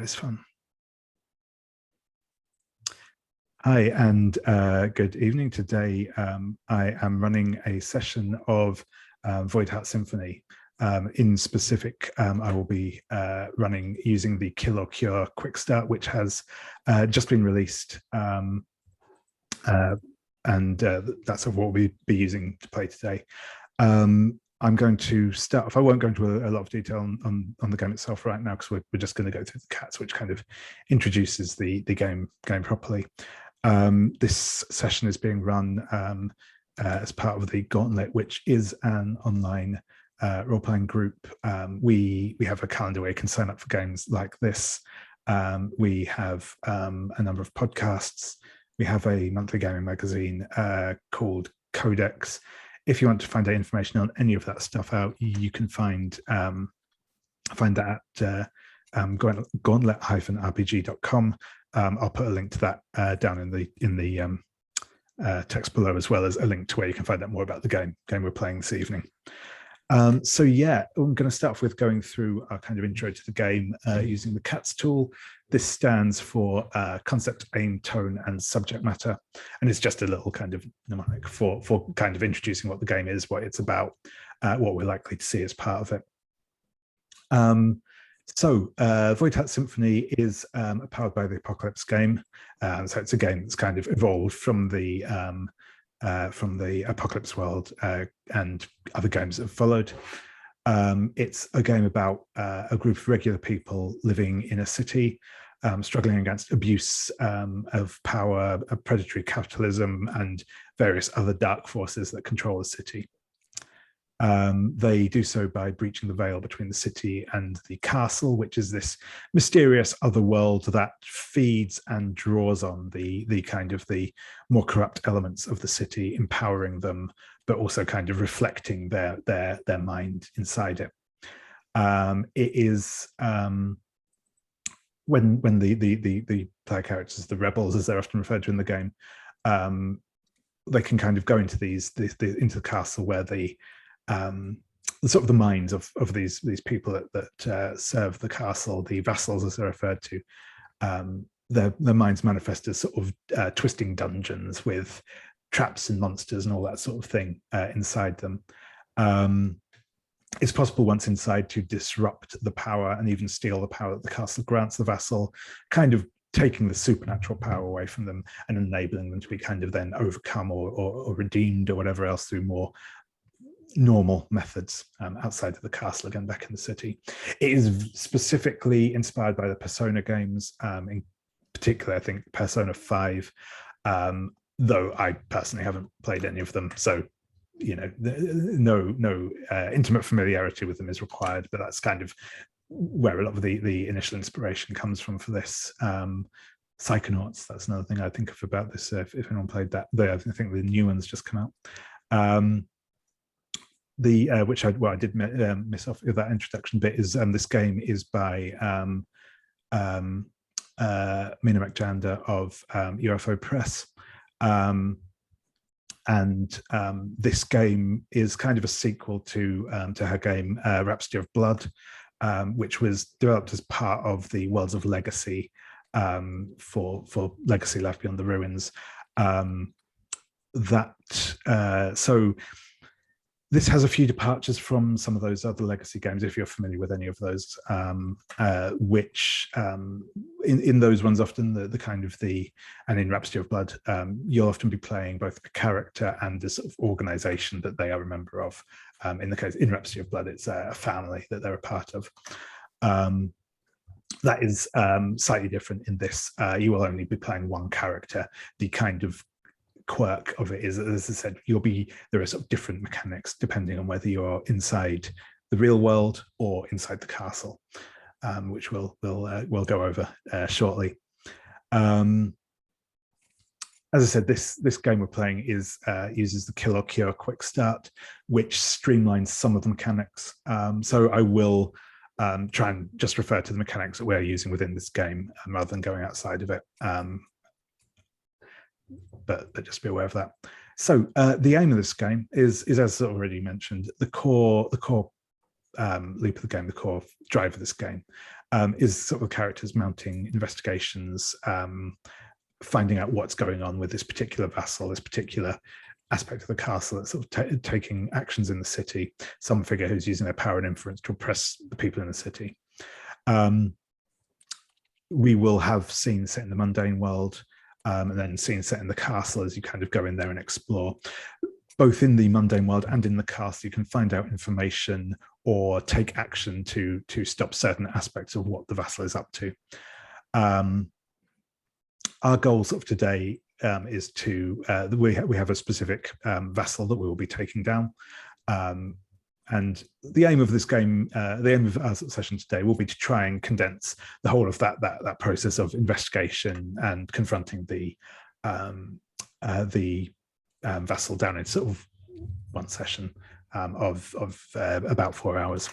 Always fun. Hi, and good evening. Today, I am running a session of Voidheart Symphony. In specific, I will be running using the Kill or Cure Quick Start, which has just been released. And that's what we'll be using to play today. I'm going to start off. I won't go into a lot of detail on the game itself right now, because we're just going to go through the cats, which kind of introduces the game properly. This session is being run as part of the Gauntlet, which is an online role-playing group. We have a calendar where you can sign up for games like this. We have a number of podcasts. We have a monthly gaming magazine called Codex. If you want to find out information on any of that stuff out, you can find that at gauntlet-rpg.com. I'll put a link to that down in the text below, as well as a link to where you can find out more about the game we're playing this evening. So yeah, I'm going to start off with going through our kind of intro to the game using the CATS tool. This stands for concept, aim, tone, and subject matter, and it's just a little kind of mnemonic for kind of introducing what the game is, what it's about, what we're likely to see as part of it. So Voidheart Symphony is powered by the Apocalypse game, so it's a game that's kind of evolved from the Apocalypse world and other games that have followed. It's a game about a group of regular people living in a city, struggling against abuse of power, predatory capitalism, and various other dark forces that control the city. They do so by breaching the veil between the city and the castle, which is this mysterious other world that feeds and draws on the kind of the more corrupt elements of the city, empowering them, but also kind of reflecting their mind inside it. It is when the player characters, the rebels, as they're often referred to in the game, they can kind of go into into the castle where the sort of the minds of these people that serve the castle, the vassals as they're referred to, their minds manifest as sort of twisting dungeons with traps and monsters and all that sort of thing inside them. It's possible once inside to disrupt the power and even steal the power that the castle grants the vassal, kind of taking the supernatural power away from them and enabling them to be kind of then overcome or redeemed or whatever else through more normal methods outside of the castle, again back in the city. It is specifically inspired by the Persona games, in particular I think Persona 5, though I personally haven't played any of them, so you know, no intimate familiarity with them is required, but that's kind of where a lot of the initial inspiration comes from for this. Psychonauts, that's another thing I think of about this, if anyone played that. I think the new one's just come out. Which I did miss off of that introduction bit, is this game is by Mina McJander of UFO Press, and this game is kind of a sequel to her game Rhapsody of Blood, which was developed as part of the Worlds of Legacy for Legacy Life Beyond the Ruins. So this has a few departures from some of those other Legacy games, if you're familiar with any of those, which in those ones often and in Rhapsody of Blood, you'll often be playing both a character and the sort of organization that they are a member of. In Rhapsody of Blood, it's a family that they're a part of. That is slightly different in this. You will only be playing one character. The kind of quirk of it is, as I said, there are sort of different mechanics depending on whether you're inside the real world or inside the castle, which we'll go over shortly. As I said, this game we're playing uses the Kill or Cure Quick Start, which streamlines some of the mechanics. So I will try and just refer to the mechanics that we're using within this game rather than going outside of it. But just be aware of that. So the aim of this game is as already mentioned, the core loop of the game, the core drive of this game is sort of characters mounting investigations, finding out what's going on with this particular vassal, this particular aspect of the castle that's sort of taking actions in the city, some figure who's using their power and influence to oppress the people in the city. We will have scenes set in the mundane world, and then scenes set in the castle as you kind of go in there and explore. Both in the mundane world and in the castle, you can find out information or take action to stop certain aspects of what the vassal is up to. Our goals of today is to, we have a specific vassal that we will be taking down. And the aim of this game, the aim of our session today will be to try and condense the whole of that process of investigation and confronting the vassal down in sort of one session of about 4 hours.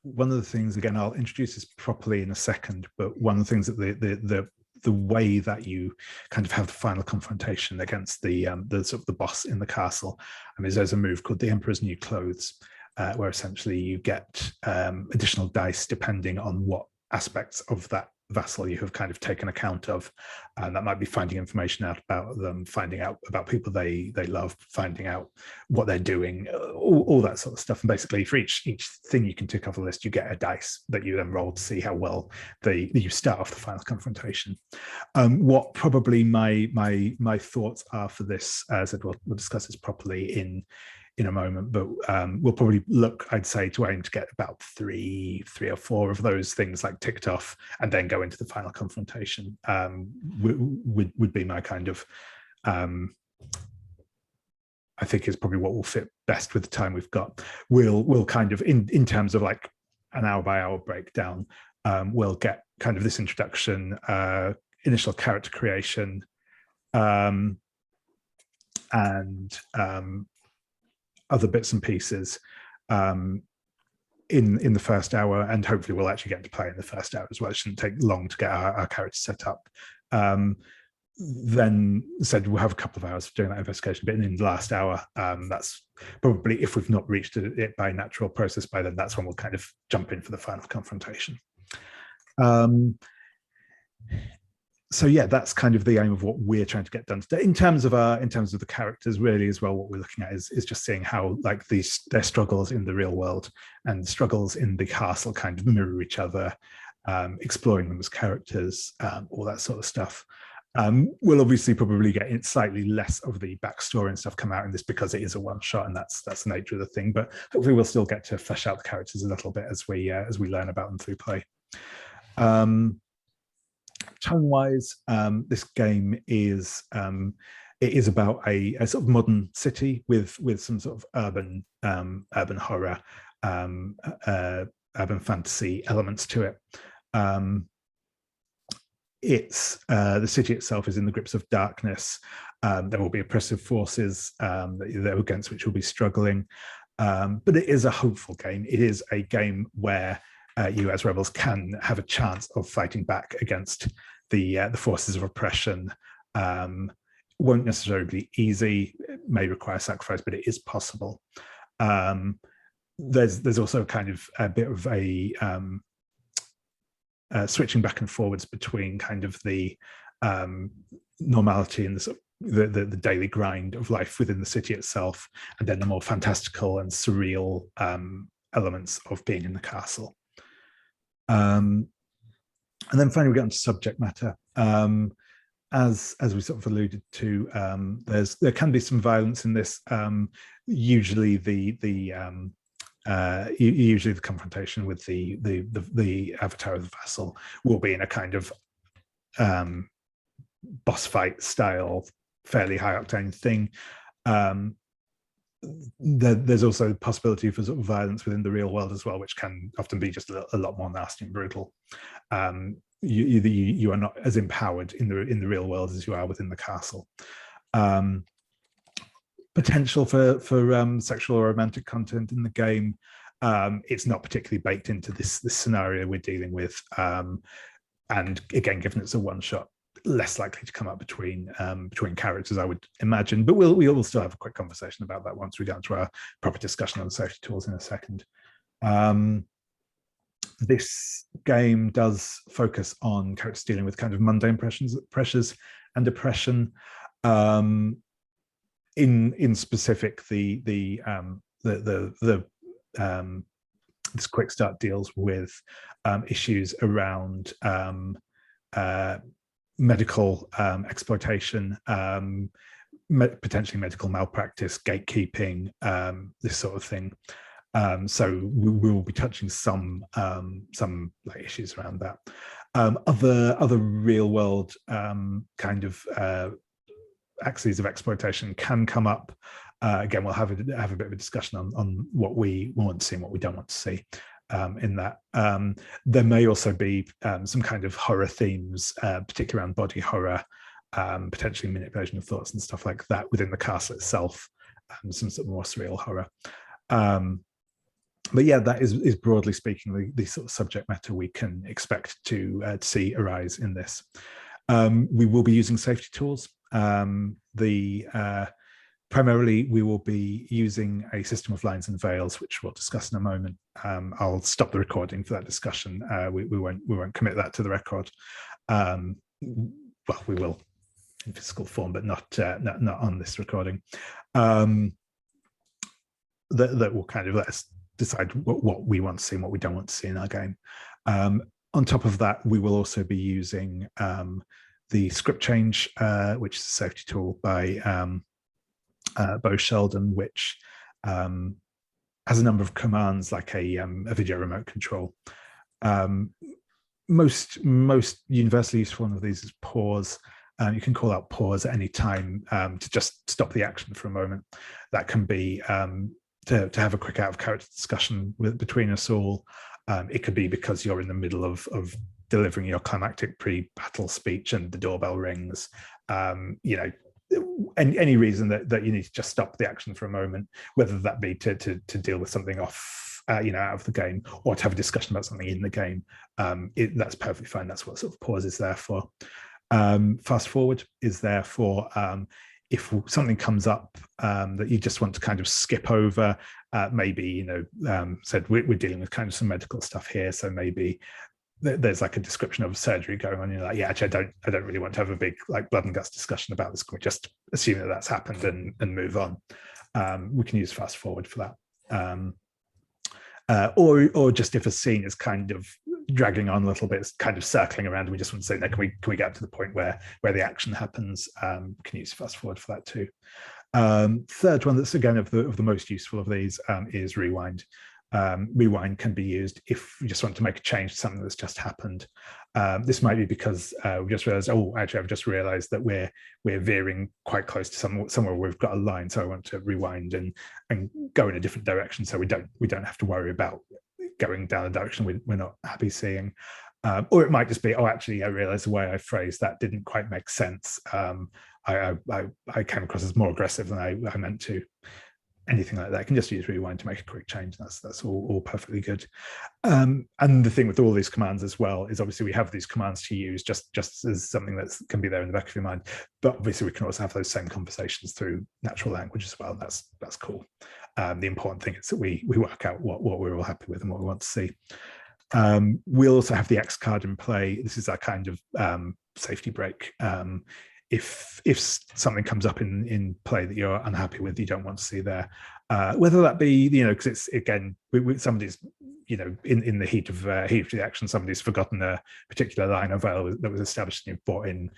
One of the things, again, I'll introduce this properly in a second, but one of the things that the way that you kind of have the final confrontation against the sort of the boss in the castle, is there's a move called the Emperor's New Clothes, where essentially you get additional dice depending on what aspects of that vassal you have kind of taken account of, and that might be finding information out about them, finding out about people they love, finding out what they're doing, all that sort of stuff. And basically for each thing you can tick off the list, you get a dice that you then roll to see how well you start off the final confrontation. What probably my thoughts are for this, as we'll discuss this properly in a moment, but we'll probably look, I'd say, to aim to get about three or four of those things like ticked off and then go into the final confrontation. Would be my kind of, I think is probably what will fit best with the time we've got. We'll kind of, in terms of like an hour by hour breakdown, we'll get kind of this introduction, initial character creation, and other bits and pieces in the first hour, and hopefully we'll actually get to play in the first hour as well. It shouldn't take long to get our character set up. Then said we'll have a couple of hours for doing that investigation, but in the last hour, that's probably, if we've not reached it by natural process by then, that's when we'll kind of jump in for the final confrontation. So yeah, that's kind of the aim of what we're trying to get done today. In terms of the characters, really as well, what we're looking at is just seeing how like their struggles in the real world and struggles in the castle kind of mirror each other, exploring them as characters, all that sort of stuff. We'll obviously probably get slightly less of the backstory and stuff come out in this because it is a one shot, and that's the nature of the thing. But hopefully we'll still get to flesh out the characters a little bit as we learn about them through play. Tone-wise, this game is it is about a sort of modern city with some sort of urban horror, urban fantasy elements to it. The city itself is in the grips of darkness. There will be oppressive forces against which we'll be struggling, but it is a hopeful game. It is a game where you as rebels can have a chance of fighting back against the forces of oppression. Won't necessarily be easy, it may require sacrifice, but it is possible. There's also kind of a bit of a switching back and forwards between kind of the normality and the daily grind of life within the city itself, and then the more fantastical and surreal elements of being in the castle. And then finally we get onto subject matter. As we sort of alluded to, there can be some violence in this. Usually the confrontation with the avatar of the vassal will be in a kind of boss fight style, fairly high octane thing. There's also the possibility for sort of violence within the real world as well, which can often be just a lot more nasty and brutal. You are not as empowered in the real world as you are within the castle. Potential for sexual or romantic content in the game. It's not particularly baked into this scenario we're dealing with. And again, given it's a one shot, less likely to come up between characters, I would imagine. But we will still have a quick conversation about that once we get into our proper discussion on safety tools in a second. This game does focus on characters dealing with kind of mundane pressures and depression. In specific, this quick start deals with issues around medical exploitation, potentially medical malpractice, gatekeeping, this sort of thing. So we will be touching some like issues around that. Other real world kind of axes of exploitation can come up. Again, we'll have a bit of a discussion on what we want to see and what we don't want to see in that. There may also be some kind of horror themes, particularly around body horror, potentially manipulation of thoughts and stuff like that within the castle itself, some sort of more surreal horror. But yeah, that is broadly speaking the sort of subject matter we can expect to see arise in this. We will be using safety tools. Primarily, we will be using a system of lines and veils, which we'll discuss in a moment. I'll stop the recording for that discussion. We won't commit that to the record. Well, we will in physical form, but not on this recording. That will kind of let us decide what we want to see and what we don't want to see in our game. On top of that, we will also be using the script change, which is a safety tool by Bo Sheldon, which has a number of commands like a video remote control. Most universally useful one of these is pause. You can call out pause at any time to just stop the action for a moment. That can be to have a quick out of character discussion between us all. It could be because you're in the middle of delivering your climactic pre-battle speech and the doorbell rings. You know, any reason that you need to just stop the action for a moment, whether that be to deal with something off, you know, out of the game, or to have a discussion about something in the game. That's perfectly fine. That's what sort of pause is there for. Fast forward is there for if something comes up that you just want to kind of skip over. Maybe, you know, said we're dealing with kind of some medical stuff here, so maybe there's like a description of surgery going on. You're like, yeah, actually, I don't really want to have a big like blood and guts discussion about this. Can we just assume that that's happened and move on? We can use fast forward for that. Or just if a scene is kind of dragging on a little bit, it's kind of circling around, and we just want to say, no, can we get up to the point where the action happens? We can use fast forward for that too. Third one that's again of the most useful of these is rewind. Rewind can be used if we just want to make a change to something that's just happened. This might be because we just realized, oh, actually, I've just realized that we're veering quite close to somewhere where we've got a line, so I want to rewind and go in a different direction, so we don't have to worry about going down a direction we're not happy seeing. Or it might just be, oh, actually, I realized the way I phrased that didn't quite make sense. I came across as more aggressive than I meant to. Anything like that, I can just use rewind to make a quick change. That's all perfectly good. And the thing with all these commands as well is obviously we have these commands to use just as something that can be there in the back of your mind. But obviously we can also have those same conversations through natural language as well. That's cool. The important thing is that we work out what we're all happy with and what we want to see. We'll also have the X card in play. This is our kind of safety break. If something comes up in play that you're unhappy with, you don't want to see there, whether that be, you know, because it's again somebody's, you know, in the heat of the action, somebody's forgotten a particular line of veil that was established and you've brought in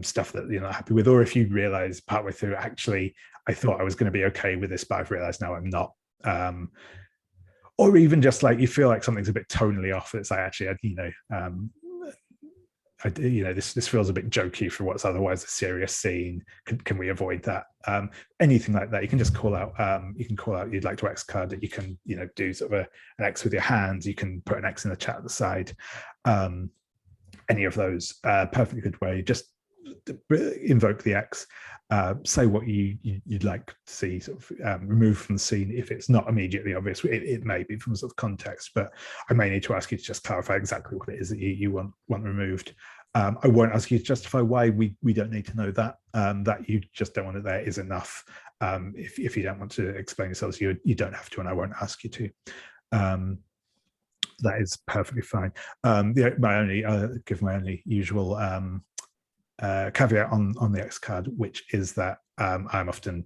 stuff that you're not happy with, or if you realize partway through, actually, I thought I was going to be okay with this, but I've realized now I'm not. Or even just like you feel like something's a bit tonally off. It's like, actually, you know, this feels a bit jokey for what's otherwise a serious scene. Can we avoid that? Anything like that, you can just call out. You can call out you'd like to X card it. You can, you know, do sort of an X with your hands. You can put an X in the chat at the side. Any of those, perfectly good way. Just invoke the X. Say what you'd like to see sort of removed from the scene. If it's not immediately obvious, it may be from sort of context, but I may need to ask you to just clarify exactly what it is that you want removed. I won't ask you to justify why. We don't need to know that. That you just don't want it there is enough. If you don't want to explain yourselves, you don't have to, and I won't ask you to. That is perfectly fine. My only usual caveat on the X card, which is that I'm often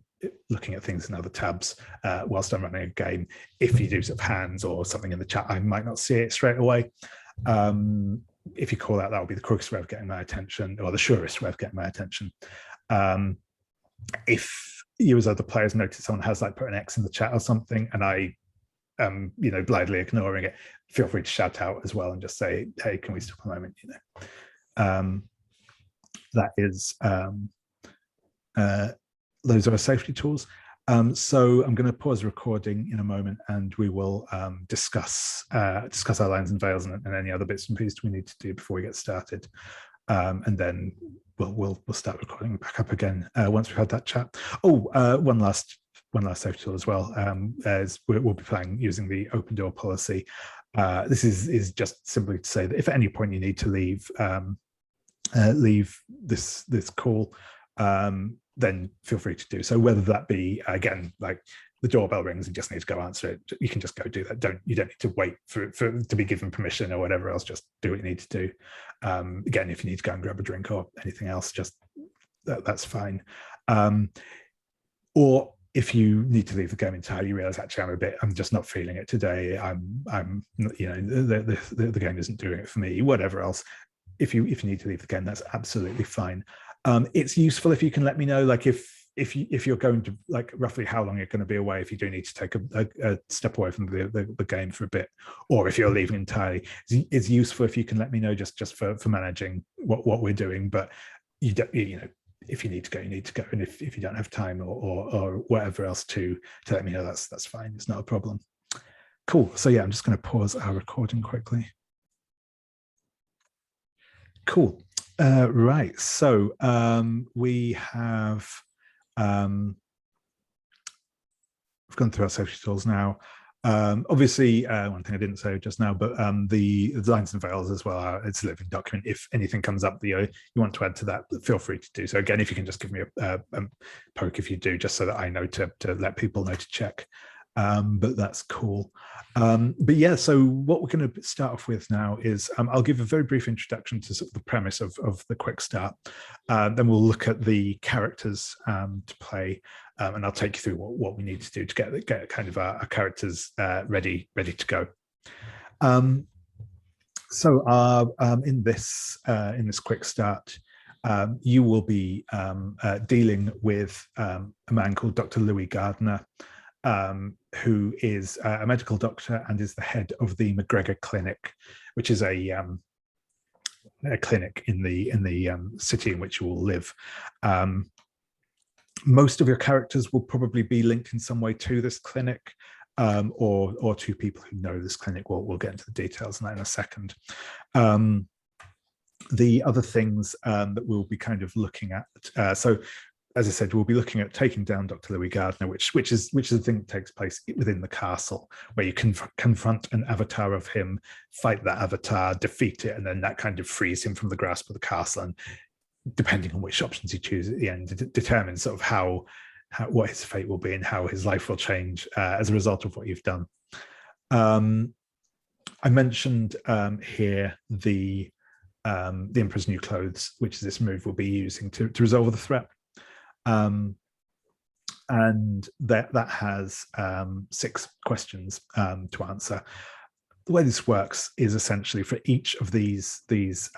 looking at things in other tabs whilst I'm running a game. If you do sort of hands or something in the chat, I might not see it straight away. If you call that will be the quickest way of getting my attention, or the surest way of getting my attention. If you as other players notice someone has like put an X in the chat or something, and I blithely ignoring it, feel free to shout out as well and just say, hey, can we stop a moment? That is those are our safety tools. So I'm going to pause the recording in a moment, and we will discuss our lines and veils and any other bits and pieces we need to do before we get started, and then we'll start recording back up again once we've had that chat. One last safety tool as well, as we'll be playing using the open door policy. This is just simply to say that if at any point you need to leave this call, then feel free to do so. Whether that be, again, like the doorbell rings and you just need to go answer it, you can just go do that. You don't need to wait for to be given permission or whatever else. Just do what you need to do. Again, if you need to go and grab a drink or anything else, just that's fine. Or if you need to leave the game entirely, you realize actually I'm just not feeling it today. The game isn't doing it for me. Whatever else, if you need to leave the game, that's absolutely fine. It's useful if you can let me know, like if you're going to, like, roughly how long you're going to be away, if you do need to take a step away from the game for a bit, or if you're leaving entirely. It's useful if you can let me know, just for managing what we're doing. But you don't, if you need to go, you need to go, and if you don't have time or whatever else to let me know, that's fine. It's not a problem. Cool. So yeah, I'm just going to pause our recording quickly. Cool. Right. So we have we've gone through our safety tools now. Obviously, one thing I didn't say just now, but the lines and veils as well, it's a living document. If anything comes up that you want to add to that, feel free to do so. Again, if you can just give me a poke if you do, just so that I know to let people know to check. But that's cool. But yeah, so what we're going to start off with now is I'll give a very brief introduction to sort of the premise of the quick start. Then we'll look at the characters to play, and I'll take you through what we need to do to get kind of our characters ready to go. So in this quick start, you will be dealing with a man called Dr. Louis Gardner, who is a medical doctor and is the head of the McGregor Clinic, which is a clinic in the city in which you will live. Most of your characters will probably be linked in some way to this clinic, or to people who know this clinic. We'll get into the details on that in a second. The other things that we'll be kind of looking at, so as I said, we'll be looking at taking down Dr. Louis Gardner, which is the thing that takes place within the castle, where you confront an avatar of him, fight that avatar, defeat it, and then that kind of frees him from the grasp of the castle. And depending on which options you choose at the end, it determines sort of what his fate will be and how his life will change as a result of what you've done. I mentioned here the Emperor's New Clothes, which is this move we'll be using to resolve the threat. And that has 6 questions to answer. The way this works is essentially for each of these things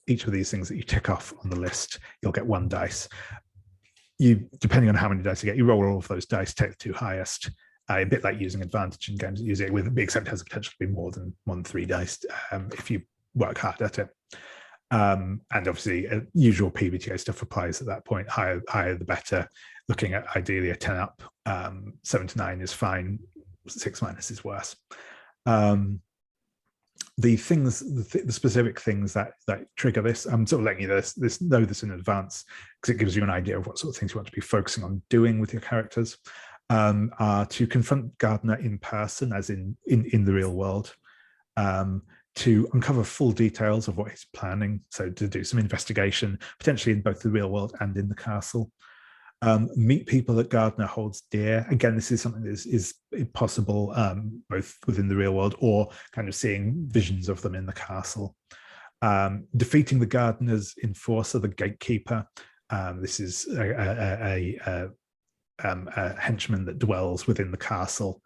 that you tick off on the list, you'll get 1 dice. Depending on how many dice you get, you roll all of those dice, take the 2 highest. A bit like using advantage in games that use it, except it has the potential to be more than 1 3 dice if you work hard at it. And obviously usual PBTA stuff applies at that point. Higher the better. Looking at ideally a 10 up, 7 to 9 is fine, 6 minus is worse. The specific things that trigger this, I'm sort of letting you know this in advance, because it gives you an idea of what sort of things you want to be focusing on doing with your characters. Are to confront Gardner in person, as in the real world, to uncover full details of what he's planning, so to do some investigation, potentially in both the real world and in the castle. Meet people that Gardner holds dear. Again, this is something that is possible both within the real world or kind of seeing visions of them in the castle. Defeating the Gardner's enforcer, the gatekeeper. This is a henchman that dwells within the castle,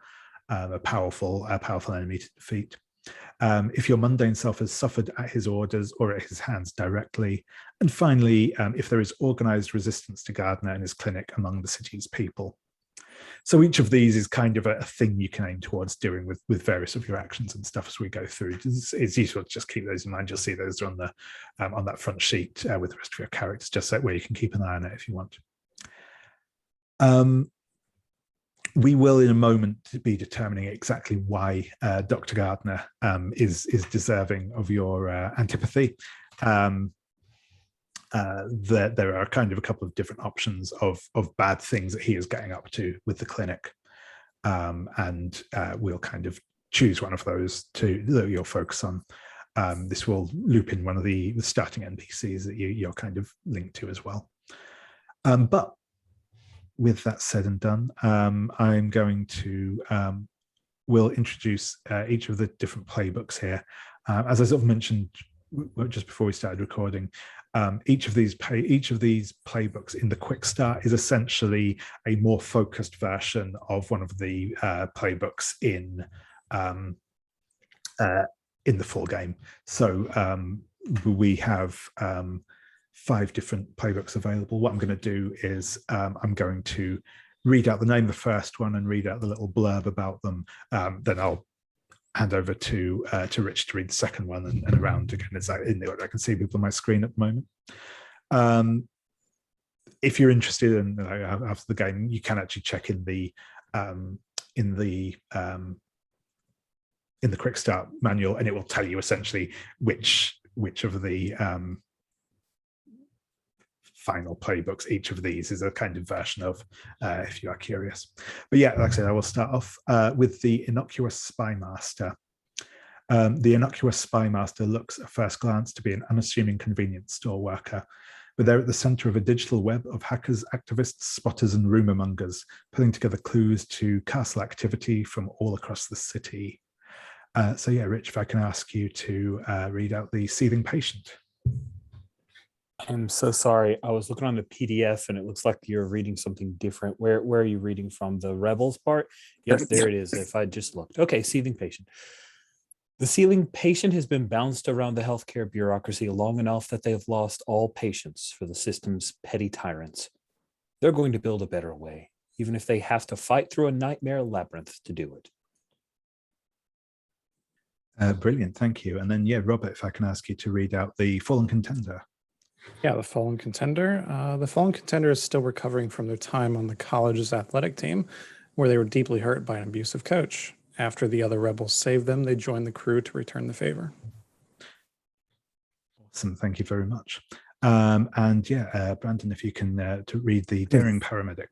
a powerful enemy to defeat. If your mundane self has suffered at his orders or at his hands directly. And finally, if there is organized resistance to Gardner and his clinic among the city's people. So each of these is kind of a thing you can aim towards doing with various of your actions and stuff as we go through. It's useful to just keep those in mind. You'll see those on that front sheet with the rest of your characters, just so where you can keep an eye on it if you want. We will in a moment be determining exactly why Dr. Gardner is deserving of your antipathy. There are kind of a couple of different options of bad things that he is getting up to with the clinic. And we'll kind of choose one of those that you'll focus on. This will loop in one of the starting NPCs that you're kind of linked to as well. But with that said and done, I'm going to we'll introduce each of the different playbooks here. As I sort of mentioned just before we started recording, each of these playbooks in the quick start is essentially a more focused version of one of the playbooks in the full game. So we have 5 different playbooks available. What I'm going to do is I'm going to read out the name of the first one and read out the little blurb about them. Then I'll hand over to Rich to read the second one and around again. It's like in the order I can see people on my screen at the moment. If you're interested in after the game, you can actually check in the quick start manual, and it will tell you essentially which of the final playbooks each of these is a kind of version of, if you are curious. But yeah, like I said, I will start off with the Innocuous Spymaster. The Innocuous Spymaster looks at first glance to be an unassuming convenience store worker, but they're at the center of a digital web of hackers, activists, spotters, and rumor mongers, putting together clues to castle activity from all across the city. So yeah, Rich, if I can ask you to read out the Seething Patient. I'm so sorry. I was looking on the PDF and it looks like you're reading something different. Where are you reading from? The Rebels part? Yes, there it is. If I just looked. Okay, Seething Patient. The Seething Patient has been bounced around the healthcare bureaucracy long enough that they have lost all patience for the system's petty tyrants. They're going to build a better way, even if they have to fight through a nightmare labyrinth to do it. Brilliant, thank you. And then, yeah, Robert, if I can ask you to read out the Fallen Contender. Yeah, the Fallen Contender. The Fallen Contender is still recovering from their time on the college's athletic team, where they were deeply hurt by an abusive coach. After the other rebels saved them, they joined the crew to return the favor. Awesome, thank you very much. And yeah, Brandon, if you can to read the Daring Paramedic.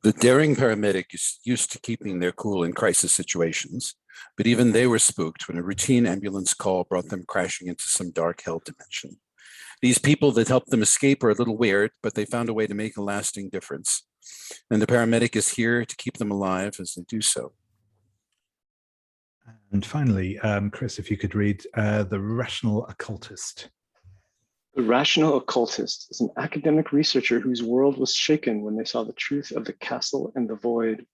The Daring Paramedic is used to keeping their cool in crisis situations, but even they were spooked when a routine ambulance call brought them crashing into some dark hell dimension. These people that helped them escape are a little weird, but they found a way to make a lasting difference. And the paramedic is here to keep them alive as they do so. And finally, Chris, if you could read the Rational Occultist. The Rational Occultist is an academic researcher whose world was shaken when they saw the truth of the castle and the void.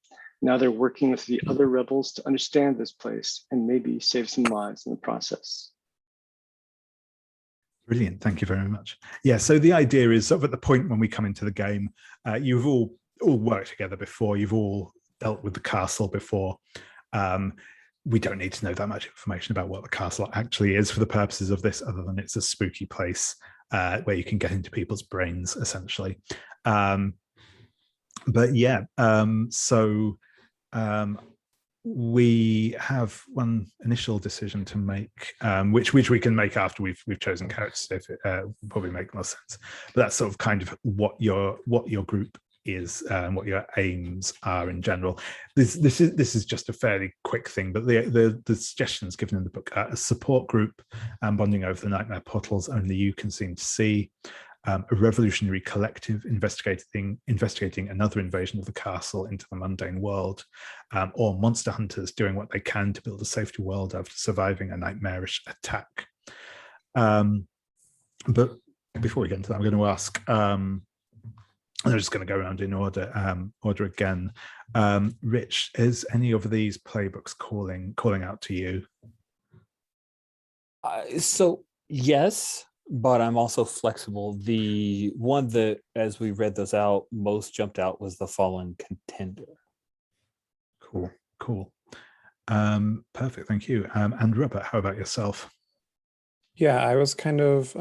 Now they're working with the other rebels to understand this place and maybe save some lives in the process. Brilliant, thank you very much. Yeah, so the idea is sort of at the point when we come into the game, you've all worked together before, you've all dealt with the castle before. We don't need to know that much information about what the castle actually is for the purposes of this, other than it's a spooky place where you can get into people's brains, essentially. But yeah, we have one initial decision to make, which we can make after we've chosen characters. If it will probably make more sense, but that's sort of kind of what your group is and what your aims are in general. This is just a fairly quick thing, but the suggestions given in the book are a support group bonding over the nightmare portals only you can seem to see, a revolutionary collective investigating another invasion of the castle into the mundane world, or monster hunters doing what they can to build a safer world after surviving a nightmarish attack. But before we get into that, I'm going to ask, I'm just going to go around in order again. Rich, is any of these playbooks calling out to you? So yes, but I'm also flexible. The one that, as we read those out, most jumped out was the Fallen Contender. Cool. Perfect, thank you. And Robert, how about yourself? Yeah, I was kind of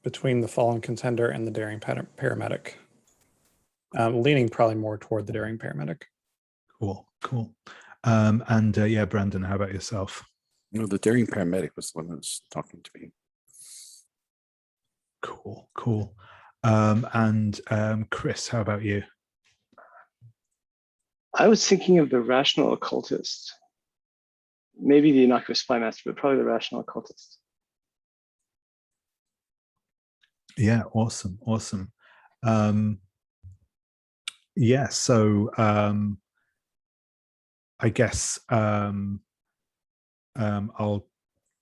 between the Fallen Contender and the Daring Paramedic. Leaning probably more toward the Daring Paramedic. Cool. And yeah, Brandon, how about yourself? No, the Daring Paramedic was the one that was talking to me. Cool. And Chris, how about you? I was thinking of the Rational Occultist. Maybe the Innocuous Spymaster, but probably the Rational Occultist. Yeah, awesome. Yeah, so I guess I'll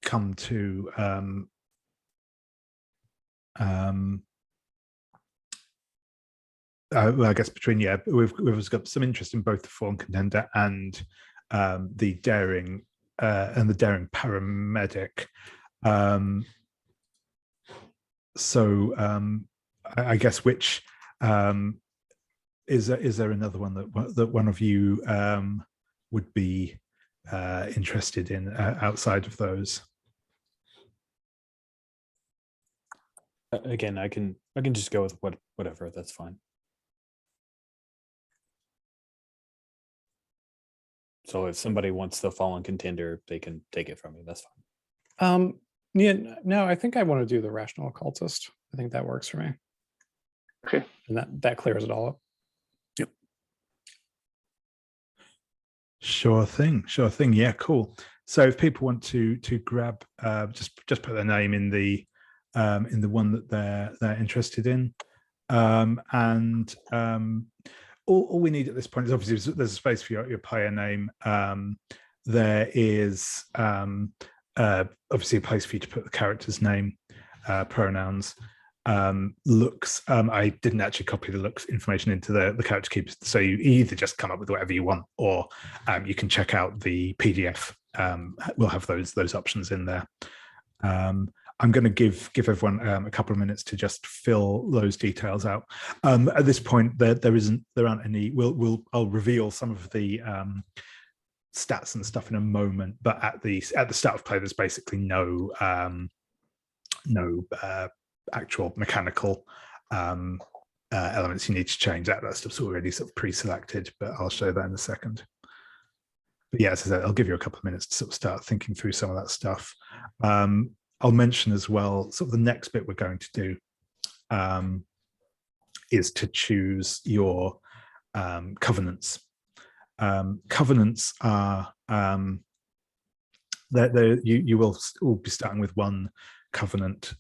come to well, I guess between we've got some interest in both the Fallen Contender and the Daring Paramedic. So I guess which is there another one that one of you would be interested in outside of those? Again, I can just go with whatever. That's fine. So if somebody wants the Fallen Contender, they can take it from me. That's fine. Yeah, no, I think I want to do the Rational Occultist. I think that works for me. Okay. And that clears it all up. Yep. Sure thing. Yeah, cool. So if people want to grab, just put their name in the one that they're interested in, and all we need at this point is obviously there's a space for your player name. There is obviously a place for you to put the character's name, pronouns, looks. I didn't actually copy the looks information into the character keepers, so you either just come up with whatever you want, or you can check out the PDF. We'll have those options in there. I'm going to give everyone a couple of minutes to just fill those details out. At this point, there aren't any. I'll reveal some of the stats and stuff in a moment, but at the start of play, there's basically no actual mechanical elements you need to change. That stuff's already sort of pre-selected, but I'll show that in a second. But yeah, as I said, I'll give you a couple of minutes to sort of start thinking through some of that stuff. I'll mention as well, sort of the next bit we're going to do is to choose your covenants. Covenants are you will all be starting with one covenant.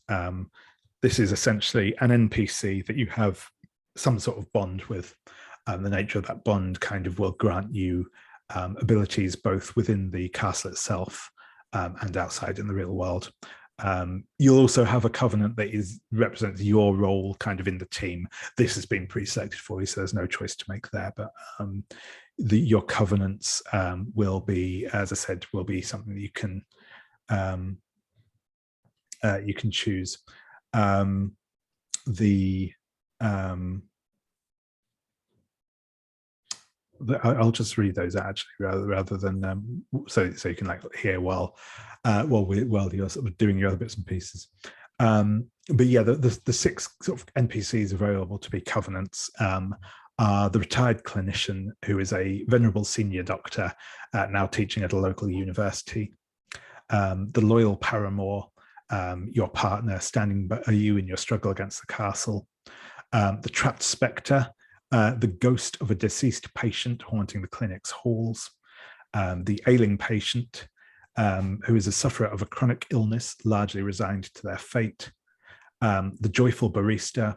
This is essentially an NPC that you have some sort of bond with. The nature of that bond kind of will grant you abilities both within the castle itself and outside in the real world. You'll also have a covenant that represents your role kind of in the team. This has been pre-selected for you, so there's no choice to make there, but your covenants will be, as I said, will be something that you can choose. I'll just read those actually, rather than so you can like hear while you're sort of doing your other bits and pieces. But yeah, the six sort of NPCs available to be covenants are the retired clinician, who is a venerable senior doctor now teaching at a local university. The loyal paramour, your partner standing by you in your struggle against the castle. The trapped spectre, the ghost of a deceased patient haunting the clinic's halls, the ailing patient, who is a sufferer of a chronic illness, largely resigned to their fate, the joyful barista,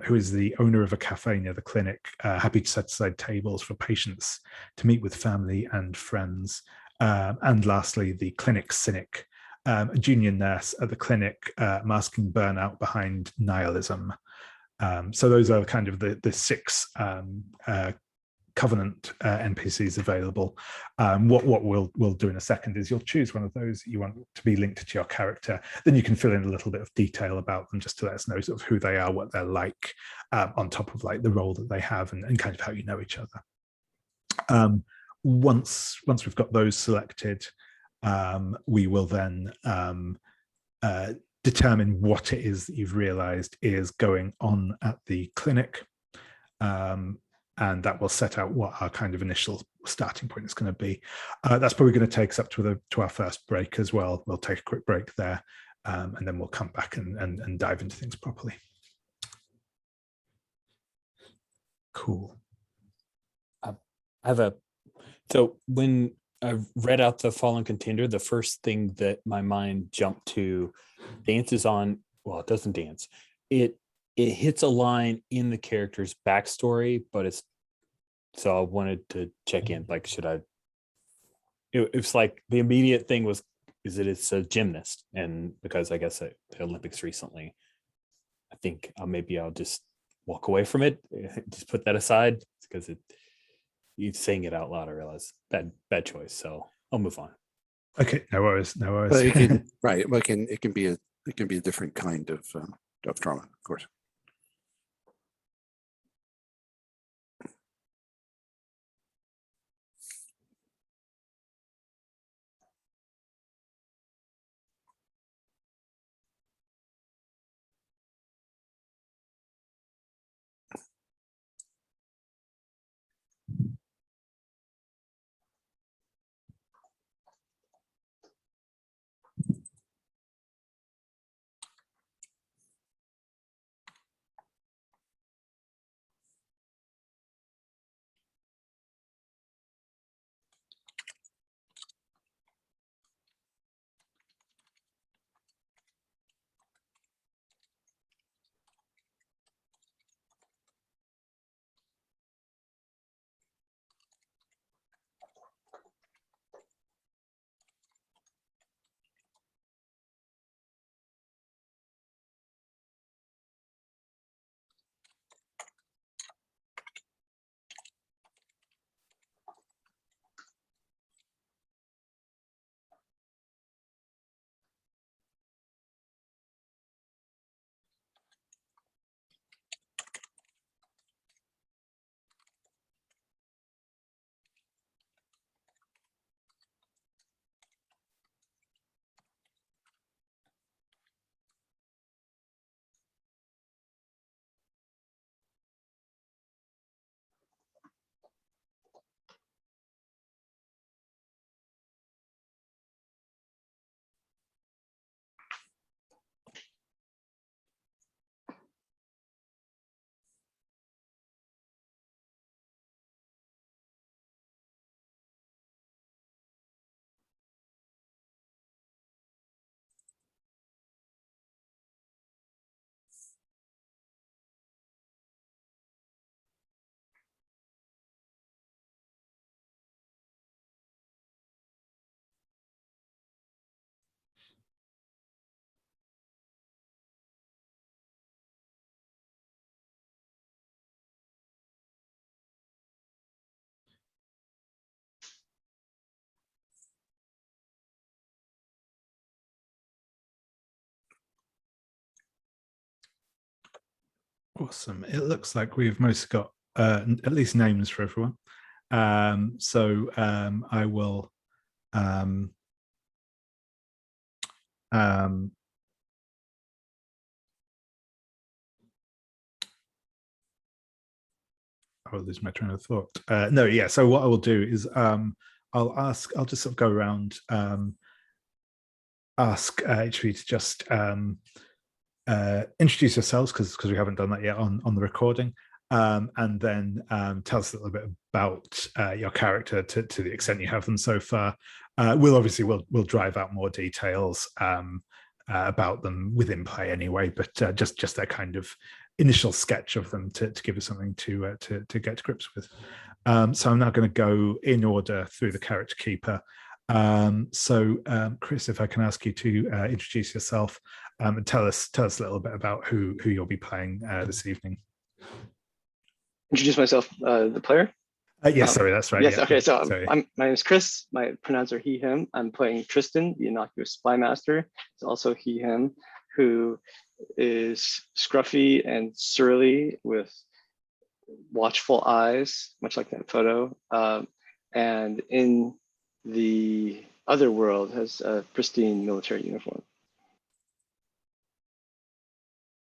who is the owner of a cafe near the clinic, happy to set aside tables for patients to meet with family and friends, and lastly, the clinic cynic, a junior nurse at the clinic, masking burnout behind nihilism. So those are kind of the six Covenant NPCs available. What we'll do in a second is you'll choose one of those that you want to be linked to your character. Then you can fill in a little bit of detail about them just to let us know sort of who they are, what they're like, on top of like the role that they have and kind of how you know each other. Once we've got those selected, we will then determine what it is that you've realized is going on at the clinic. And that will set out what our kind of initial starting point is going to be. That's probably going to take us up to our first break as well. We'll take a quick break there, and then we'll come back and dive into things properly. Cool. So when I read out the Fallen Contender, the first thing that my mind jumped to dances on, well, it doesn't dance. It hits a line in the character's backstory, but so I wanted to check in, like, it's like the immediate thing is that it's a gymnast. And because I guess at the Olympics recently, I think maybe I'll just walk away from it, just put that aside, because you saying it out loud, I realize bad choice. So I'll move on. Okay, no worries. But it can, right. Well, it can be a different kind of drama, of course. Awesome. It looks like we've mostly got at least names for everyone. So I will I will lose my train of thought. No, yeah. So what I will do is I'll just sort of go around, ask each of you to just introduce yourselves, because we haven't done that yet on the recording, and then tell us a little bit about your character to the extent you have them so far. We'll drive out more details about them within play anyway, but just their kind of initial sketch of them to give us something to get to grips with. So I'm now going to go in order through the character keeper. Chris, if I can ask you to introduce yourself and tell us a little bit about who you'll be playing this evening. Introduce myself, the player. Yes, sorry, that's right. Yes, yeah. okay. So my name is Chris. My pronouns are he, him. I'm playing Tristan, the Innocuous Spymaster. It's also he, him, who is scruffy and surly with watchful eyes, much like that photo. And in the other world has a pristine military uniform.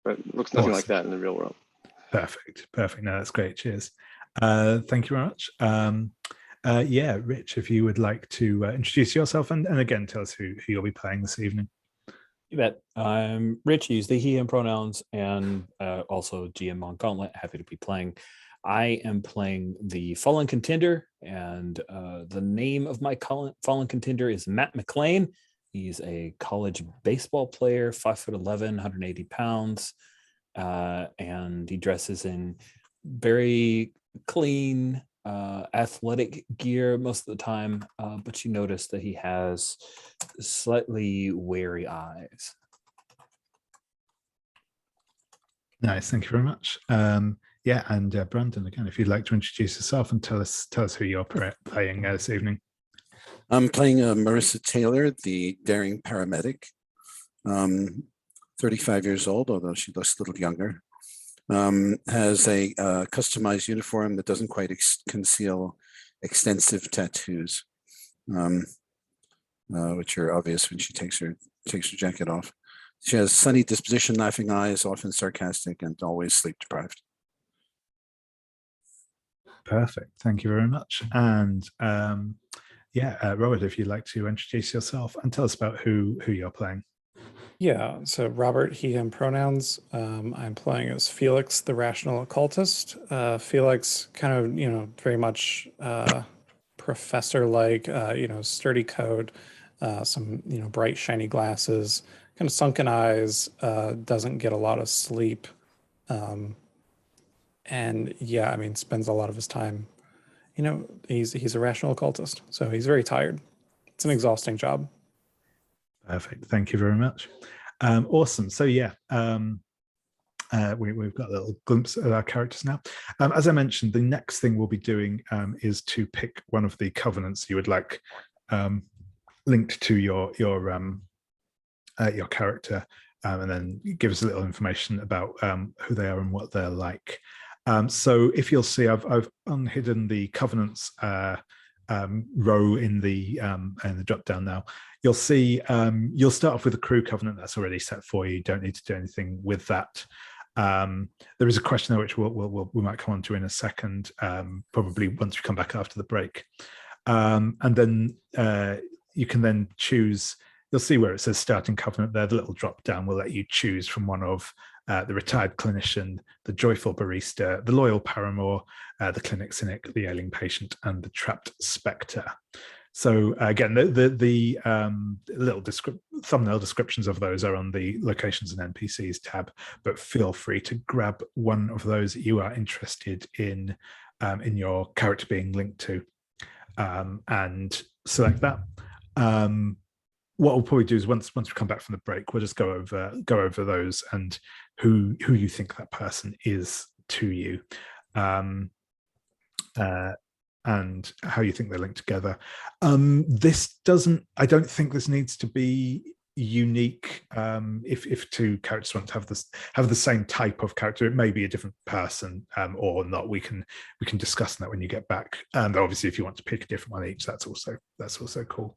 But looks nothing like that in the real world. Perfect. No, that's great. Cheers. Thank you very much. Rich, if you would like to introduce yourself and again tell us who you'll be playing this evening. You bet. I'm Rich, use the he, him pronouns, and also GM on Gauntlet. Happy to be playing. I am playing the Fallen Contender, and the name of my Fallen Contender is Matt McLean. He's a college baseball player, 5'11", 180 pounds, and he dresses in very clean athletic gear most of the time, but you notice that he has slightly wary eyes. Nice, thank you very much. And Brandon, again, if you'd like to introduce yourself and tell us who you're playing this evening. I'm playing Marissa Taylor, the Daring Paramedic, 35 years old, although she looks a little younger. Has a customized uniform that doesn't quite conceal extensive tattoos, which are obvious when she takes her jacket off. She has sunny disposition, laughing eyes, often sarcastic, and always sleep deprived. Perfect. Thank you very much. And Robert, if you'd like to introduce yourself and tell us about who you're playing. Yeah, so Robert, he, him pronouns. I'm playing as Felix, the Rational Occultist. Felix, kind of, very much professor-like, sturdy coat, some, bright, shiny glasses, kind of sunken eyes, doesn't get a lot of sleep. Spends a lot of his time, he's a rational occultist, so he's very tired. It's an exhausting job. Perfect. Thank you very much. Awesome. So we've got a little glimpse of our characters now. As I mentioned, the next thing we'll be doing is to pick one of the covenants you would like linked to your character, and then give us a little information about who they are and what they're like. So if you'll see, I've unhidden the covenants row in the drop down now. You'll see you'll start off with a crew covenant that's already set for you. You don't need to do anything with that. There is a question there which we might come on to in a second, probably once we come back after the break. And then you can then choose. You'll see where it says starting covenant there. The little drop down will let you choose from one of the retired clinician, the joyful barista, the loyal paramour, the clinic cynic, the ailing patient, and the trapped spectre. So again, the little thumbnail descriptions of those are on the locations and NPCs tab, but feel free to grab one of those that you are interested in your character being linked to, and select that. What we'll probably do is once we come back from the break, we'll just go over those and who you think that person is to you, and how you think they're linked together. I don't think this needs to be unique. If two characters want to have the same type of character, it may be a different person or not. We can discuss that when you get back. And obviously, if you want to pick a different one each, that's also cool.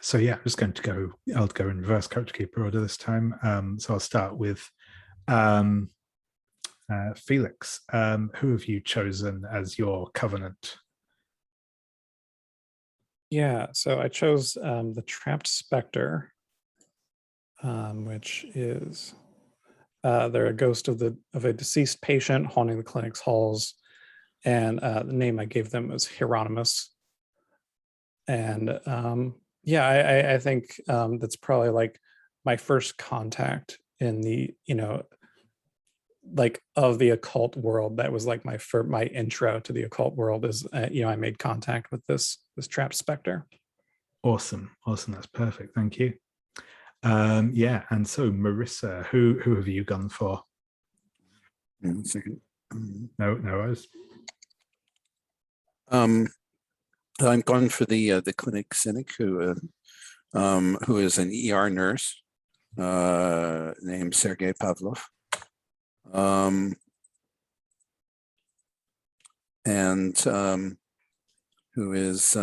So yeah, I'm just going to go. I'll go in reverse character keeper order this time. So I'll start with Felix. Who have you chosen as your covenant? Yeah, so I chose the Trapped Spectre, which is they're a ghost of a deceased patient haunting the clinic's halls, and the name I gave them was Hieronymus. And yeah, I think that's probably like my first contact in the like of the occult world. That was like my intro to the occult world. Is I made contact with this Trapped Spectre. Awesome. That's perfect. Thank you. Yeah, and so Marissa, who have you gone for? 1 second. No, I was. I'm gone for the Clinic Cynic, who is an ER nurse named Sergei Pavlov, and who is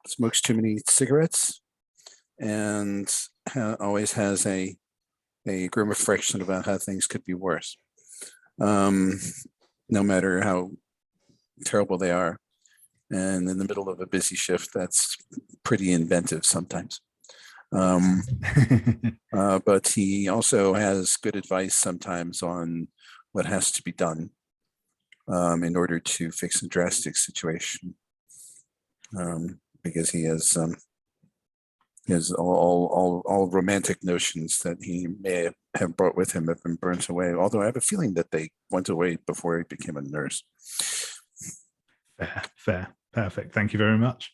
smokes too many cigarettes and always has a grim reflection about how things could be worse, no matter how terrible they are. And in the middle of a busy shift, that's pretty inventive sometimes. But he also has good advice sometimes on what has to be done in order to fix a drastic situation, because he has all romantic notions that he may have brought with him have been burnt away. Although I have a feeling that they went away before he became a nurse. Fair. Perfect. Thank you very much.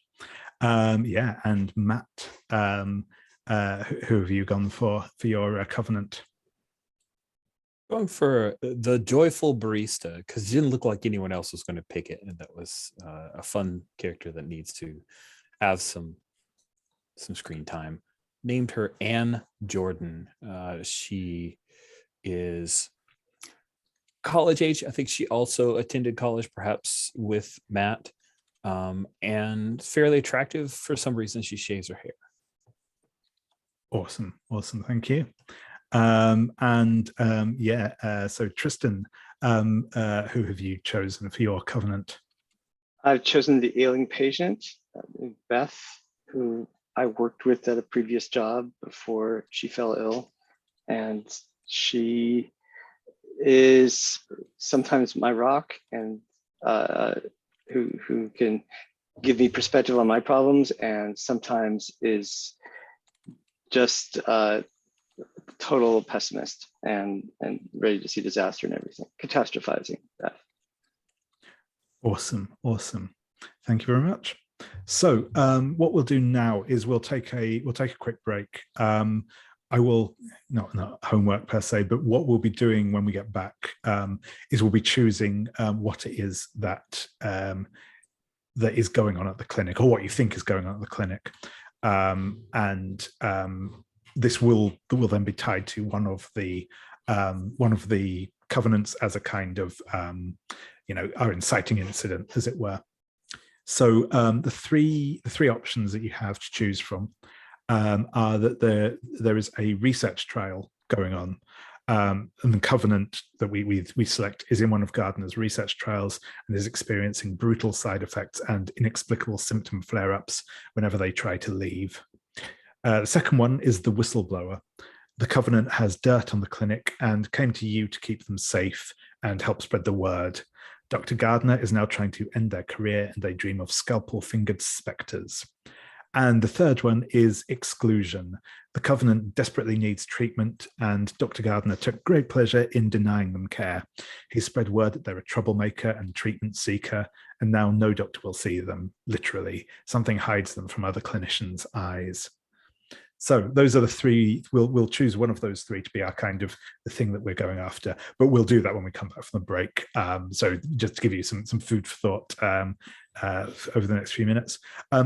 Yeah, and Matt, who have you gone for your covenant? Going for the joyful barista, because he didn't look like anyone else was going to pick it, and that was a fun character that needs to have some screen time. Named her Anne Jordan. She is college age. I think she also attended college, perhaps with Matt, and fairly attractive. For some reason, she shaves her hair. Awesome. Thank you. So Tristan, who have you chosen for your covenant? I've chosen the ailing patient, Beth, who I worked with at a previous job before she fell ill, and she is sometimes my rock, and who can give me perspective on my problems, and sometimes is just a total pessimist and ready to see disaster and everything, catastrophizing that. Awesome. Thank you very much. So what we'll do now is we'll take a quick break. I will not homework per se, but what we'll be doing when we get back is we'll be choosing what it is that is going on at the clinic, or what you think is going on at the clinic, and this will then be tied to one of the covenants as a kind of our inciting incident, as it were. So the three options that you have to choose from are that there is a research trial going on, and the covenant that we select is in one of Gardner's research trials and is experiencing brutal side effects and inexplicable symptom flare-ups whenever they try to leave. The second one is the Whistleblower. The covenant has dirt on the clinic and came to you to keep them safe and help spread the word. Dr. Gardner is now trying to end their career, and they dream of scalpel-fingered specters. And the third one is Exclusion. The covenant desperately needs treatment, and Dr. Gardner took great pleasure in denying them care. He spread word that they're a troublemaker and treatment seeker, and now no doctor will see them, literally. Something hides them from other clinicians' eyes. So those are the three. We'll choose one of those three to be our kind of the thing that we're going after, but we'll do that when we come back from the break. So just to give you some food for thought over the next few minutes.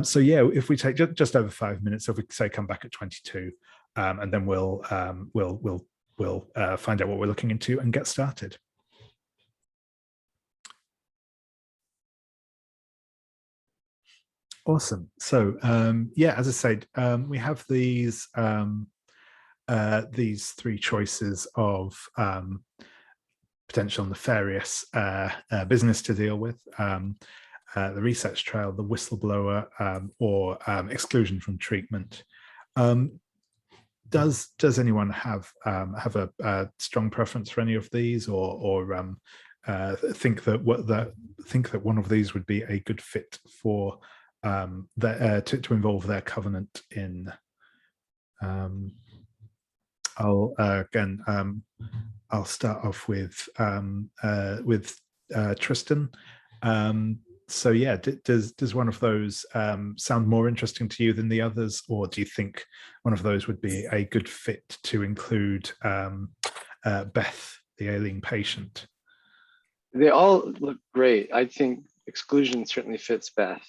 So yeah, if we take just over 5 minutes, so if we say come back at 22, and then we'll find out what we're looking into and get started. Awesome. So yeah, as I said, we have these three choices of potential nefarious business to deal with: the research trail, the whistleblower, or exclusion from treatment. Does anyone have a strong preference for any of these, or think that one of these would be a good fit for to involve their covenant in? I'll start off with Tristan. So yeah, does one of those sound more interesting to you than the others, or do you think one of those would be a good fit to include Beth, the ailing patient? They all look great. I think exclusion certainly fits Beth.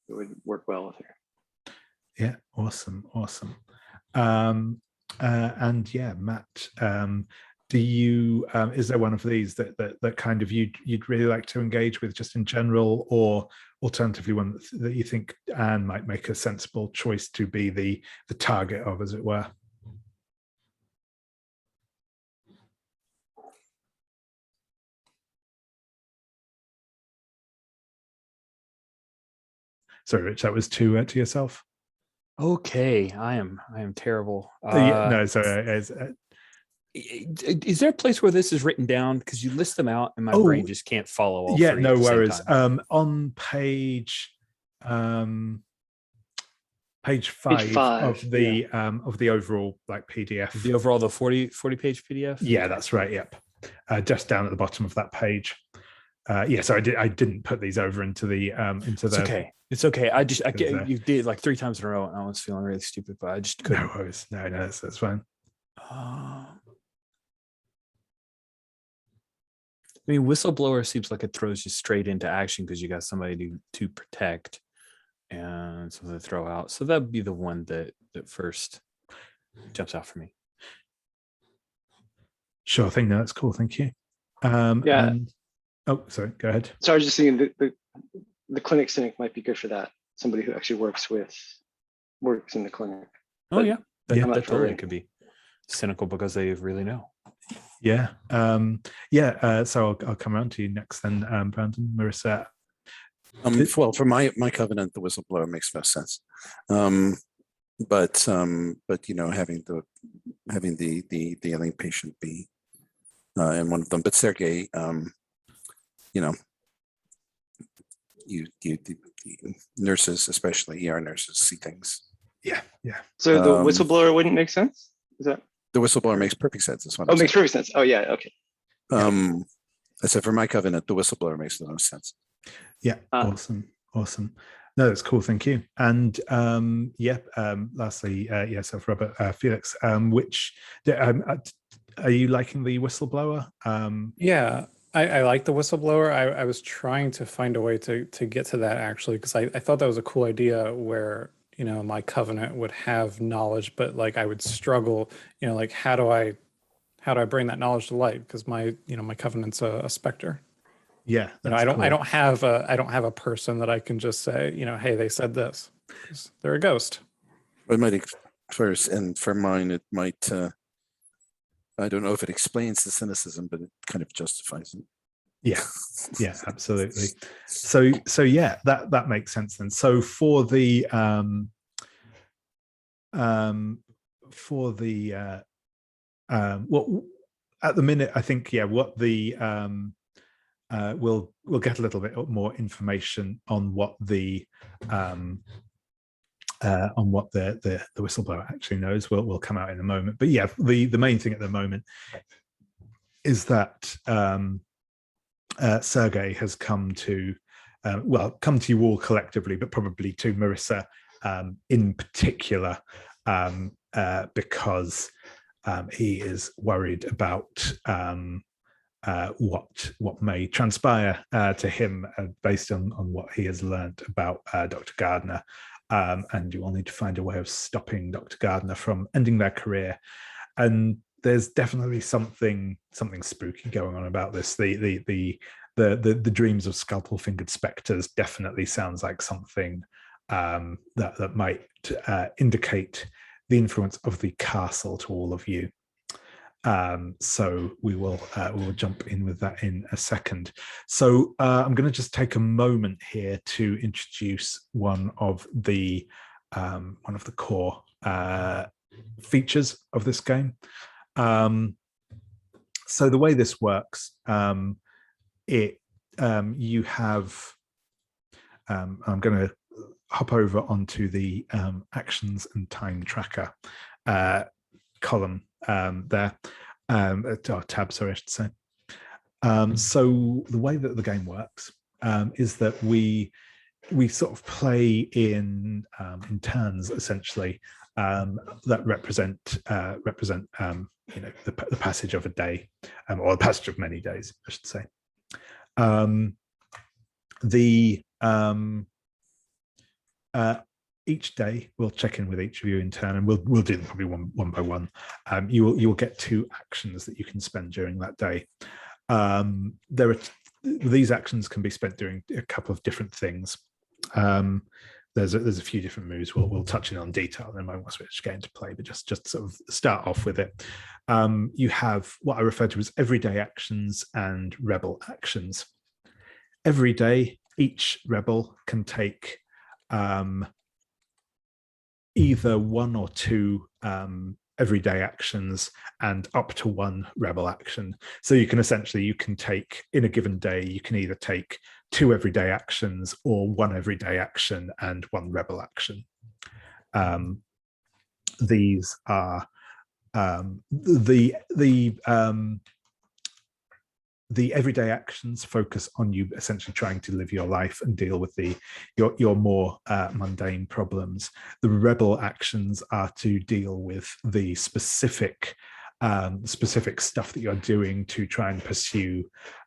It would work well with her. Yeah, awesome. And yeah, Matt, do you is there one of these that kind of you'd really like to engage with just in general, or alternatively one that you think Anne might make a sensible choice to be the target of, as it were? Sorry, Rich, that was to yourself. Okay, I am terrible. Yeah, no, sorry. Is there a place where this is written down? Because you list them out and my brain just can't follow all yeah, three no at the same worries. time. On page 5 of the overall like PDF. The overall, the 40 page PDF? Yeah, that's right. Yep. Just down at the bottom of that page. Yeah, so I didn't put these over into the It's okay. It's okay. You did like 3 times in a row and I was feeling really stupid, but I just couldn't. No worries. No, that's fine. I mean, whistleblower seems like it throws you straight into action because you got somebody to protect and something to throw out. So that'd be the one that first jumps out for me. Sure thing. No, that's cool. Thank you. Yeah. Oh, sorry. Go ahead. So I was just thinking the clinic cynic might be good for that. Somebody who actually works in the clinic. Oh yeah, that totally sure. could be cynical because they really know. Yeah. So I'll come around to you next then, Brandon, Marissa. Well, for my covenant, the whistleblower makes no sense. But you know, having the ailing patient be in one of them. But Sergei, you know, you nurses, especially ER nurses, see things. Yeah. So the whistleblower wouldn't make sense? Is that? The whistleblower makes perfect sense. That's what makes perfect sense. Oh yeah, okay. I said for my covenant, the whistleblower makes the most sense. Yeah, awesome. No, that's cool. Thank you. And lastly, yourself, Robert, Felix. Which are you liking the whistleblower? Yeah, I like the whistleblower. I was trying to find a way to get to that actually, because I thought that was a cool idea where, you know, my covenant would have knowledge, but like I would struggle, you know, like how do I bring that knowledge to light? Because my covenant's a specter. Yeah, you know, I don't have a person that I can just say, you know, hey, they said this. They're a ghost. It might first, and for mine, it might. I don't know if it explains the cynicism, but it kind of justifies it. Yeah, absolutely. So yeah, that makes sense then. So for the well, at the minute, I think what the we'll get a little bit more information on what the whistleblower actually knows. Will come out in a moment. But yeah, the main thing at the moment is that Sergei has come to you all collectively, but probably to Marissa in particular, because he is worried about what may transpire to him based on what he has learned about Dr. Gardner. And you will need to find a way of stopping Dr. Gardner from ending their career. And there's definitely something spooky going on about this. The the dreams of scalpel-fingered spectres definitely sounds like something that might indicate the influence of the castle to all of you. So we'll jump in with that in a second. So I'm going to just take a moment here to introduce one of the core features of this game. So the way this works, you have. I'm going to hop over onto the actions and time tracker column there, tab, sorry, I should say. So the way that the game works is that we sort of play in turns, essentially, that represent the passage of a day, or the passage of many days, I should say. Each day we'll check in with each of you in turn, and we'll do them probably one by one. You will get 2 actions that you can spend during that day. These actions can be spent doing a couple of different things. There's a few different moves we'll touch in on detail, and then once we get into play, but just sort of start off with it. You have what I refer to as everyday actions and rebel actions. Every day, each rebel can take either 1 or 2 everyday actions and up to 1 rebel action. So you can take, in a given day, you can either take 2 everyday actions or 1 everyday action and 1 rebel action. These are the everyday actions focus on you essentially trying to live your life and deal with your more mundane problems. The rebel actions are to deal with the specific stuff that you're doing to try and pursue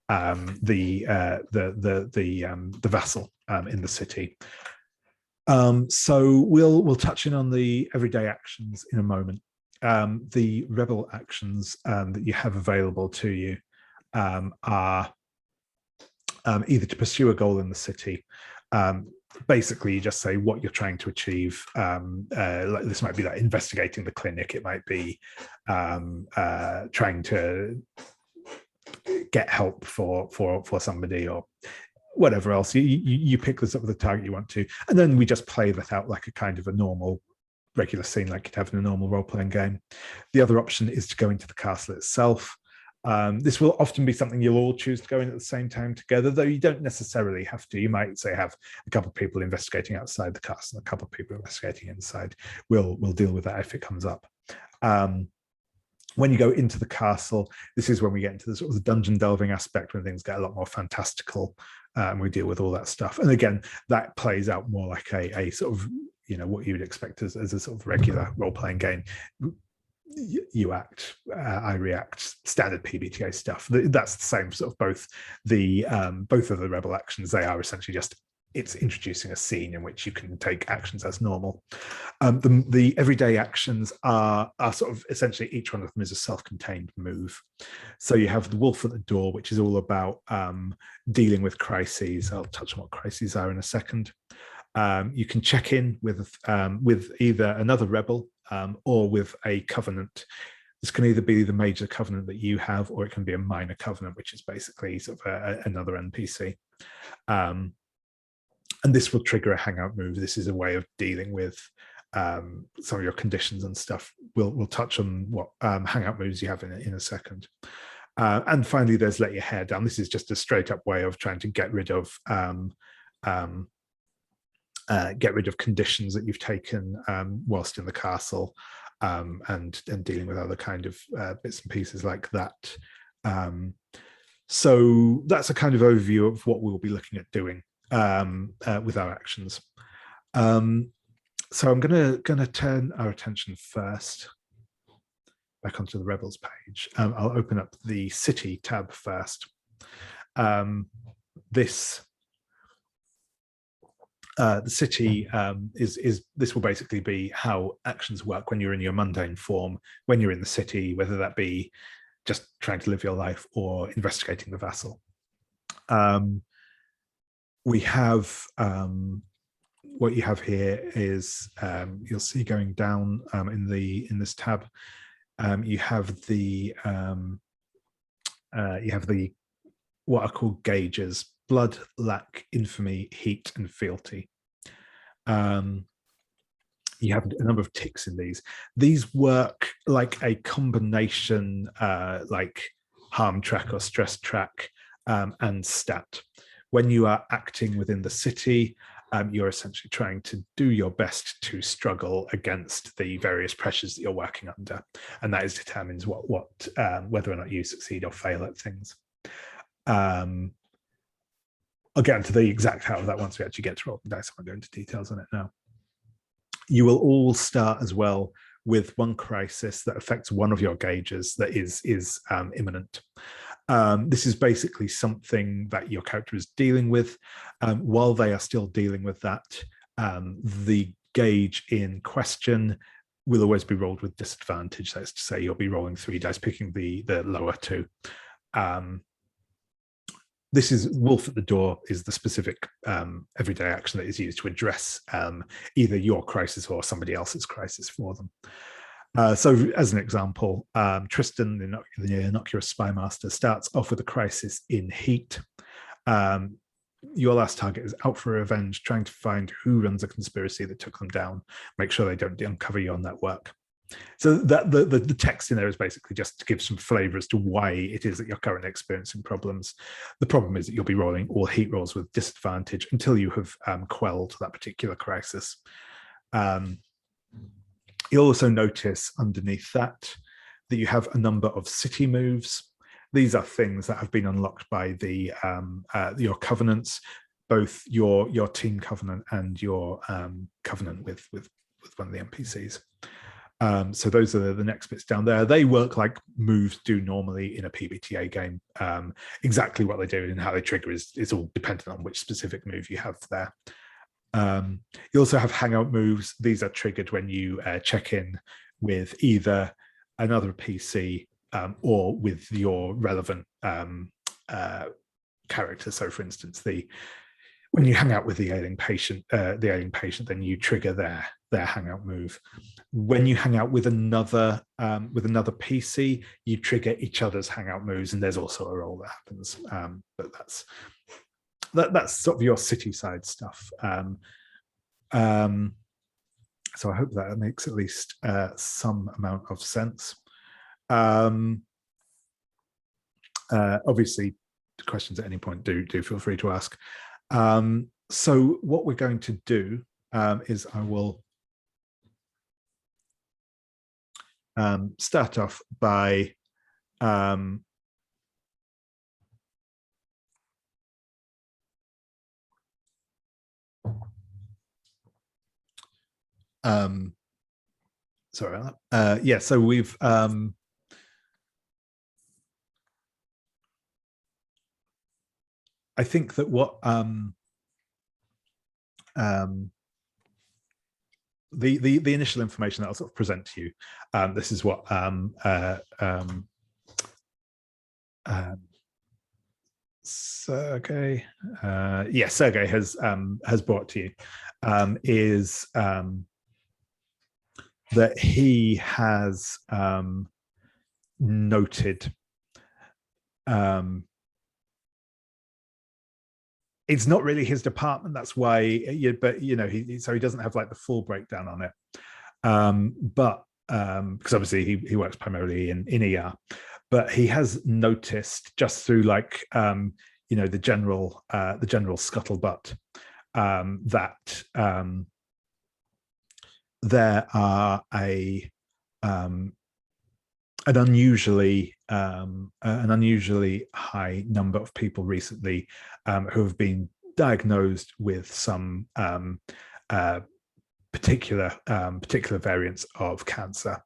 the vassal in the city. So we'll touch in on the everyday actions in a moment. The rebel actions that you have available to you are either to pursue a goal in the city. Basically, you just say what you're trying to achieve. This might be like investigating the clinic. It might be trying to get help for somebody or whatever else. You pick the sort of the target you want to, and then we just play that out like a kind of a normal regular scene like you'd have in a normal role-playing game. The other option is to go into the castle itself. This will often be something you'll all choose to go in at the same time together, though you don't necessarily have to. You might say have a couple of people investigating outside the castle, a couple of people investigating inside. We'll deal with that if it comes up. When you go into the castle, this is when we get into the sort of the dungeon delving aspect, when things get a lot more fantastical, and we deal with all that stuff. And again, that plays out more like a sort of, what you would expect as a sort of regular role-playing game. You act, I react, standard PBTA stuff. That's the same sort of both of the rebel actions. They are essentially just, it's introducing a scene in which you can take actions as normal. The everyday actions are sort of essentially each one of them is a self-contained move. So you have the wolf at the door, which is all about dealing with crises. I'll touch on what crises are in a second. You can check in with either another rebel or with a covenant. This can either be the major covenant that you have, or it can be a minor covenant, which is basically sort of another NPC. And this will trigger a hangout move. This is a way of dealing with some of your conditions and stuff. We'll touch on what hangout moves you have in a second. And finally, there's let your hair down. This is just a straight up way of trying to get rid of conditions that you've taken whilst in the castle, and dealing with other kind of bits and pieces like that. So that's a kind of overview of what we'll be looking at doing with our actions. So I'm gonna turn our attention first back onto the Rebels page. I'll open up the City tab first. The city this will basically be how actions work when you're in your mundane form, when you're in the city, whether that be just trying to live your life or investigating the vassal. We have what you have here is you'll see going down in this tab. You have the what are called gauges: blood, lack, infamy, heat, and fealty. You have a number of ticks in these. These work like a combination, like harm track or stress track and stat. When you are acting within the city, you're essentially trying to do your best to struggle against the various pressures that you're working under, and that determines whether or not you succeed or fail at things. I'll get into the exact how of that once we actually get to roll the dice. I'll go into details on it now. You will all start as well with one crisis that affects one of your gauges that is imminent. This is basically something that your character is dealing with. While they are still dealing with that, the gauge in question will always be rolled with disadvantage. That's to say, you'll be rolling 3 dice, picking the lower 2. This is Wolf at the Door is the specific everyday action that is used to address either your crisis or somebody else's crisis for them. So as an example, Tristan the Innocuous Spymaster starts off with a crisis in heat. Your last target is out for revenge, trying to find who runs a conspiracy that took them down, make sure they don't uncover your network. So that the text in there is basically just to give some flavor as to why it is that you're currently experiencing problems. The problem is that you'll be rolling all heat rolls with disadvantage until you have quelled that particular crisis. You'll also notice underneath that you have a number of city moves. These are things that have been unlocked by your covenants, both your team covenant and your covenant with one of the NPCs. So those are the next bits down there. They work like moves do normally in a PBTA game. Exactly what they do and how they trigger is all dependent on which specific move you have there. You also have Hangout Moves. These are triggered when you check in with either another PC or with your relevant character. So for instance, when you hang out with the ailing patient, then you trigger their hangout move. When you hang out with another PC, you trigger each other's hangout moves, and there's also a roll that happens. But that's sort of your city side stuff. So I hope that makes at least some amount of sense. Obviously, questions at any point do feel free to ask. So what we're going to do is I will start off by sorry about that. Yeah, so we've I think that what the initial information that I'll sort of present to you, this is what Sergei, Sergei has brought to you, is that he has noted it's not really his department, that's why, but so he doesn't have like the full breakdown on it. But because obviously he works primarily in ER, but he has noticed just through like the general scuttlebutt that there are an unusually high number of people recently who have been diagnosed with some particular variants of cancer.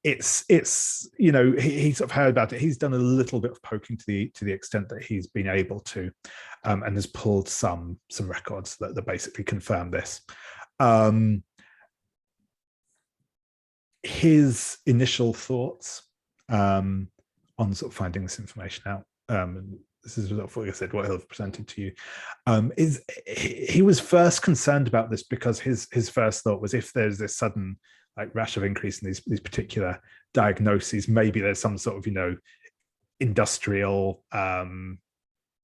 It's he sort of heard about it. He's done a little bit of poking to the extent that he's been able to, and has pulled some records that basically confirm this. His initial thoughts sort of finding this information out. This is like I said, what he'll have presented to you. Is he was first concerned about this because his first thought was, if there's this sudden like rash of increase in these particular diagnoses, maybe there's some sort of industrial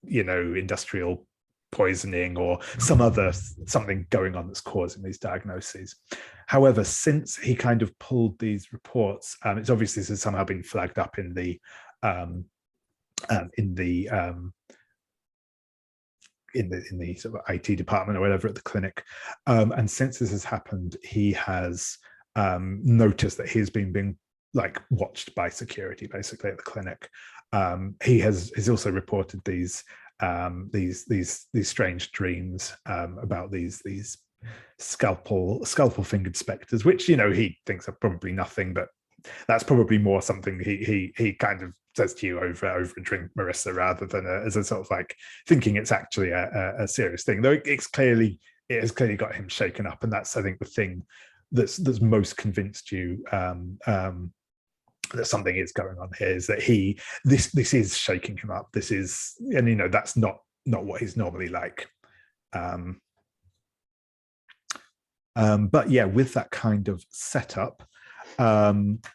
industrial poisoning or something going on that's causing these diagnoses. However, since he kind of pulled these reports, it's obviously this has somehow been flagged up in the sort of IT department or whatever at the clinic, and since this has happened, he has noticed that he's being like watched by security basically at the clinic. He has also reported these strange dreams about these scalpel fingered specters, which he thinks are probably nothing, but that's probably more something he kind of says to you over a drink, Marissa, rather than as a sort of like thinking it's actually a serious thing. Though it has clearly got him shaken up, and that's, I think, the thing that's most convinced you that something is going on here, is that this is shaking him up. This is, and that's not what he's normally like. But yeah, with that kind of setup,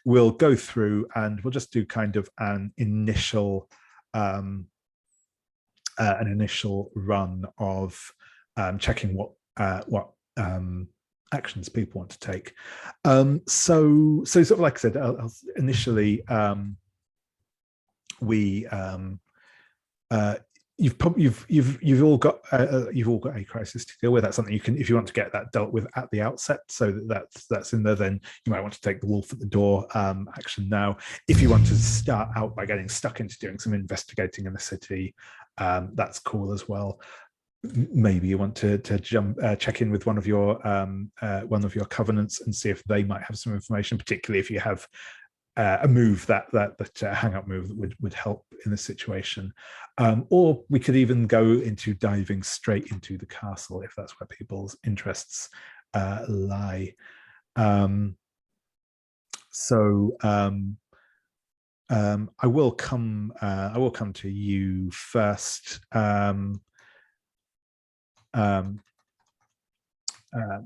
we'll go through and we'll just do kind of an initial run of checking what actions people want to take. So sort of like I said, initially, you've all got a crisis to deal with. That's something you can, if you want to get that dealt with at the outset, so that's in there, then you might want to take the wolf at the door action now. If you want to start out by getting stuck into doing some investigating in the city, that's cool as well. Maybe you want to check in with one of your covenants and see if they might have some information, particularly if you have a move that hangout move that would help in the situation. Or we could even go into diving straight into the castle if that's where people's interests lie. I will come to you first,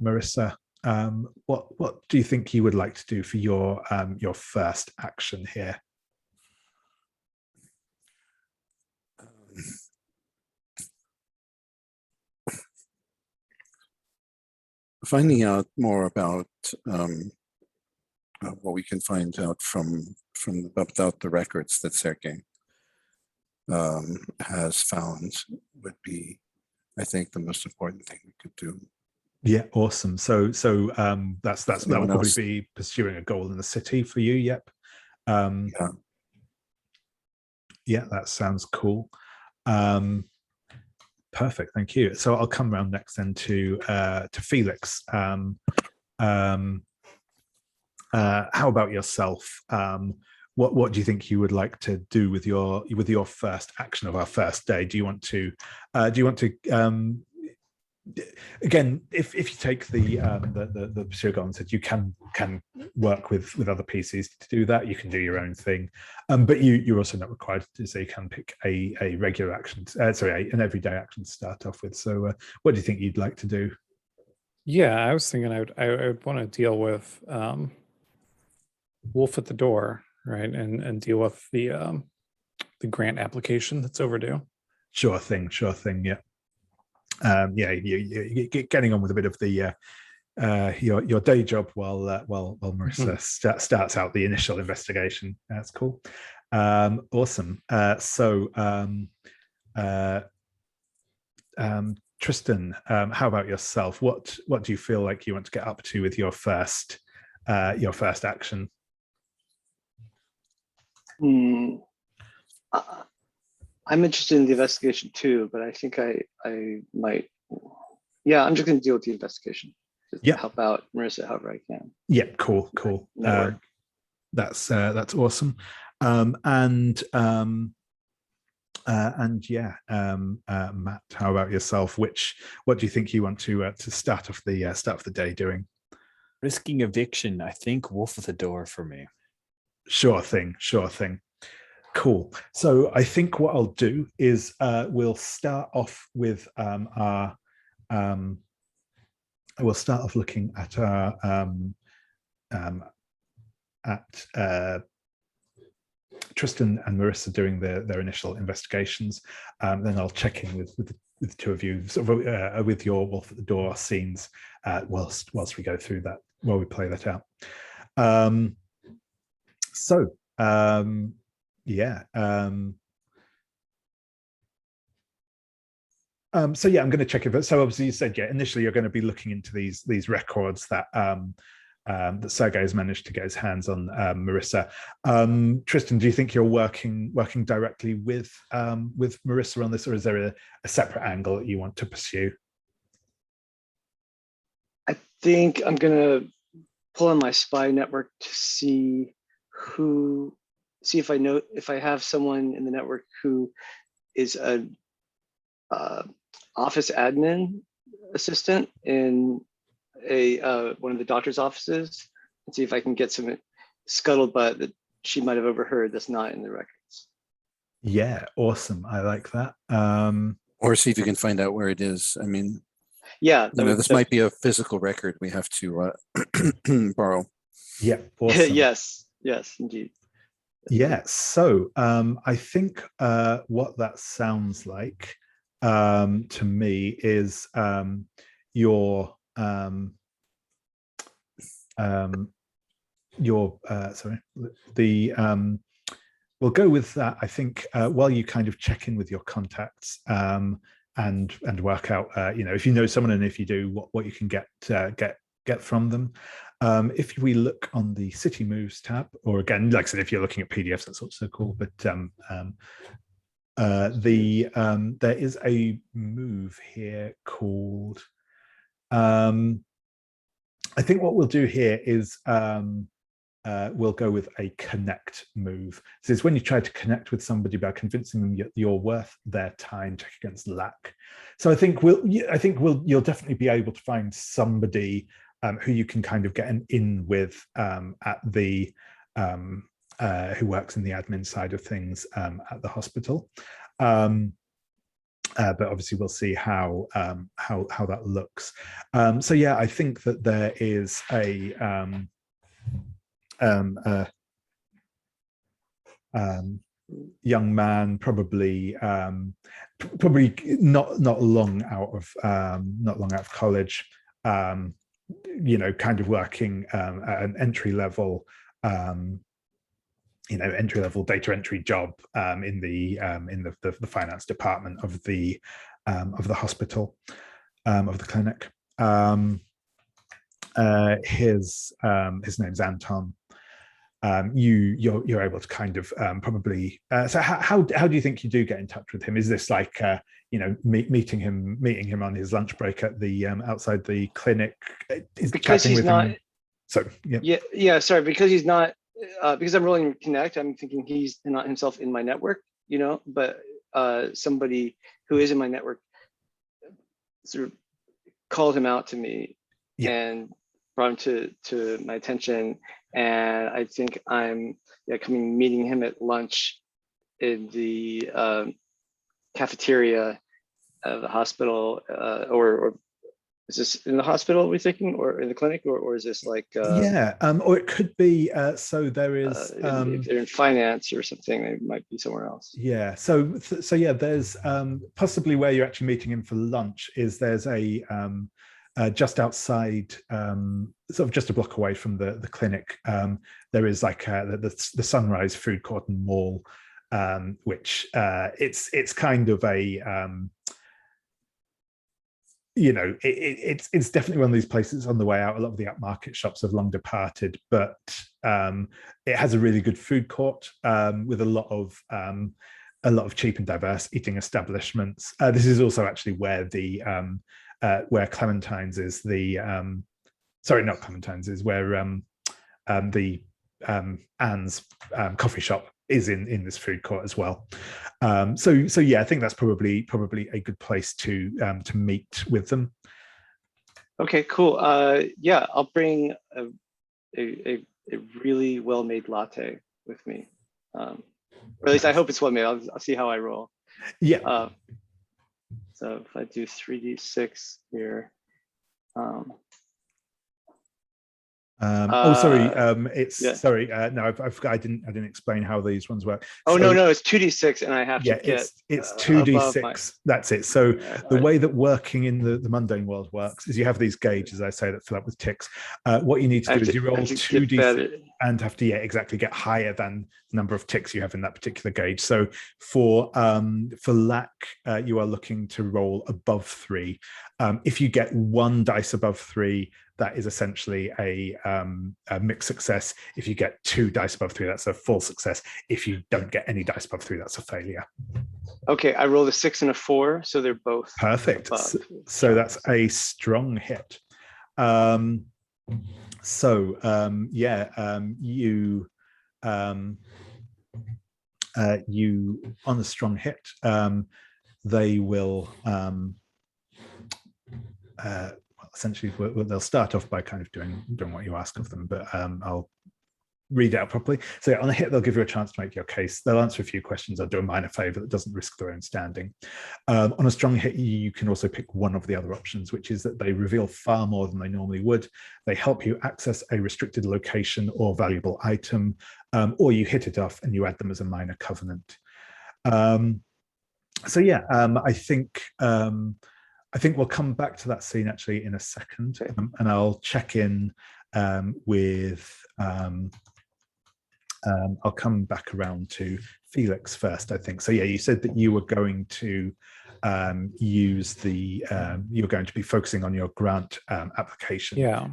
Marissa. What do you think you would like to do for your first action here? Finding out more about what we can find out from about the records that Sergei has found would be, I think, the most important thing we could do. Yeah, awesome. So that will probably be pursuing a goal in the city for you. Yep. Yeah, that sounds cool. Perfect, thank you. So I'll come around next then to Felix. How about yourself? What do you think you would like to do with your first action of our first day? Do you want to again, if you take the pursuer goal and said you can work with other PCs to do that, you can do your own thing, but you're also not required to, so you can pick a regular action, an everyday action to start off with. So what do you think you'd like to do? Yeah, I was thinking I would want to deal with wolf at the door, right, and deal with the grant application that's overdue. Sure thing. Yeah. You're getting on with a bit of the your day job while Marissa starts out the initial investigation. That's cool. Awesome. Tristan, how about yourself? What do you feel like you want to get up to with your first action? I'm interested in the investigation too, but I think I might. Yeah, I'm just going to deal with the investigation. Just help out Marissa however I can. Yeah, cool. That's awesome. Matt, how about yourself? What do you think you want to start off the day doing? Risking eviction, I think wolf at the door for me. Sure thing. Cool. So I think what I'll do is we'll start off with we'll start off looking at our Tristan and Marissa doing their initial investigations. Then I'll check in with the two of you, sort of with your Wolf at the Door scenes whilst we go through that, while we play that out. Yeah. So yeah, I'm going to check it. So obviously, you said initially you're going to be looking into these records that that Sergei has managed to get his hands on. Marissa, Tristan, do you think you're working directly with Marissa on this, or is there a separate angle that you want to pursue? I think I'm going to pull on my spy network to see if I have someone in the network who is a office admin assistant in one of the doctor's offices, and see if I can get some scuttlebutt that she might have overheard that's not in the records. Yeah, awesome. I like that. Or see if you can find out where it is. I mean, yeah, this might be a physical record we have to borrow. Yeah, awesome. Yes, indeed. Yeah, so I think what that sounds like to me is your we'll go with that. I think while you kind of check in with your contacts and work out if you know someone, and if you do, what you can get from them. If we look on the City Moves tab, or again, like I said, if you're looking at PDFs, that's also cool. But there is a move here called. I think what we'll do here is we'll go with a connect move. This is when you try to connect with somebody by convincing them you're worth their time, check against luck. So I think you'll definitely be able to find somebody who you can kind of get an in with at the who works in the admin side of things at the hospital. But obviously we'll see how that looks. So yeah, I think that there is a young man, probably not long out of college, kind of working at an entry level data entry job in the finance department of the hospital, of the clinic. His name's Anton. You're able to kind of probably. So how do you think you do get in touch with him? Is this like meeting him on his lunch break at the outside the clinic? Because he's not. Him? So yeah. Sorry, because he's not. Because I'm rolling connect, I'm thinking he's not himself in my network, but somebody who is in my network sort of called him out to me and brought him to my attention. And I think I'm meeting him at lunch in the cafeteria of the hospital, or is this in the hospital we're thinking, or in the clinic, or is this like or it could be so there is if they're in finance or something, it might be somewhere else. Yeah, so yeah, there's possibly where you're actually meeting him for lunch is there's a just outside, sort of just a block away from the clinic, there is like the Sunrise Food Court and Mall, which it's kind of a it's definitely one of these places on the way out. A lot of the upmarket shops have long departed, but it has a really good food court with a lot of cheap and diverse eating establishments. This is also actually where the where Clementine's is the sorry, not Clementine's, is where the Anne's coffee shop is in this food court as well. So yeah, I think that's probably a good place to meet with them. Okay, cool. Yeah, I'll bring a really well-made latte with me. Or at least I hope it's 1 minute. I'll see how I roll. Yeah. So if I do 3d6 here. Sorry. It's yeah. sorry. No, I forgot. I didn't explain how these ones work. Oh, So, no, it's 2d6, and I have to get. It's 2d6. My... That's it. So the right. way that working in the mundane world works is you have these gauges, I say, that fill up with ticks. What you need to do is you roll 2d6 and have to exactly get higher than the number of ticks you have in that particular gauge. So for lack, you are looking to roll above 3. If you get 1 dice above 3, that is essentially a mixed success. If you get 2 dice above 3, that's a full success. If you don't get any dice above 3, that's a failure. Okay, I rolled a 6 and a 4, so they're both perfect. Above. So that's a strong hit. You on a strong hit, they will essentially they'll start off by kind of doing what you ask of them, but I'll read it out properly. So on a hit, they'll give you a chance to make your case. They'll answer a few questions or do a minor favor that doesn't risk their own standing. On a strong hit, you can also pick one of the other options, which is that they reveal far more than they normally would. They help you access a restricted location or valuable item, or you hit it off and you add them as a minor covenant. I think we'll come back to that scene actually in a second, and I'll check in with. I'll come back around to Felix first, I think. So yeah, you said that you were going to use the. You were going to be focusing on your grant application. Yeah.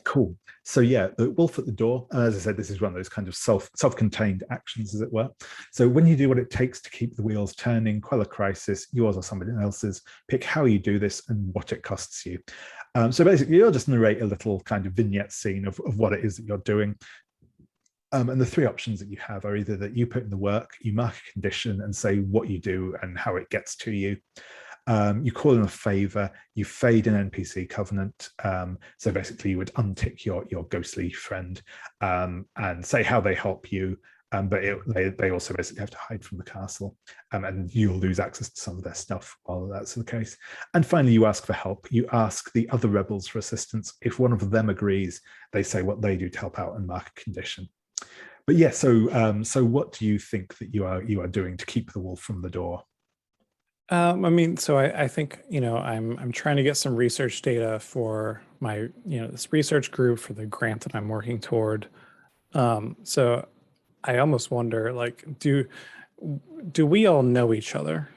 Cool. So yeah, the wolf at the door. As I said, this is one of those kind of self-contained actions, as it were. So when you do what it takes to keep the wheels turning, quell a crisis, yours or somebody else's, pick how you do this and what it costs you. So basically, you'll just narrate a little kind of vignette scene of what it is that you're doing. And the 3 options that you have are either that you put in the work, you mark a condition and say what you do and how it gets to you. You call in a favor, you fade an NPC covenant. So basically you would untick your ghostly friend and say how they help you. But they also basically have to hide from the castle, and you'll lose access to some of their stuff while that's the case. And finally, you ask for help. You ask the other rebels for assistance. If one of them agrees, they say what they do to help out and mark a condition. But yeah, so what do you think that you are doing to keep the wolf from the door? I think, I'm trying to get some research data for my, this research group for the grant that I'm working toward. So I almost wonder, like, do we all know each other?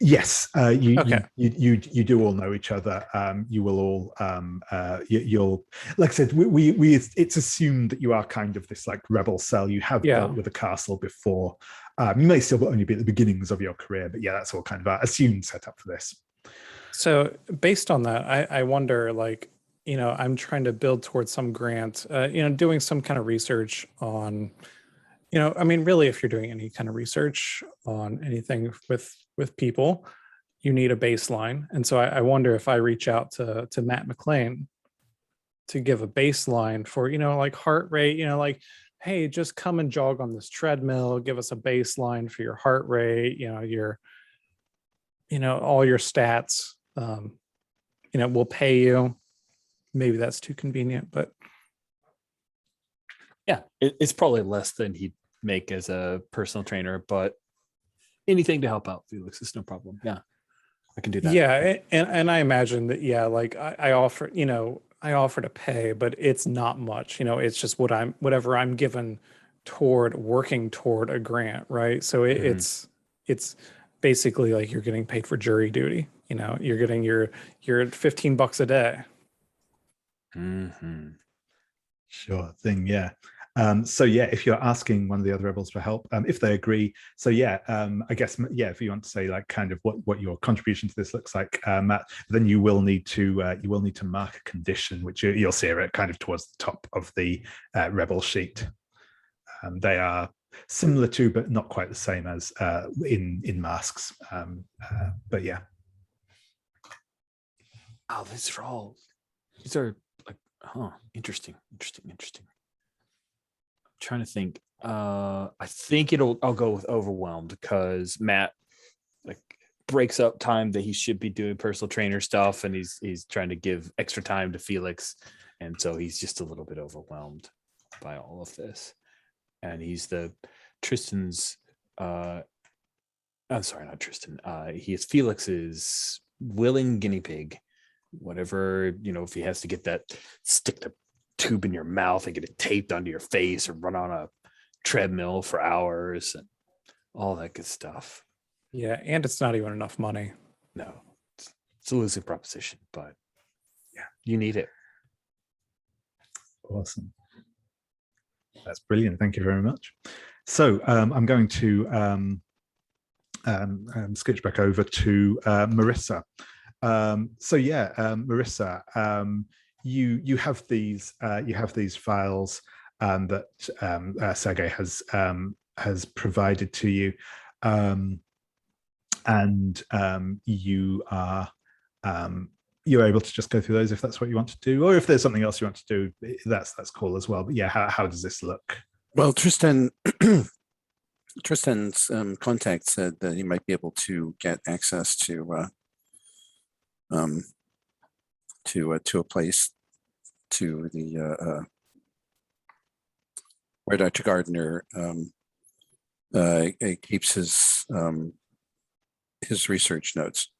Yes, you Okay. you do all know each other. You will all you'll, like I said, we it's assumed that you are kind of this like rebel cell. You have dealt with a castle before. You may still only be at the beginnings of your career, but yeah, that's all kind of our assumed setup for this. So based on that, I wonder, like, I'm trying to build towards some grant, doing some kind of research on, really, if you're doing any kind of research on anything with people, you need a baseline. And so I wonder if I reach out to Matt McLean to give a baseline for, like heart rate, like, hey, just come and jog on this treadmill, give us a baseline for your heart rate, your, all your stats, we'll pay you. Maybe that's too convenient, but. Yeah, it's probably less than he'd make as a personal trainer, but anything to help out Felix is no problem. Yeah, I can do that. Yeah, and I imagine that, like I offer, I offer to pay, but it's not much, it's just whatever I'm given toward working toward a grant, right? So it's basically like you're getting paid for jury duty, you're getting your $15 a day. Mm-hmm. Sure thing, yeah. If you're asking one of the other rebels for help, if they agree, I guess, if you want to say like kind of what your contribution to this looks like, Matt, then you will need to mark a condition, which you'll see it kind of towards the top of the rebel sheet. They are similar to, but not quite the same as in masks. But yeah. Oh, these are like, interesting. Trying to think. I think I'll go with overwhelmed, because Matt like breaks up time that he should be doing personal trainer stuff, and he's trying to give extra time to Felix, and so he's just a little bit overwhelmed by all of this. And he's Tristan's I'm sorry, not Tristan. He is Felix's willing guinea pig. Whatever, if he has to get that, stick the tube in your mouth and get it taped onto your face, or run on a treadmill for hours and all that good stuff. Yeah, and it's not even enough money. No, it's a losing proposition, but yeah, you need it. Awesome. That's brilliant. Thank you very much. So I'm going to switch back over to Marissa. Marissa, you have these files that Sergei has provided to you, and you're able to just go through those if that's what you want to do, or if there's something else you want to do, that's cool as well. But yeah, how does this look? Well, Tristan's contact said that he might be able to get access to a place, to the where Dr. Gardner keeps his research notes.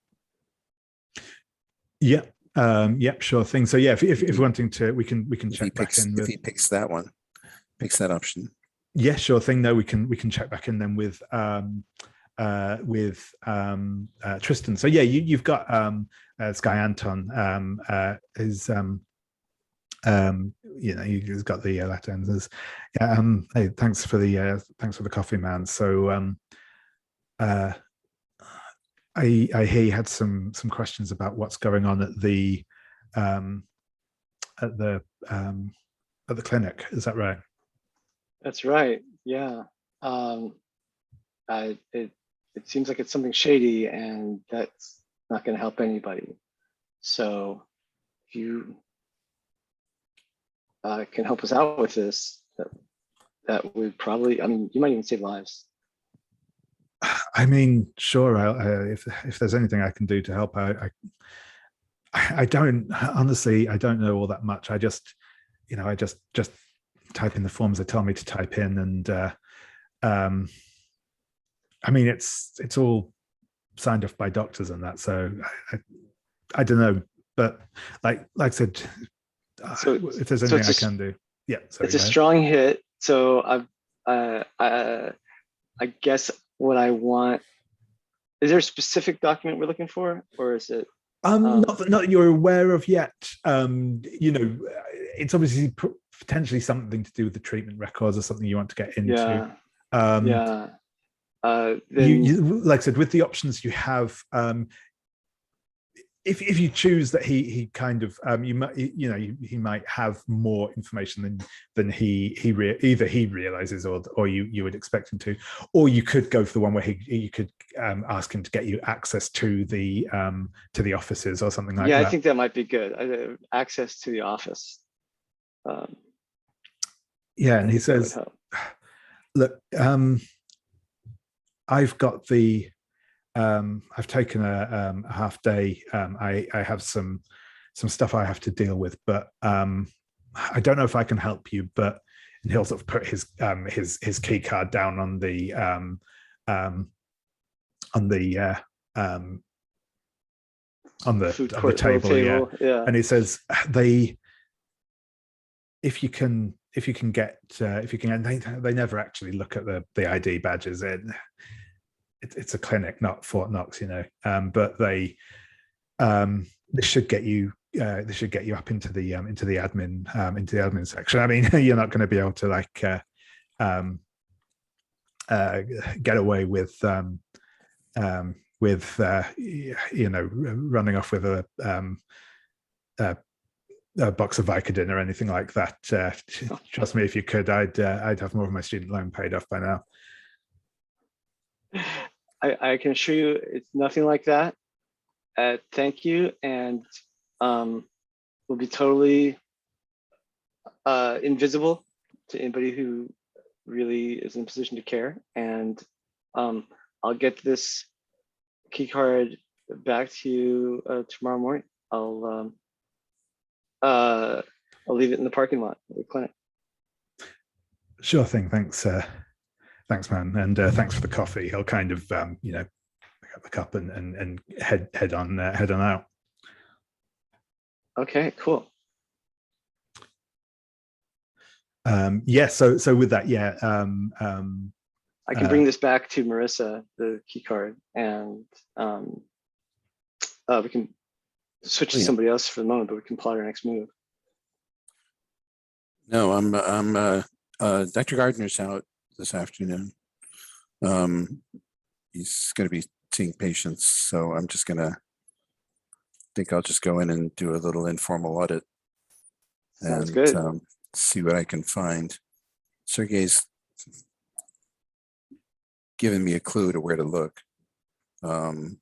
Yeah. Yep. Sure thing. So yeah, if wanting to, we can check back in. If he picks that option. Yeah, sure thing. No, we can check back in then with Tristan. So yeah, you've got this guy Anton. He's he's got the latenses. Yeah. Hey, thanks for the coffee, man. So I hear you had some questions about what's going on at the clinic. Is that right? That's right. Yeah. It seems like it's something shady, and that's not going to help anybody. So if you can help us out with this, that would probably, you might even save lives. I mean, sure. If there's anything I can do to help, I don't know all that much. I just type in the forms they tell me to type in, and it's all signed off by doctors and that. So I don't know, but like I said, if there's anything I can do, yeah. Sorry, it's a strong hit. So I guess what I want, is there a specific document we're looking for, or is it not that you're aware of yet? It's obviously potentially something to do with the treatment records, or something you want to get into. You, like I said, with the options you have, if you choose that he kind of he might have more information than either he realizes or you would expect him to, or you could go for the one where you could ask him to get you access to the offices or something like that. Yeah, I think that might be good. Access to the office. Yeah, and he says, look, I've got the I've taken a half day. I have some stuff I have to deal with, but I don't know if I can help you. But and he'll sort of put his key card down on the table. Yeah. And he says if you can get they never actually look at the ID badges. It's a clinic, not Fort Knox, but this should get you up into the admin section. I mean, you're not going to be able to get away with running off with a box of Vicodin or anything like that. Trust me, if you could, I'd have more of my student loan paid off by now. I can assure you it's nothing like that. Thank you, and we'll be totally invisible to anybody who really is in a position to care. And I'll get this key card back to you tomorrow morning. I'll leave it in the parking lot of the clinic. Sure thing. Thanks, thanks, man, and thanks for the coffee. He'll kind of, pick up the cup and head on out. Okay, cool. Yeah. So with that, yeah. I can bring this back to Marissa, the key card, and we can switch to somebody else for the moment, but we can plot our next move. No, I'm Dr. Gardner's out this afternoon. He's going to be seeing patients, so I'm just gonna think I'll just go in and do a little informal audit. Sounds and good. See what I can find. Sergei's given me a clue to where to look. So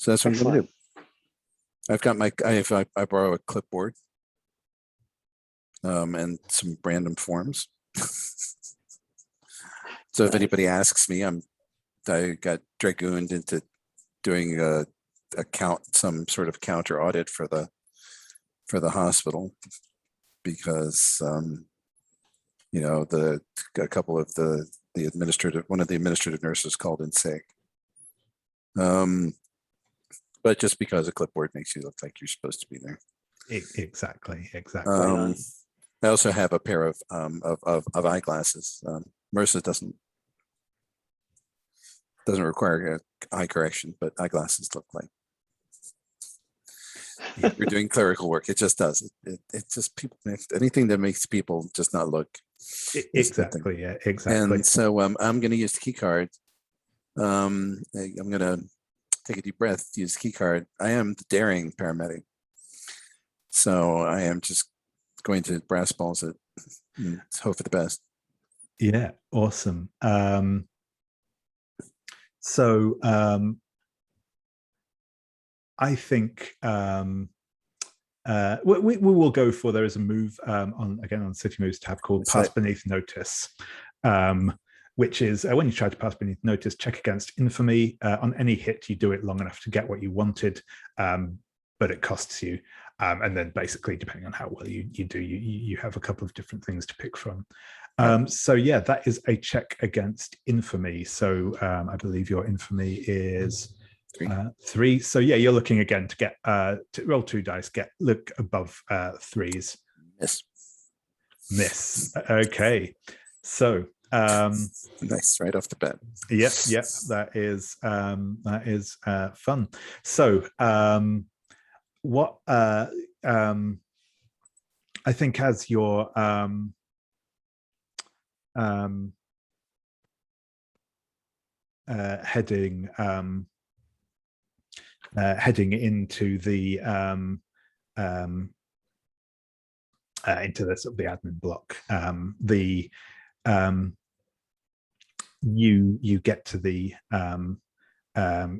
that's what I'm gonna do. I've got I borrow a clipboard and some random forms. So if anybody asks me, I got dragooned into doing some sort of counter audit for the hospital because a couple of one of the administrative nurses called in sick. But just because a clipboard makes you look like you're supposed to be there. Exactly. I also have a pair of eyeglasses. Marissa doesn't require eye correction, but eyeglasses look like we're doing clerical work. It just does. It just people, anything that makes people just not look. Exactly. Yeah. Exactly. And so I'm going to use the key card. I'm going to take a deep breath, use the key card. I am the Daring Paramedic. So I am just going to brass balls it and hope for the best. Yeah, awesome. I think we will go for, there is a move on City Moves tab called Pass Beneath Notice, which is when you try to pass beneath notice, check against infamy. On any hit, you do it long enough to get what you wanted, but it costs you. And then basically, depending on how well you do, you have a couple of different things to pick from. So yeah, that is a check against infamy. So I believe your infamy is 3. So yeah, you're looking again to get to roll 2 dice, look above 3s. Miss. Okay. So nice, right off the bat. Yep, that is fun. So what I think as you're heading into the into the sort of the admin block, you get to the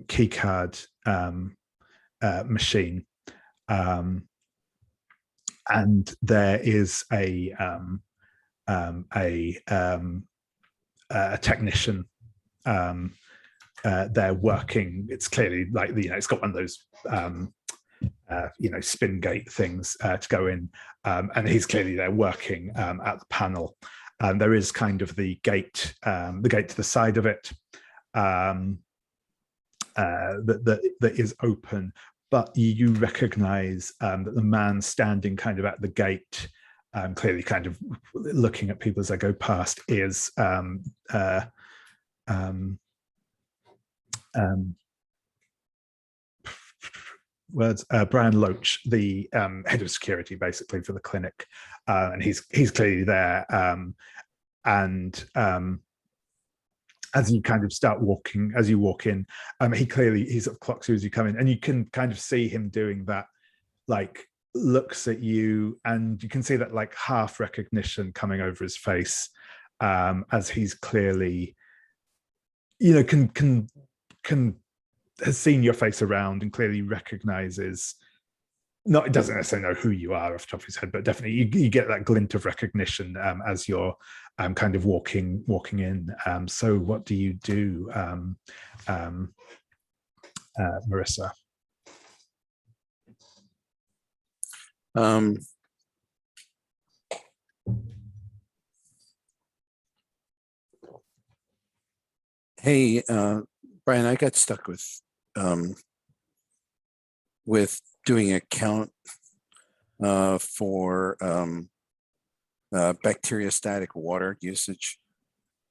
key card machine, and there is a technician there working. It's clearly like it's got one of those spin gate things to go in, and he's clearly there working at the panel. And there is kind of the gate to the side of it that is open, but you recognize that the man standing kind of at the gate, clearly kind of looking at people as they go past, is Brian Loach, the head of security basically for the clinic, and he's clearly there, and as you kind of start walking, as you walk in, he sort of clocks you as you come in, and you can kind of see him doing that, like looks at you, and you can see that like half recognition coming over his face, as he's clearly has seen your face around and clearly recognizes not, it doesn't necessarily know who you are off the top of his head, but definitely you get that glint of recognition as you're kind of walking in. So what do you do, Marissa? Hey, Brian, I got stuck with doing a count for bacteriostatic water usage.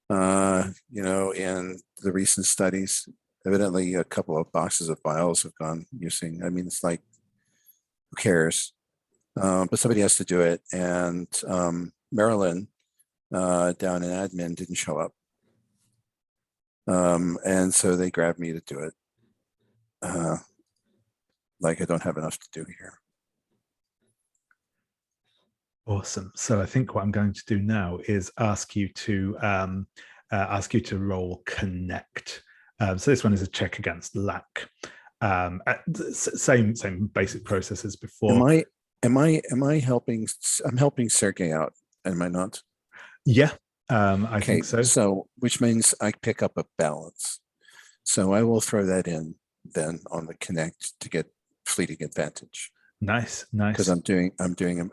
You know, in the recent studies, evidently a couple of boxes of vials have gone missing. I mean, it's like, who cares? But somebody has to do it. And Marilyn down in admin didn't show up. And so they grabbed me to do it. Like I don't have enough to do here. Awesome. So I think what I'm going to do now is ask you to roll connect. So this one is a check against lack. Same basic process as before. Am I helping? I'm helping Sergei out, am I not? Yeah, I think so. So which means I pick up a balance. So I will throw that in then on the connect to get fleeting advantage. Nice. Because I'm doing a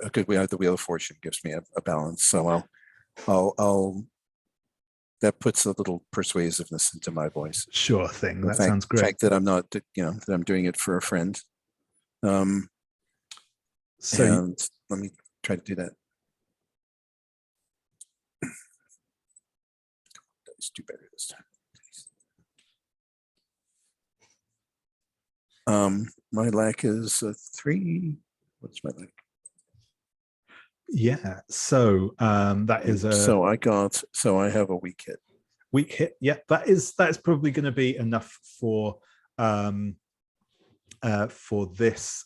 good. We have the Wheel of Fortune gives me a balance. So I'll that puts a little persuasiveness into my voice. Sure thing. That sounds great. The fact that I'm not, that I'm doing it for a friend. So let me try to do that. Let's do better this time. My lack is a 3. What's my lack? Yeah. So that is a. So I have a weak hit. Weak hit. Yeah, that's probably going to be enough for this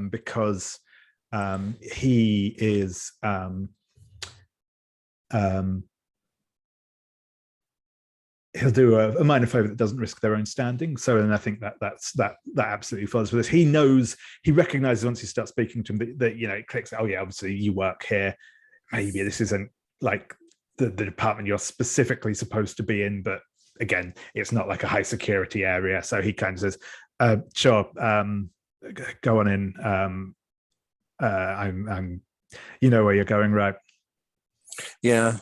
because he is he'll do a minor favor that doesn't risk their own standing. So, and I think that absolutely follows for this. He recognizes once he starts speaking to him that it clicks. Oh yeah, obviously you work here. Maybe this isn't like the department you're specifically supposed to be in, but again, it's not like a high security area. So he kind of says, "Sure, go on in. I'm, you know where you're going, right?" Yeah.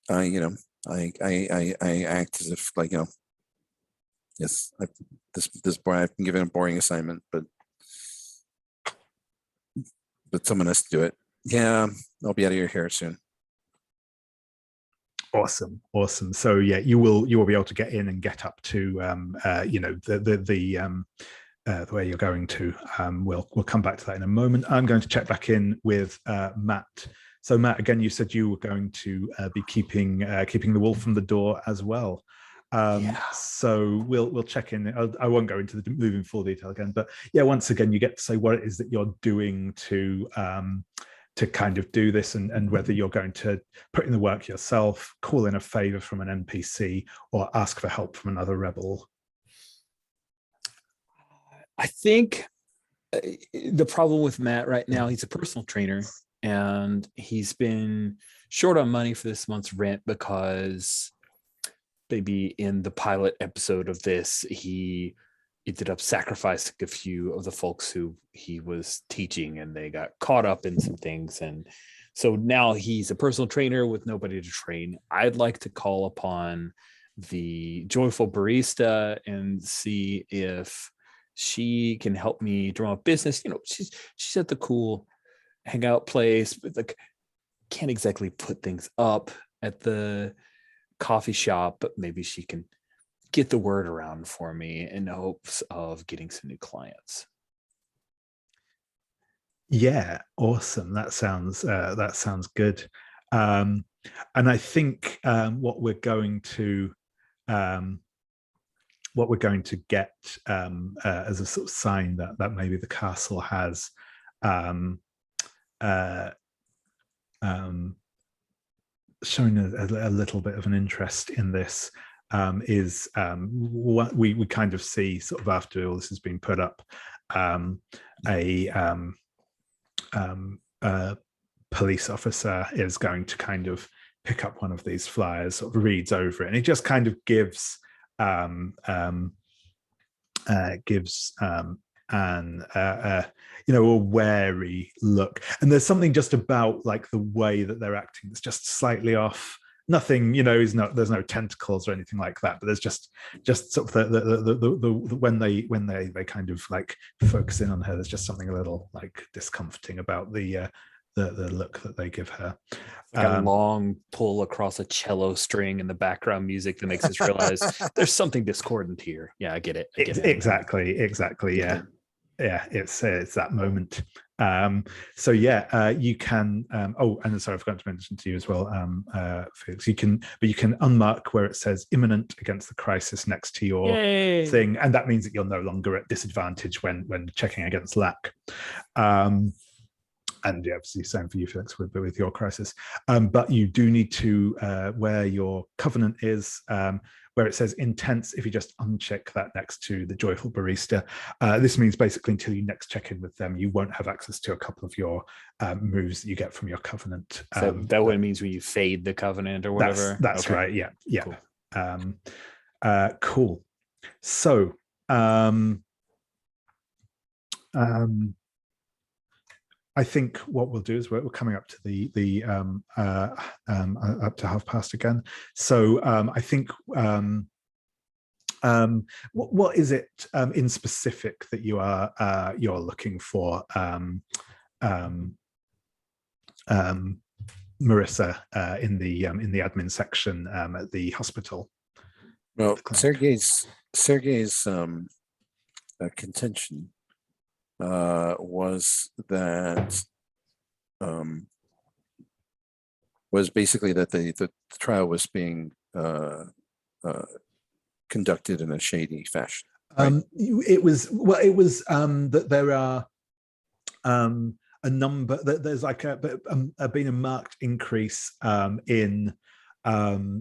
I act as if yes, this boy, I've been given a boring assignment, but someone has to do it. Yeah, I'll be out of your hair soon. Awesome. So yeah, you will be able to get in and get up to the way you're going to. We'll come back to that in a moment. I'm going to check back in with Matt. So Matt, again, you said you were going to be keeping the wolf from the door as well. So we'll check in. I won't go into the moving full detail again, but yeah, once again, you get to say what it is that you're doing to kind of do this, and whether you're going to put in the work yourself, call in a favor from an NPC, or ask for help from another rebel. I think the problem with Matt right now, he's a personal trainer, and he's been short on money for this month's rent because maybe in the pilot episode of this, he ended up sacrificing a few of the folks who he was teaching, and they got caught up in some things. And so now he's a personal trainer with nobody to train. I'd like to call upon the joyful barista and see if she can help me drum up business. She's at the cool hangout place, but like can't exactly put things up at the coffee shop, but maybe she can get the word around for me in hopes of getting some new clients. Yeah, awesome. That sounds good. And I think what we're going to get as a sort of sign that maybe the castle has shown a little bit of an interest in this is what we kind of see sort of after all this has been put up, a police officer is going to kind of pick up one of these flyers, sort of reads over it, and he just kind of gives an a wary look. And there's something just about like the way that they're acting that's just slightly off. Nothing, there's no tentacles or anything like that, but there's just sort of the when they kind of like focus in on her, there's just something a little like discomforting about the look that they give her. Like a long pull across a cello string in the background music that makes us realize there's something discordant here. Yeah, I get it. Exactly. Yeah. It's that moment. You can. And sorry, I forgot to mention to you as well, Felix. You can unmark where it says imminent against the crisis next to your thing, and that means that you're no longer at disadvantage when checking against lack. And obviously same for you, Felix, with your crisis. But you do need to, where your covenant is, where it says intense, if you just uncheck that next to the joyful barista, this means basically until you next check in with them, you won't have access to a couple of your moves that you get from your covenant. So that what it means when you fade the covenant or whatever? That's okay. Right, yeah. Cool. Cool. So, I think what we'll do is we're coming up to the up to 1:30 again. So I think what is it in specific that you're looking for, Marissa, in the admin section at the hospital? Well, Sergei's contention was that was basically that the trial was being conducted in a shady fashion. Right? It was that there are a number that there's like been a marked increase in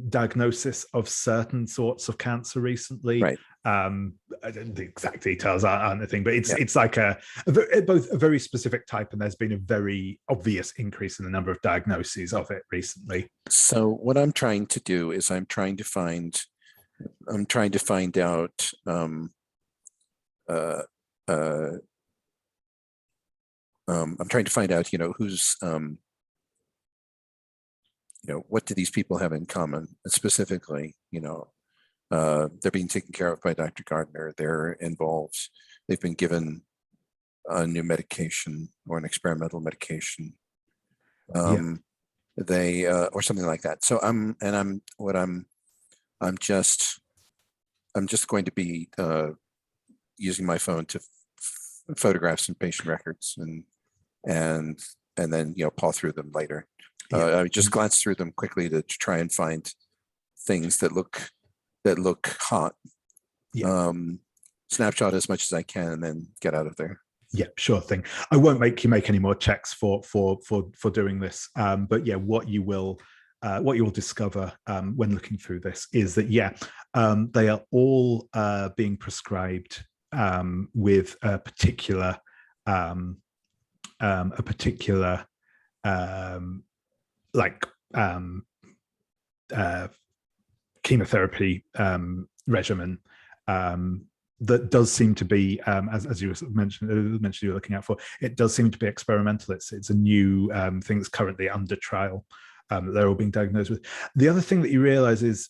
diagnosis of certain sorts of cancer recently. Right. The exact details aren't the thing, but it's like both a very specific type, and there's been a very obvious increase in the number of diagnoses of it recently. So what I'm trying to do is I'm trying to find out who's what do these people have in common? And specifically, they're being taken care of by Dr. Gardner. They're involved. They've been given a new medication or an experimental medication. They or something like that. So I'm just going to be using my phone to photograph some patient records and then paw through them later. I just glance through them quickly to try and find things that look hot. Snapshot as much as I can and then get out of there. Yeah, sure thing. I won't make you make any more checks for doing this. But yeah, what you will discover when looking through this is that they are all being prescribed with a particular chemotherapy regimen that does seem to be, as you mentioned you were looking out for, it does seem to be experimental. It's a new thing that's currently under trial that they're all being diagnosed with. The other thing that you realize is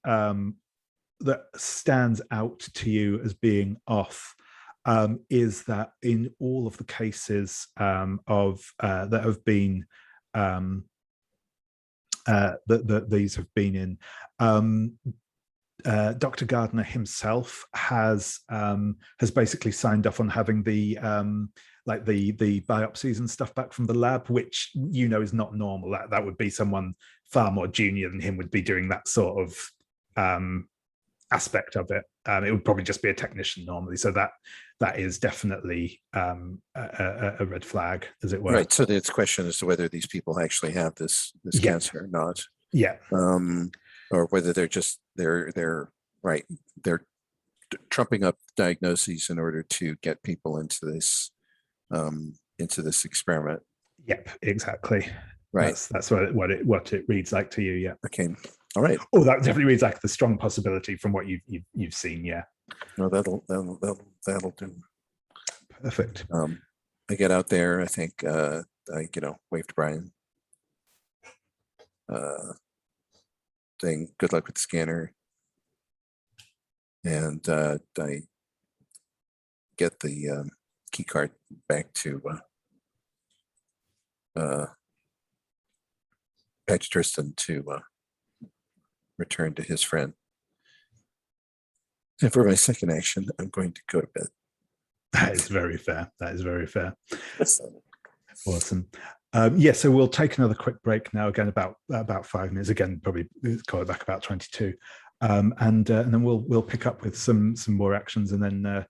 that stands out to you as being off is that in all of the cases that have been that these have been in, Dr. Gardner himself has basically signed off on having the biopsies and stuff back from the lab, which is not normal. That would be someone far more junior than him would be doing that sort of aspect of it. It would probably just be a technician normally. So that is definitely a red flag, as it were. Right. So the question as to whether these people actually have this cancer or not. Yeah. Or whether they're just they're right. They're trumping up diagnoses in order to get people into this experiment. Yep, exactly. Right. That's what it reads like to you. Yeah. Okay. All right. Oh, that definitely reads like the strong possibility from what you've seen. Yeah. No, that'll do. Perfect. I get out there. I think I wave to Brian, saying good luck with the scanner, and I get the key card back to Tristan to return to his friend. And for my second action, I'm going to go to bed. That is very fair. Awesome. So we'll take another quick break now. Again, about 5 minutes. Again, probably call it back about 22, and then we'll pick up with some more actions, and then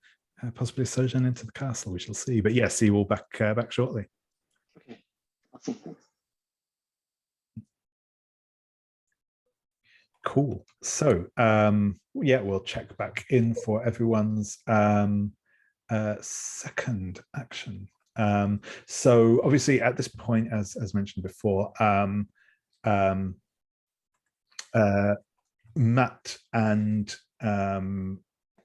possibly a sojourn into the castle. We shall see. But yeah, see you all back shortly. Okay. Awesome. Thanks. Cool. So we'll check back in for everyone's second action. So obviously at this point, as mentioned before, Matt and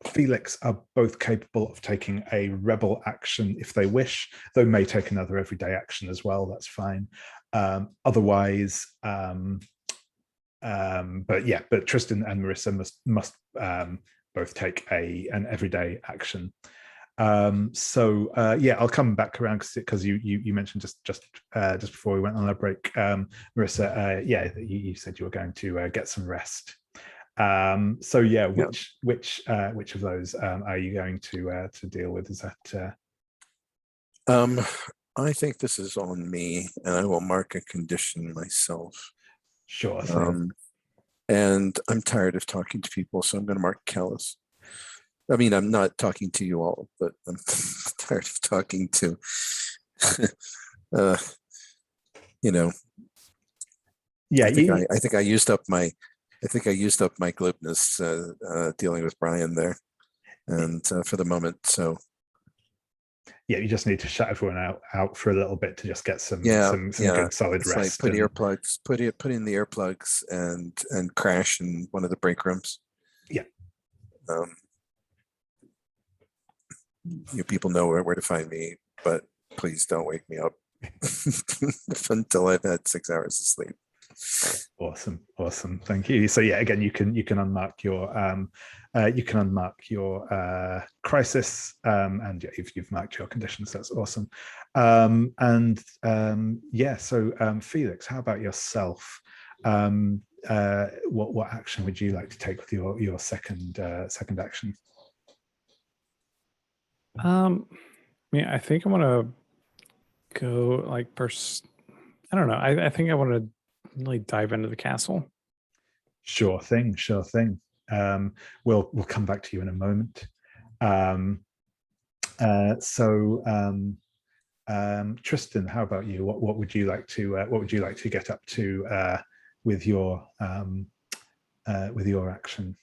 Felix are both capable of taking a rebel action if they wish, though may take another everyday action as well. That's fine. Otherwise, but Tristan and Marissa must both take an everyday action. I'll come back around because you mentioned just before we went on our break, Marissa. You said you were going to get some rest. Which of those are you going to deal with? Is that? I think this is on me, and I will mark a condition myself. Sure thing. And I'm tired of talking to people, so I'm going to mark callous. I mean, I'm not talking to you all, but I'm tired of talking to, Yeah, I think I used up my glibness dealing with Brian there, and for the moment. So yeah, you just need to shut everyone out for a little bit to just get some good solid it's rest. Like put in the earplugs and crash in one of the break rooms. Yeah. You people know where to find me, but please don't wake me up until I've had 6 hours of sleep. Awesome. Thank you. So yeah, again, you can unmark your crisis, and if you've marked your conditions, that's awesome. So Felix, how about yourself? What action would you like to take with your second action? I think I want to go I don't know. I think I want to really dive into the castle. Sure thing. We'll come back to you in a moment. Tristan, how about you? What would you like to get up to with your action?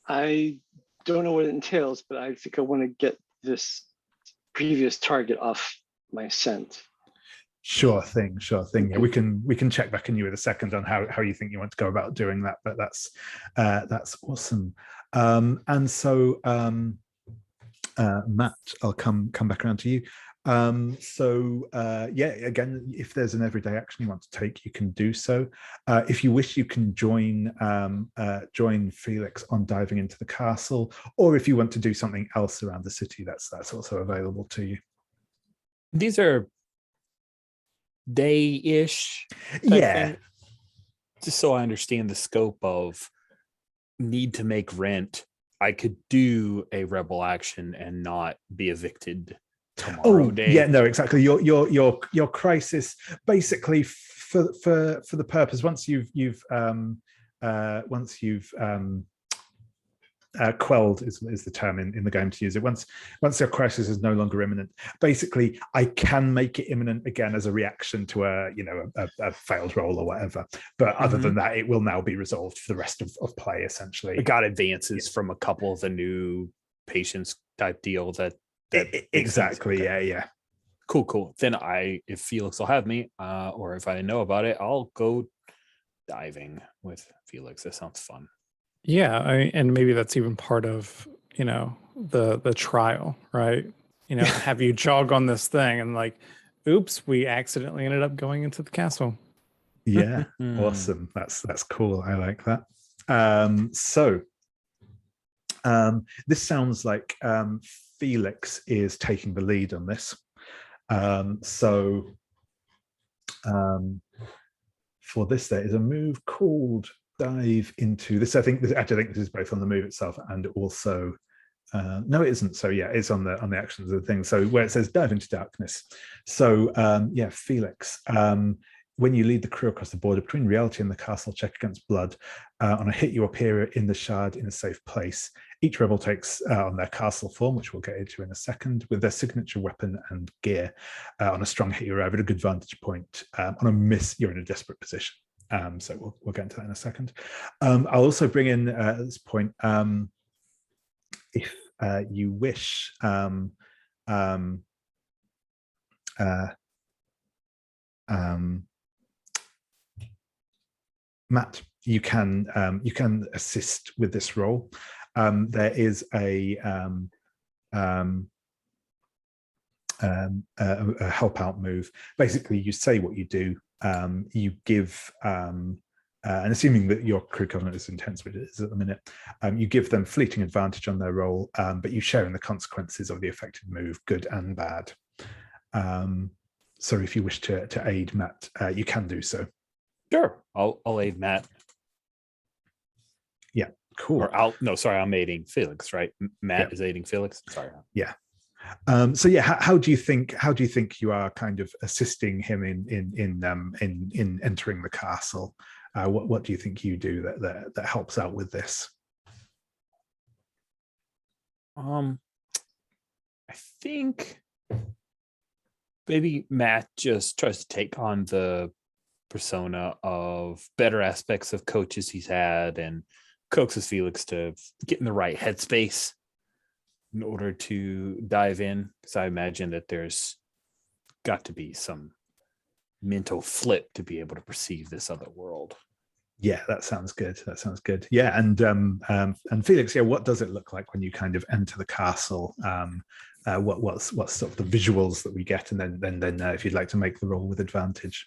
I don't know what it entails, but I think I want to get this previous target off my scent. Sure thing. Yeah, we can check back in you in a second on how you think you want to go about doing that, but that's awesome. Matt, I'll come back around to you. Again, if there's an everyday action you want to take, you can do so. If you wish, you can join Felix on diving into the castle, or if you want to do something else around the city, that's also available to you. These are day-ish. Yeah. Thing. Just so I understand the scope of need to make rent, I could do a rebel action and not be evicted tomorrow day. Yeah, no, exactly. Your crisis, basically, for the purpose, once you've Quelled is the term in the game to use it. Once your crisis is no longer imminent, basically I can make it imminent again as a reaction to a failed roll or whatever. But other than that, it will now be resolved for the rest of play, essentially. I got advances from a couple of the new patients type deal that exactly. Yeah. Cool. Then if Felix will have me, or if I know about it, I'll go diving with Felix. That sounds fun. Yeah, and maybe that's even part of, the trial, right? Have you jog on this thing and like, oops, we accidentally ended up going into the castle. Yeah, awesome. That's cool. I like that. This sounds like Felix is taking the lead on this. For this, there is a move called Dive Into this. I think this is both on the move itself and also no, it isn't. So yeah, it's on the actions of the thing. So where it says Dive Into Darkness. So Felix, when you lead the crew across the border between reality and the castle, check against blood. On a hit, you appear in the shard in a safe place. Each rebel takes on their castle form, which we'll get into in a second, with their signature weapon and gear. On a strong hit, you arrive at a good vantage point. On a miss, you're in a desperate position. So we'll get into that in a second. I'll also bring in at this point, if you wish, Matt, you can assist with this role. There is a help out move. Basically, you say what you do. You give, and assuming that your crew covenant is intense, which it is at the minute, you give them fleeting advantage on their roll, but you share in the consequences of the affected move, good and bad. So if you wish to aid Matt, you can do so. Sure, I'll aid Matt. Yeah, cool. Or I'm aiding Felix, right? Matt is aiding Felix. Sorry. Yeah. How do you think you are kind of assisting him in entering the castle? What do you think you do that helps out with this? I think maybe Matt just tries to take on the persona of better aspects of coaches he's had and coaxes Felix to get in the right headspace in order to dive in, because I imagine that there's got to be some mental flip to be able to perceive this other world. Yeah, that sounds good. Yeah, and Felix, what does it look like when you kind of enter the castle? What's sort of the visuals that we get, and then if you'd like to make the roll with advantage.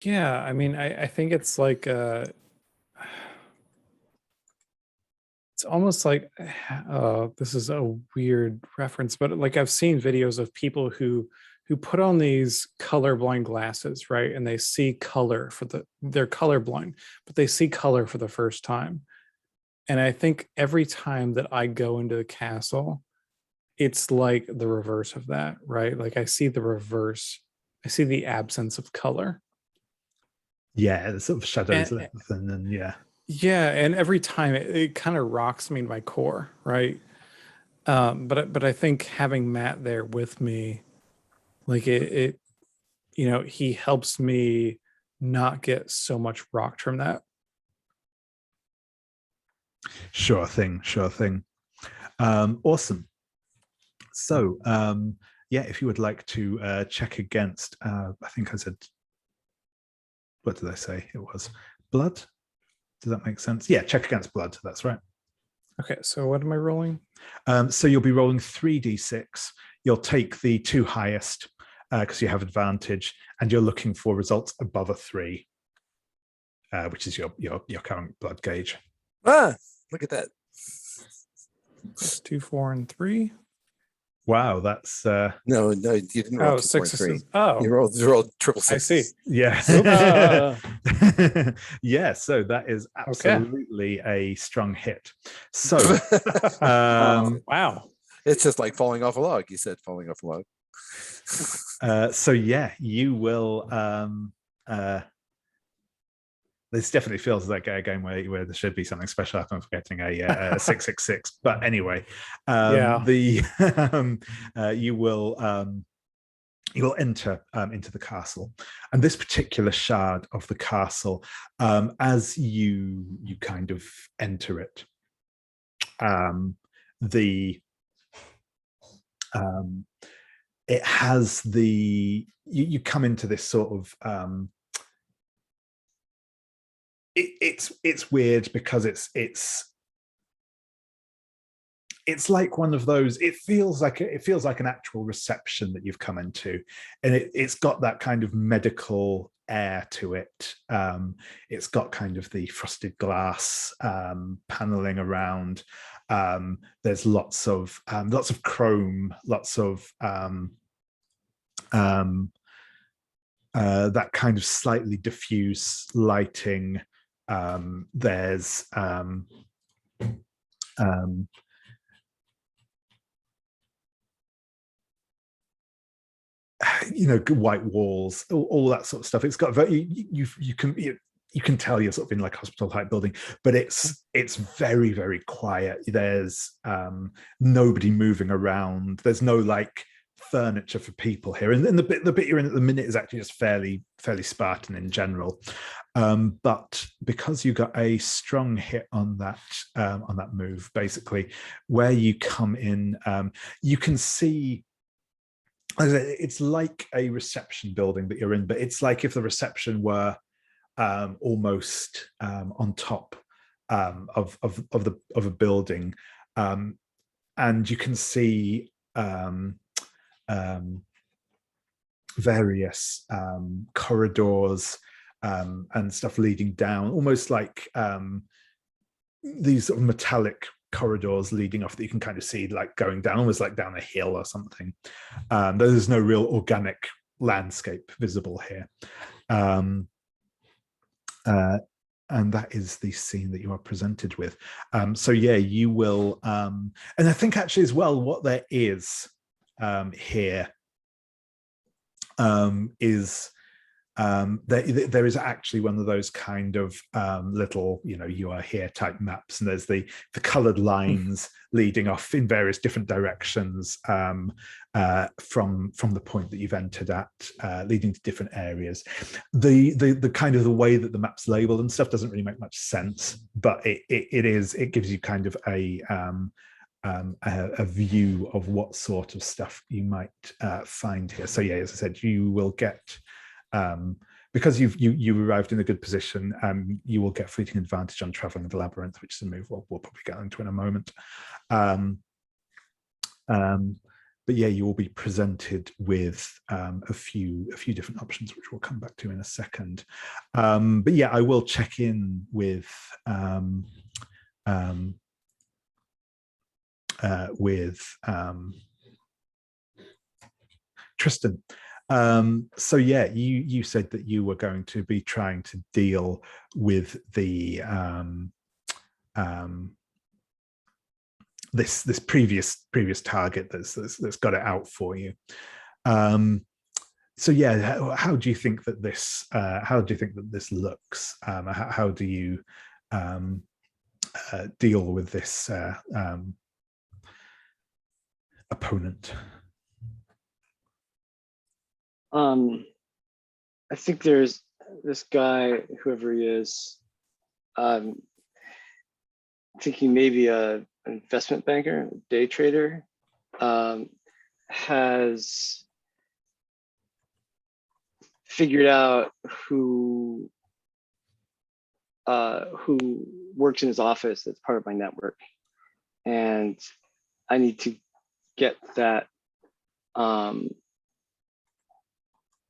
Yeah, I mean, I think it's like it's almost like this is a weird reference, but like I've seen videos of people who put on these colorblind glasses, right? And they see color they're colorblind, but they see color for the first time. And I think every time that I go into the castle, it's like the reverse of that, right? Like I see the reverse. I see the absence of color. Yeah, the sort of shadows and then yeah. Yeah, and every time it kind of rocks me in my core, right? But I think having Matt there with me, like it he helps me not get so much rocked from that. Sure thing. Awesome. So if you would like to check against, I think I said, what did I say? It was blood. Does that make sense? Yeah, check against blood. That's right. Okay, so what am I rolling? So you'll be rolling 3d6. You'll take the two highest because you have advantage, and you're looking for results above a 3, which is your current blood gauge. Look at that. 2, 4, and 3. Wow, that's no, you didn't roll 2, 4, and 3. Oh, you rolled triple six. I see. Yeah. Yeah, so that is absolutely a strong hit. So wow. It's just like falling off a log. You said falling off a log. So yeah, you will This definitely feels like a game where there should be something special. I'm forgetting a 666. But anyway, you will enter into the castle, and this particular shard of the castle, as you kind of enter it, it has you come into this sort of it's weird because it's like one of those, it feels like an actual reception that you've come into, and it's got that kind of medical air to it. It's got kind of the frosted glass paneling around. There's lots of chrome, lots of that kind of slightly diffuse lighting. There's white walls, all that sort of stuff. It's got very, you can tell you're sort of in like a hospital type building, but it's very, very quiet. There's nobody moving around. There's no like furniture for people here, and the bit you're in at the minute is actually just fairly Spartan in general. But because you got a strong hit on that move, basically, where you come in, you can see. It's like a reception building that you're in, but it's like if the reception were almost on top of a building, and you can see various corridors and stuff leading down, almost like these sort of metallic corridors leading off that you can kind of see like going down, almost like down a hill or something. There's no real organic landscape visible here. And that is the scene that you are presented with. So yeah, you will, and I think actually as well, what there is here is there is actually one of those kind of little, you are here type maps, and there's the colored lines leading off in various different directions from the point that you've entered at, leading to different areas. The kind of the way that the map's labeled and stuff doesn't really make much sense, but it gives you kind of a view of what sort of stuff you might find here. So yeah, as I said, you will get, because you arrived in a good position, you will get fleeting advantage on traveling the labyrinth, which is a move we'll probably get into in a moment. But yeah, you will be presented with a few different options, which we'll come back to in a second. But yeah, I will check in with Tristan. So yeah, you said that you were going to be trying to deal with the this previous target that's got it out for you. So yeah, how do you think that this looks? How do you deal with this opponent? I think there's this guy, whoever he is, thinking maybe an investment banker, day trader, has figured out who works in his office that's part of my network, and I need to get that.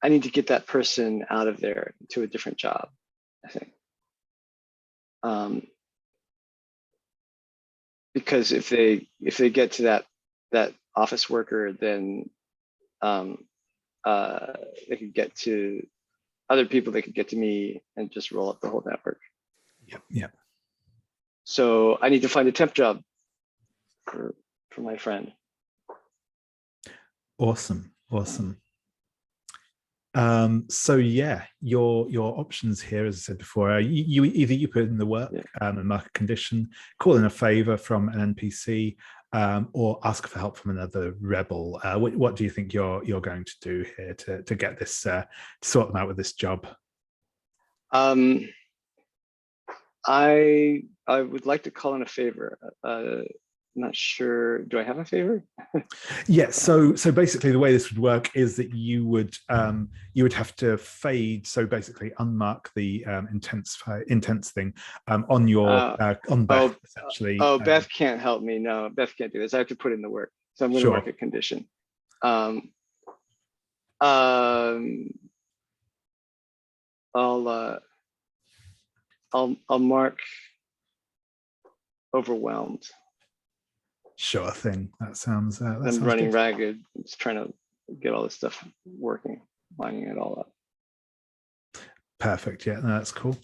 I need to get that person out of there to a different job, I think. Because if they get to that office worker, then they could get to other people, they could get to me and just roll up the whole network. Yeah. So I need to find a temp job for my friend. Awesome. So yeah, your options here, as I said before, you either you put in the work and mark a condition, call in a favor from an NPC, or ask for help from another rebel. What do you think you're going to do here to get this sort them out with this job? I would like to call in a favor. I'm not sure. Do I have a favor? Yeah. So basically, the way this would work is that you would have to fade. So basically, unmark the intense thing on your on Beth essentially. Beth can't help me. No, Beth can't do this. I have to put in the work. So I'm going to mark a condition. I'll mark overwhelmed. Sure thing. That sounds. I'm running good. Ragged. I'm just trying to get all this stuff working, lining it all up. Perfect. Yeah, no, that's cool.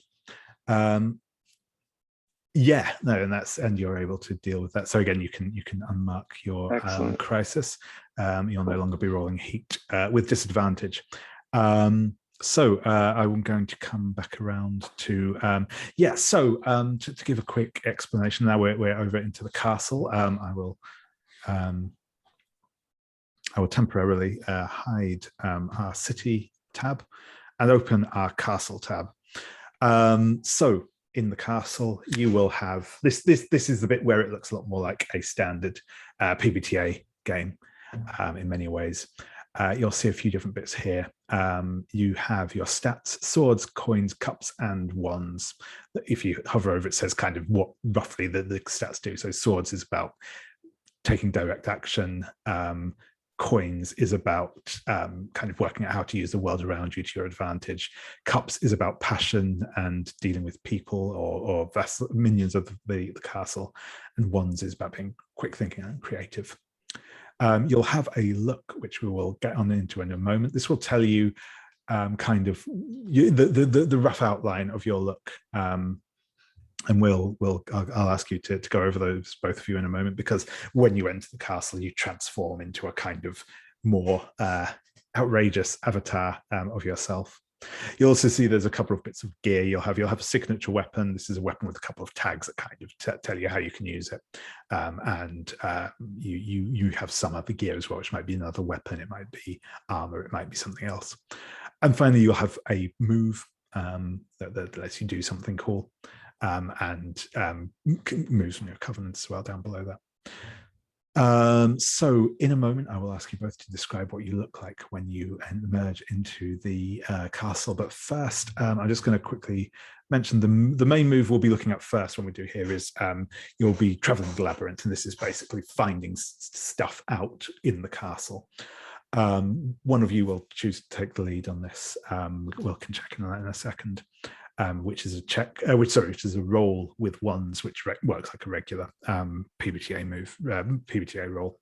Yeah, no, and you're able to deal with that. So again, you can unmark your crisis. You'll no longer be rolling heat with disadvantage. So I'm going to come back around to to give a quick explanation. Now we're over into the castle. I will temporarily hide our city tab and open our castle tab. So in the castle, you will have this is the bit where it looks a lot more like a standard PBTA game in many ways. You'll see a few different bits here. You have your stats, swords, coins, cups, and wands. If you hover over, it says kind of what roughly the stats do. So swords is about taking direct action. Coins is about kind of working out how to use the world around you to your advantage. Cups is about passion and dealing with people or minions of the castle. And wands is about being quick thinking and creative. You'll have a look, which we will get on into in a moment. This will tell you kind of the rough outline of your look, and I'll ask you to go over those, both of you, in a moment, because when you enter the castle, you transform into a kind of more outrageous avatar of yourself. You'll also see there's a couple of bits of gear. You'll have a signature weapon. This is a weapon with a couple of tags that kind of tell you how you can use it, and you have some other gear as well, which might be another weapon. It might be armor. It might be something else. And finally, you'll have a move that lets you do something cool, and moves from your covenants as well down below that. So in a moment, I will ask you both to describe what you look like when you emerge into the castle. But first, I'm just going to quickly mention the main move we'll be looking at first when we do here is you'll be traveling the labyrinth, and this is basically finding stuff out in the castle. One of you will choose to take the lead on this. Will can check in on that in a second. Which is a check, which is a roll with wands, which works like a regular PBTA move, PBTA roll.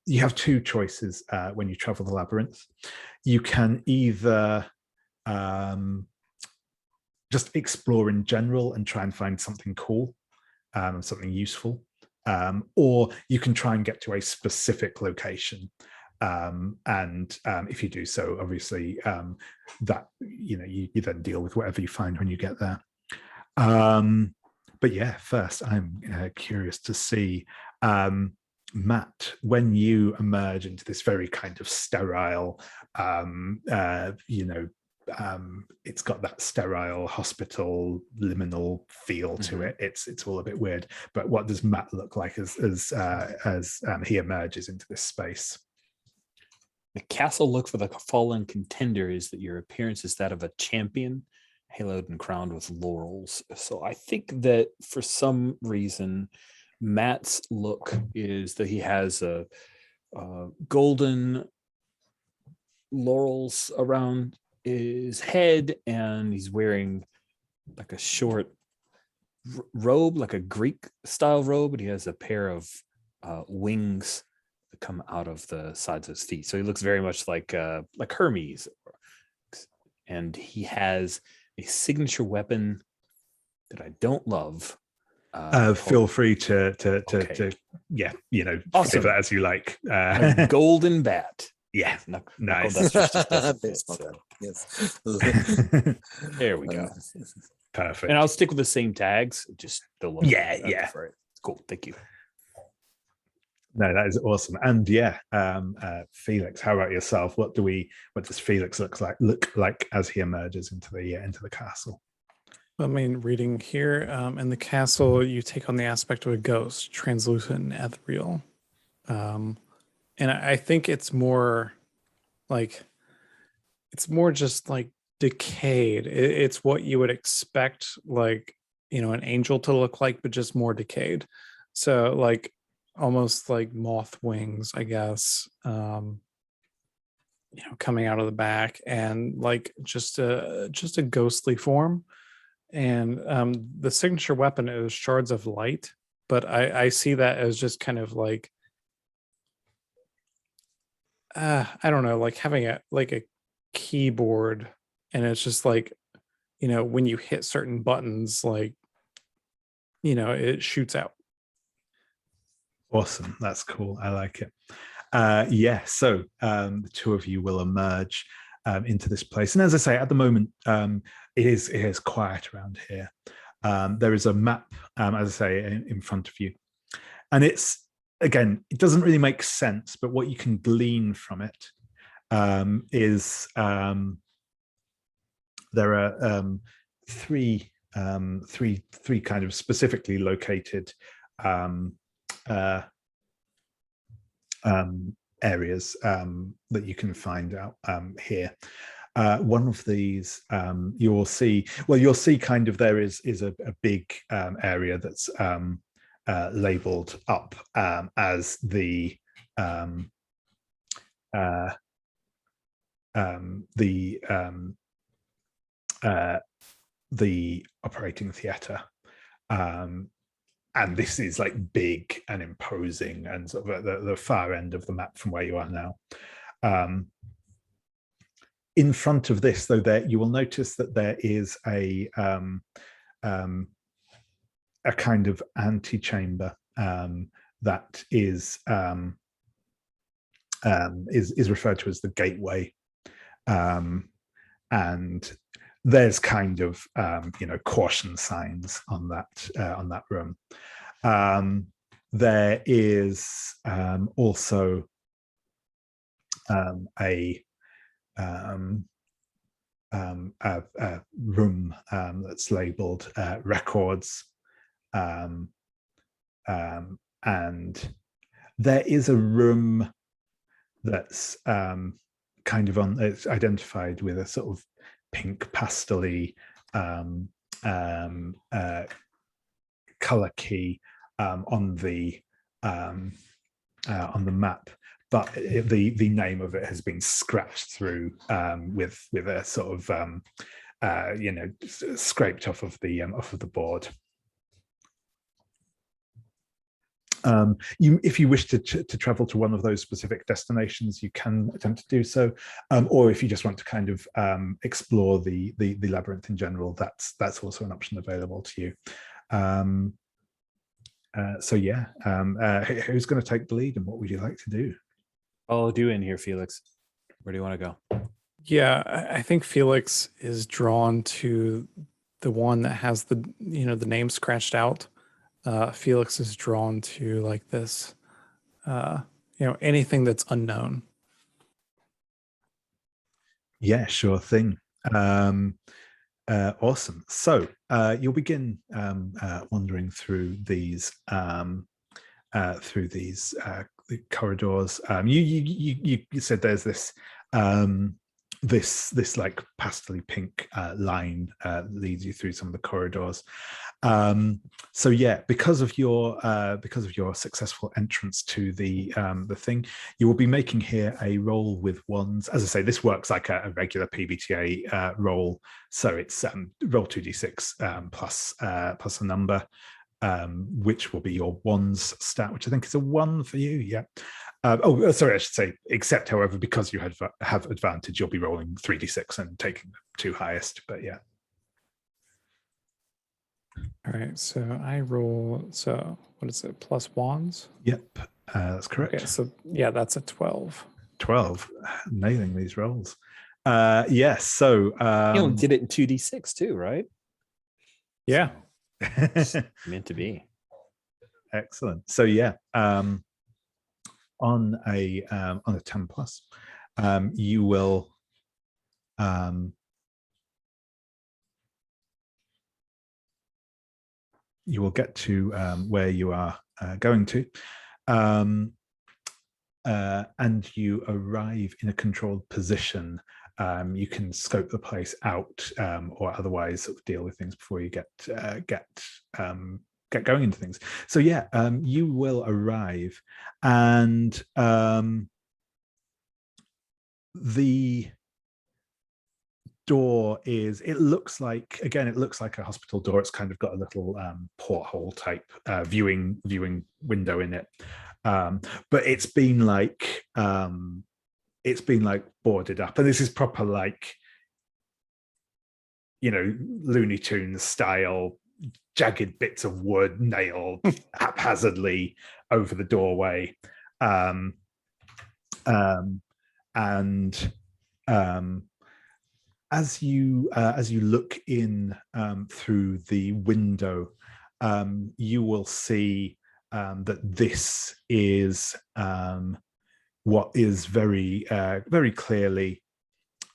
You have two choices when you travel the labyrinth. You can either just explore in general and try and find something cool, something useful, or you can try and get to a specific location. If you do so, obviously that you then deal with whatever you find when you get there. But yeah, first I'm curious to see, Matt, when you emerge into this very kind of sterile, it's got that sterile hospital liminal feel to it. It's all a bit weird. But what does Matt look like as he emerges into this space? The castle look for the Fallen Contender is that your appearance is that of a champion, haloed and crowned with laurels. So I think that for some reason, Matt's look is that he has a golden laurels around his head, and he's wearing like a short robe, like a Greek style robe, and he has a pair of wings that come out of the sides of his feet. So he looks very much like Hermes, and he has a signature weapon that I don't love. Feel free to okay. yeah, Awesome. flavor that as you like. A golden bat. Yeah, Knuckle nice. dusters just doesn't fit, Baseball so. bat, yes. There we go. Perfect. And I'll stick with the same tags, just the logo. Yeah, I yeah. prefer it. Cool. Thank you. No, that is awesome. And yeah, Felix, how about yourself? What does Felix look like as he emerges into the castle? I mean, reading here, in the castle, you take on the aspect of a ghost, translucent and ethereal. And I think it's more just like decayed. It's what you would expect, like, an angel to look like, but just more decayed. So like almost like moth wings, I guess, coming out of the back, and like just a ghostly form. And the signature weapon is shards of light, but I see that as just kind of like I don't know, like having a keyboard, and it's just like, when you hit certain buttons, like, it shoots out. Awesome. That's cool. I like it. Yeah. So the two of you will emerge into this place, and as I say, at the moment, it is quiet around here. There is a map, as I say, in front of you, and it doesn't really make sense, but what you can glean from it is there are three kind of specifically located areas that you can find out here. One of these you'll see kind of there is a big area that's labeled up as the operating theatre, and this is like big and imposing and sort of at the far end of the map from where you are now. In front of this, though, you will notice that there is a kind of antechamber that is referred to as the gateway, and there's kind of caution signs on that room. There is also a room that's labeled records, and there is a room that's it's identified with a sort of pink pastel-y color key on the map, but the name of it has been scratched through with a sort of scraped off of the board. If you wish to travel to one of those specific destinations, you can attempt to do so, or if you just want to kind of explore the labyrinth in general, that's also an option available to you. So yeah, who's going to take the lead, and what would you like to do? I'll do in here, Felix. Where do you want to go? Yeah, I think Felix is drawn to the one that has the the name scratched out. Felix is drawn to like this, anything that's unknown. Yeah, sure thing. Awesome. So you'll begin wandering through these corridors. You said there's this this like pastel pink line leads you through some of the corridors. So yeah, because of your successful entrance to the thing, you will be making here a roll with wands. As I say, this works like a regular PBTA roll, so it's roll 2d6 plus a number, which will be your wands stat, which I think is a 1 for you. Yeah. Sorry, I should say, except, however, because you have advantage, you'll be rolling 3d6 and taking the 2 highest. But yeah. All right, so I roll. So what is it? Plus wands. Yep, that's correct. Okay, so yeah, that's a 12. 12, nailing these rolls. Yes, so You'll get it in 2d6 too, right? Yeah. It's meant to be. Excellent. So yeah, on a 10 plus, you will get to where you are going to, and you arrive in a controlled position. You can scope the place out, or otherwise sort of deal with things before you get going into things. So yeah, you will arrive, and the door is, it looks like a hospital door. It's kind of got a little porthole type viewing window in it, but it's been like boarded up, and this is proper like, you know, Looney Tunes style, jagged bits of wood nailed haphazardly over the doorway, and as you look in through the window, you will see that this is what is very clearly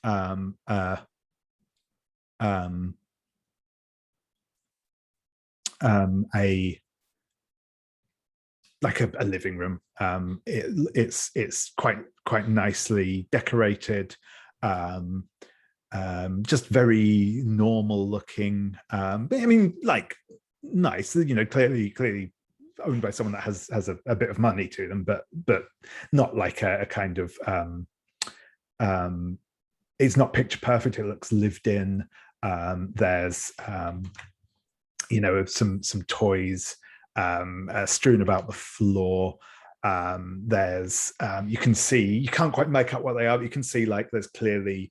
a living room. It's quite nicely decorated, just very normal looking, but I mean, like, nice, you know, clearly owned by someone that has a bit of money to them, but not like a kind of it's not picture perfect. It looks lived in. There's you know, some toys strewn about the floor. There's you can see, you can't quite make out what they are, but you can see like there's clearly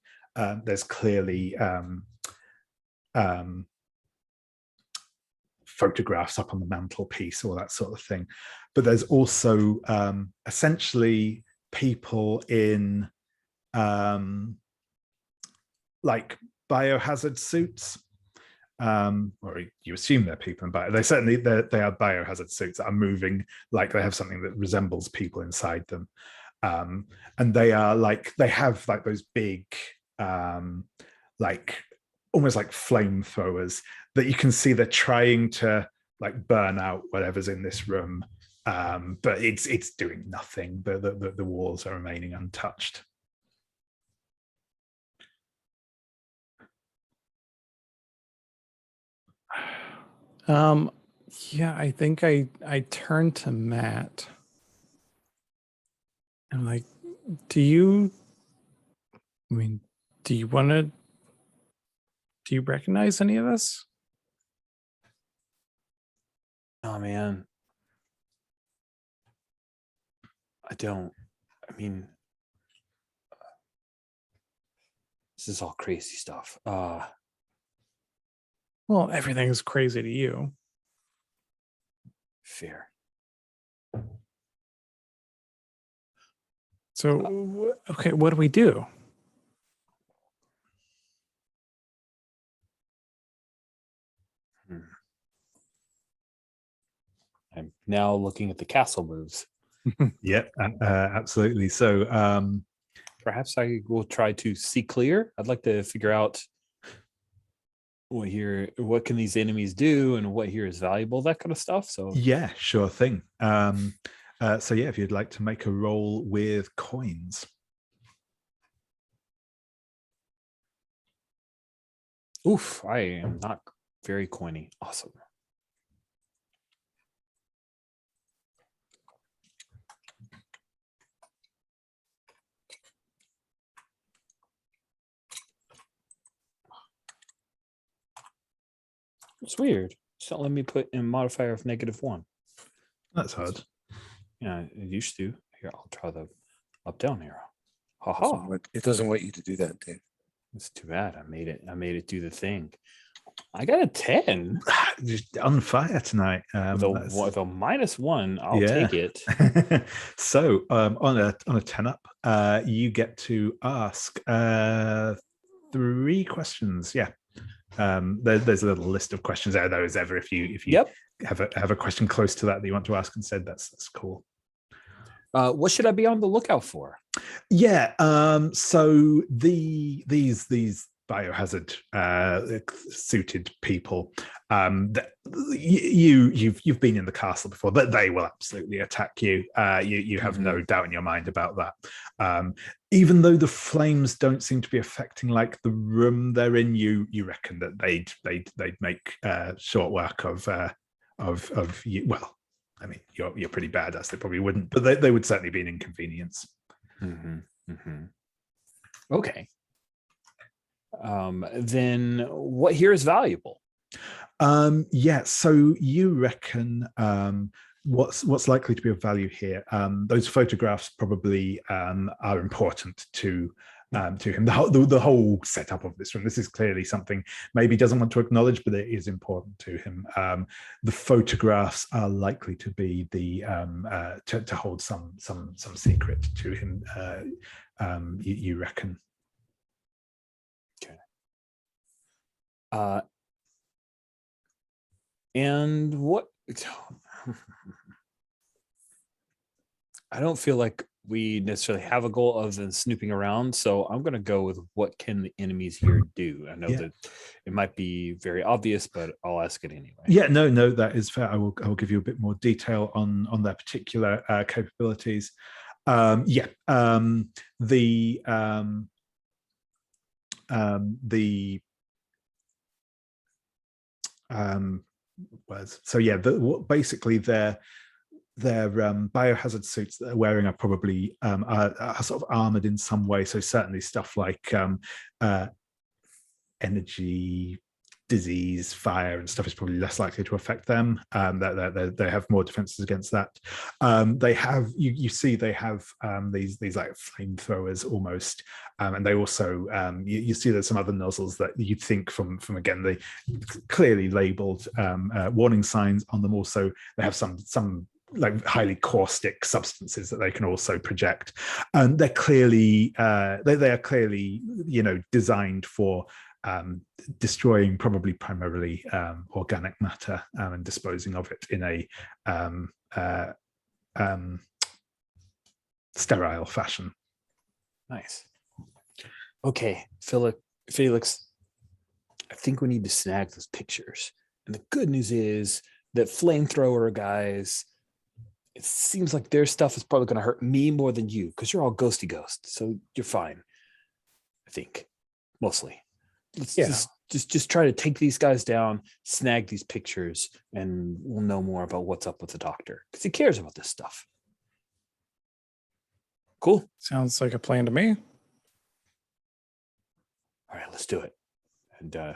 photographs up on the mantelpiece, all that sort of thing. But there's also essentially people in like biohazard suits, or you assume they're people in they certainly they are biohazard suits that are moving like they have something that resembles people inside them, and they are like, they have like those big like almost like flamethrowers that you can see they're trying to like burn out whatever's in this room, but it's doing nothing. The walls are remaining untouched. Yeah, I think I turned to Matt. I'm like, do you recognize any of this? Oh man, I don't. I mean, this is all crazy stuff. Well, everything's crazy to you. Fair. So, okay, what do we do? I'm now looking at the castle moves. Yeah, absolutely. So perhaps I will try to see clear. I'd like to figure out what can these enemies do and what here is valuable, that kind of stuff. So yeah, sure thing. So yeah, if you'd like to make a roll with coins. Oof, I am not very coiny. Awesome. It's weird. It's not letting me put in a modifier of -1. That's odd. Yeah, it used to. Here, I'll try the up-down arrow. Ha ha. It doesn't want you to do that, Dave. It's too bad. I made it do the thing. I got a 10 Just on fire tonight. with a -1. I'll Yeah. take it. So on a 10 up, you get to ask 3 questions. Yeah. There's a little list of questions there, though, as ever. If you Yep. have a question close to that you want to ask instead, that's cool. What should I be on the lookout for? Yeah. So these biohazard suited people, you've been in the castle before, but they will absolutely attack you. You have no doubt in your mind about that. Even though the flames don't seem to be affecting like the room they're in, you reckon that they'd make short work of you. Well, I mean, you're pretty badass. They probably wouldn't, but they would certainly be an inconvenience. Okay. Then what here is valuable? Yeah. So you reckon what's likely to be of value here? Those photographs probably are important to him. The whole setup of this room. This is clearly something maybe he doesn't want to acknowledge, but it is important to him. The photographs are likely to be the to hold some secret to him. You reckon? Okay. And what? I don't feel like we necessarily have a goal other than snooping around, so I'm going to go with what can the enemies here do? I know that it might be very obvious, but I'll ask it anyway. Yeah, no, that is fair. I will give you a bit more detail on their particular capabilities. Basically their biohazard suits that they're wearing are probably are sort of armored in some way. So certainly stuff like energy, disease, fire, and stuff is probably less likely to affect them. They have more defenses against that. They have they have these like flamethrowers almost, and they also you see there's some other nozzles that you'd think from again the clearly labeled warning signs on them. Also, they have some like highly caustic substances that they can also project, and they're clearly they are clearly designed for destroying probably primarily organic matter and disposing of it in a sterile fashion. Nice. Okay, Felix, I think we need to snag those pictures. And the good news is that flamethrower guys, it seems like their stuff is probably going to hurt me more than you because you're all ghosty ghost, so you're fine. I think mostly. Let's just try to take these guys down, snag these pictures, and we'll know more about what's up with the doctor because he cares about this stuff. Cool. Sounds like a plan to me. All right, let's do it. And I'm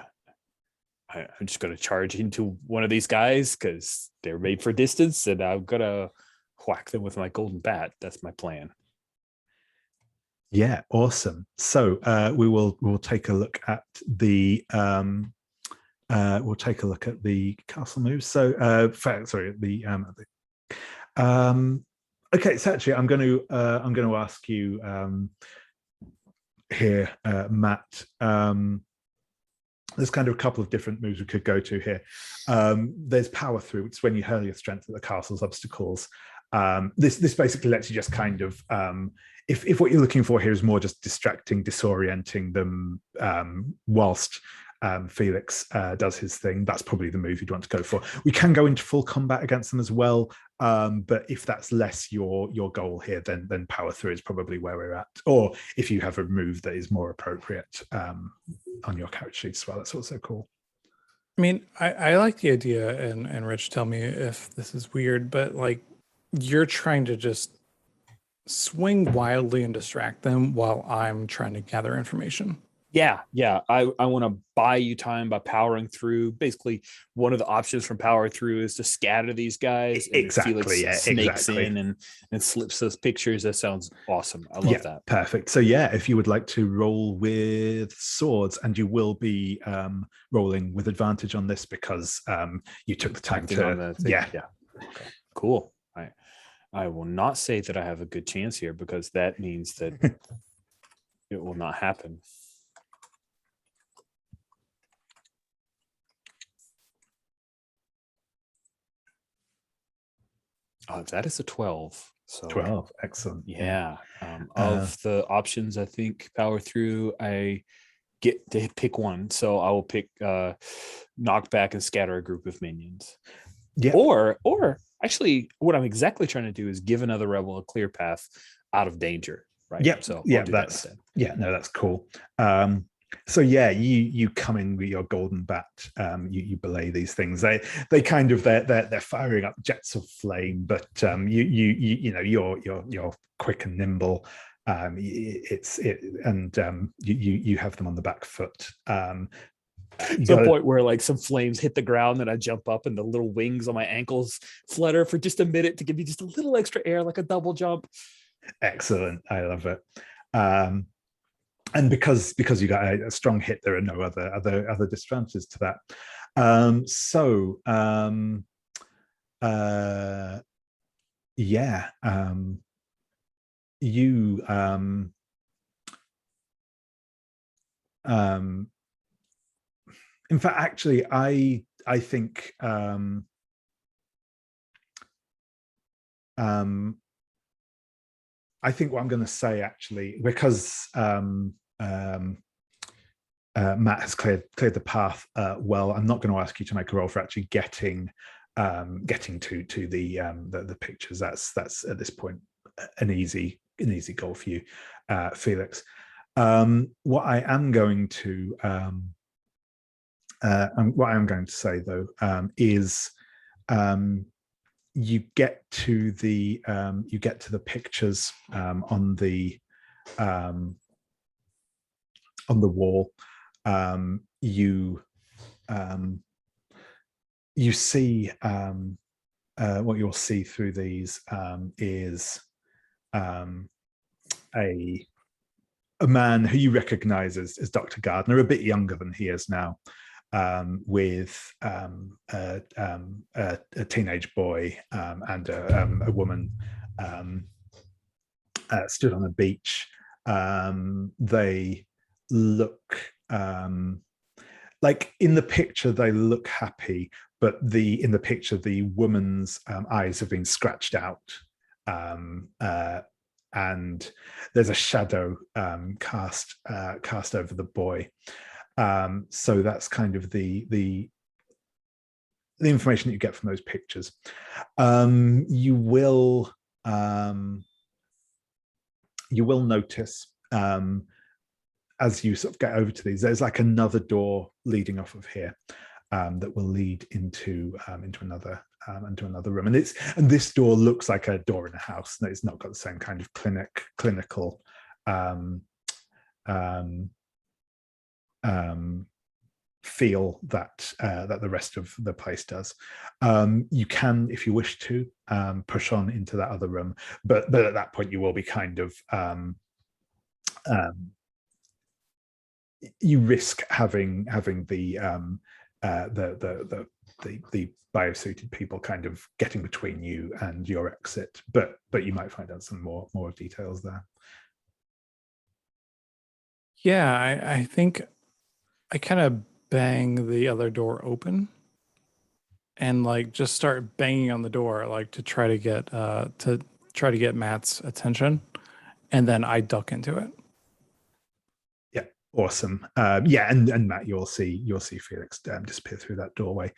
just going to charge into one of these guys because they're made for distance, and I'm going to whack them with my golden bat. That's my plan. Yeah, awesome. So we'll take a look at the castle moves. So okay. So actually, I'm going to ask you here, Matt. There's kind of a couple of different moves we could go to here. There's power through, which is when you hurl your strength at the castle's obstacles. This basically lets you just kind of if what you're looking for here is more just distracting, disorienting them whilst Felix does his thing, that's probably the move you'd want to go for. We can go into full combat against them as well, but if that's less your goal here, then power through is probably where we're at. Or if you have a move that is more appropriate on your character sheet as well, that's also cool. I mean, I like the idea, and Rich, tell me if this is weird, but like you're trying to just swing wildly and distract them while I'm trying to gather information. Yeah, I want to buy you time by powering through. Basically, one of the options from power through is to scatter these guys, and Felix snakes in and slips those pictures. That sounds awesome. I love that. Perfect. So yeah, if you would like to roll with swords, and you will be rolling with advantage on this because you took the time to. Yeah. Okay. Cool. I will not say that I have a good chance here because that means that it will not happen. That is a 12. So 12, excellent. Yeah. Of the options, I think power through, I get to pick one. So I will pick knock back and scatter a group of minions. Yeah. Or actually, what I'm exactly trying to do is give another rebel a clear path out of danger. Right. Yep. So that's cool. So yeah, you come in with your golden bat. You belay these things. They kind of they're firing up jets of flame, but you're quick and nimble. You have them on the back foot. The point where like some flames hit the ground, and I jump up, and the little wings on my ankles flutter for just a minute to give me just a little extra air, like a double jump. Excellent, I love it. And because you got a strong hit, there are no other disadvantages to that. In fact, actually, I think I think what I'm going to say, actually, because Matt has cleared the path well, I'm not going to ask you to make a roll for actually getting to the pictures. That's at this point an easy goal for you, Felix. What I am going to say though is you get to the pictures on the wall. You see what you'll see through these is a man who you recognize as Dr. Gardner, a bit younger than he is now, with a teenage boy and a woman stood on a beach. They look like in the picture they look happy, but in the picture the woman's eyes have been scratched out, and there's a shadow cast over the boy. So that's kind of the information that you get from those pictures. You will notice as you sort of get over to these, there's like another door leading off of here that will lead into another room, and this door looks like a door in a house. It's not got the same kind of clinical feel that the rest of the place does. You can, if you wish to, push on into that other room, but at that point you will be kind of you risk having the biosuited people kind of getting between you and your exit, but you might find out some more details there. Yeah, I think I kind of bang the other door open and like just start banging on the door, like to try to get Matt's attention, and then I duck into it. Yeah, awesome. And Matt, you'll see Felix disappear through that doorway.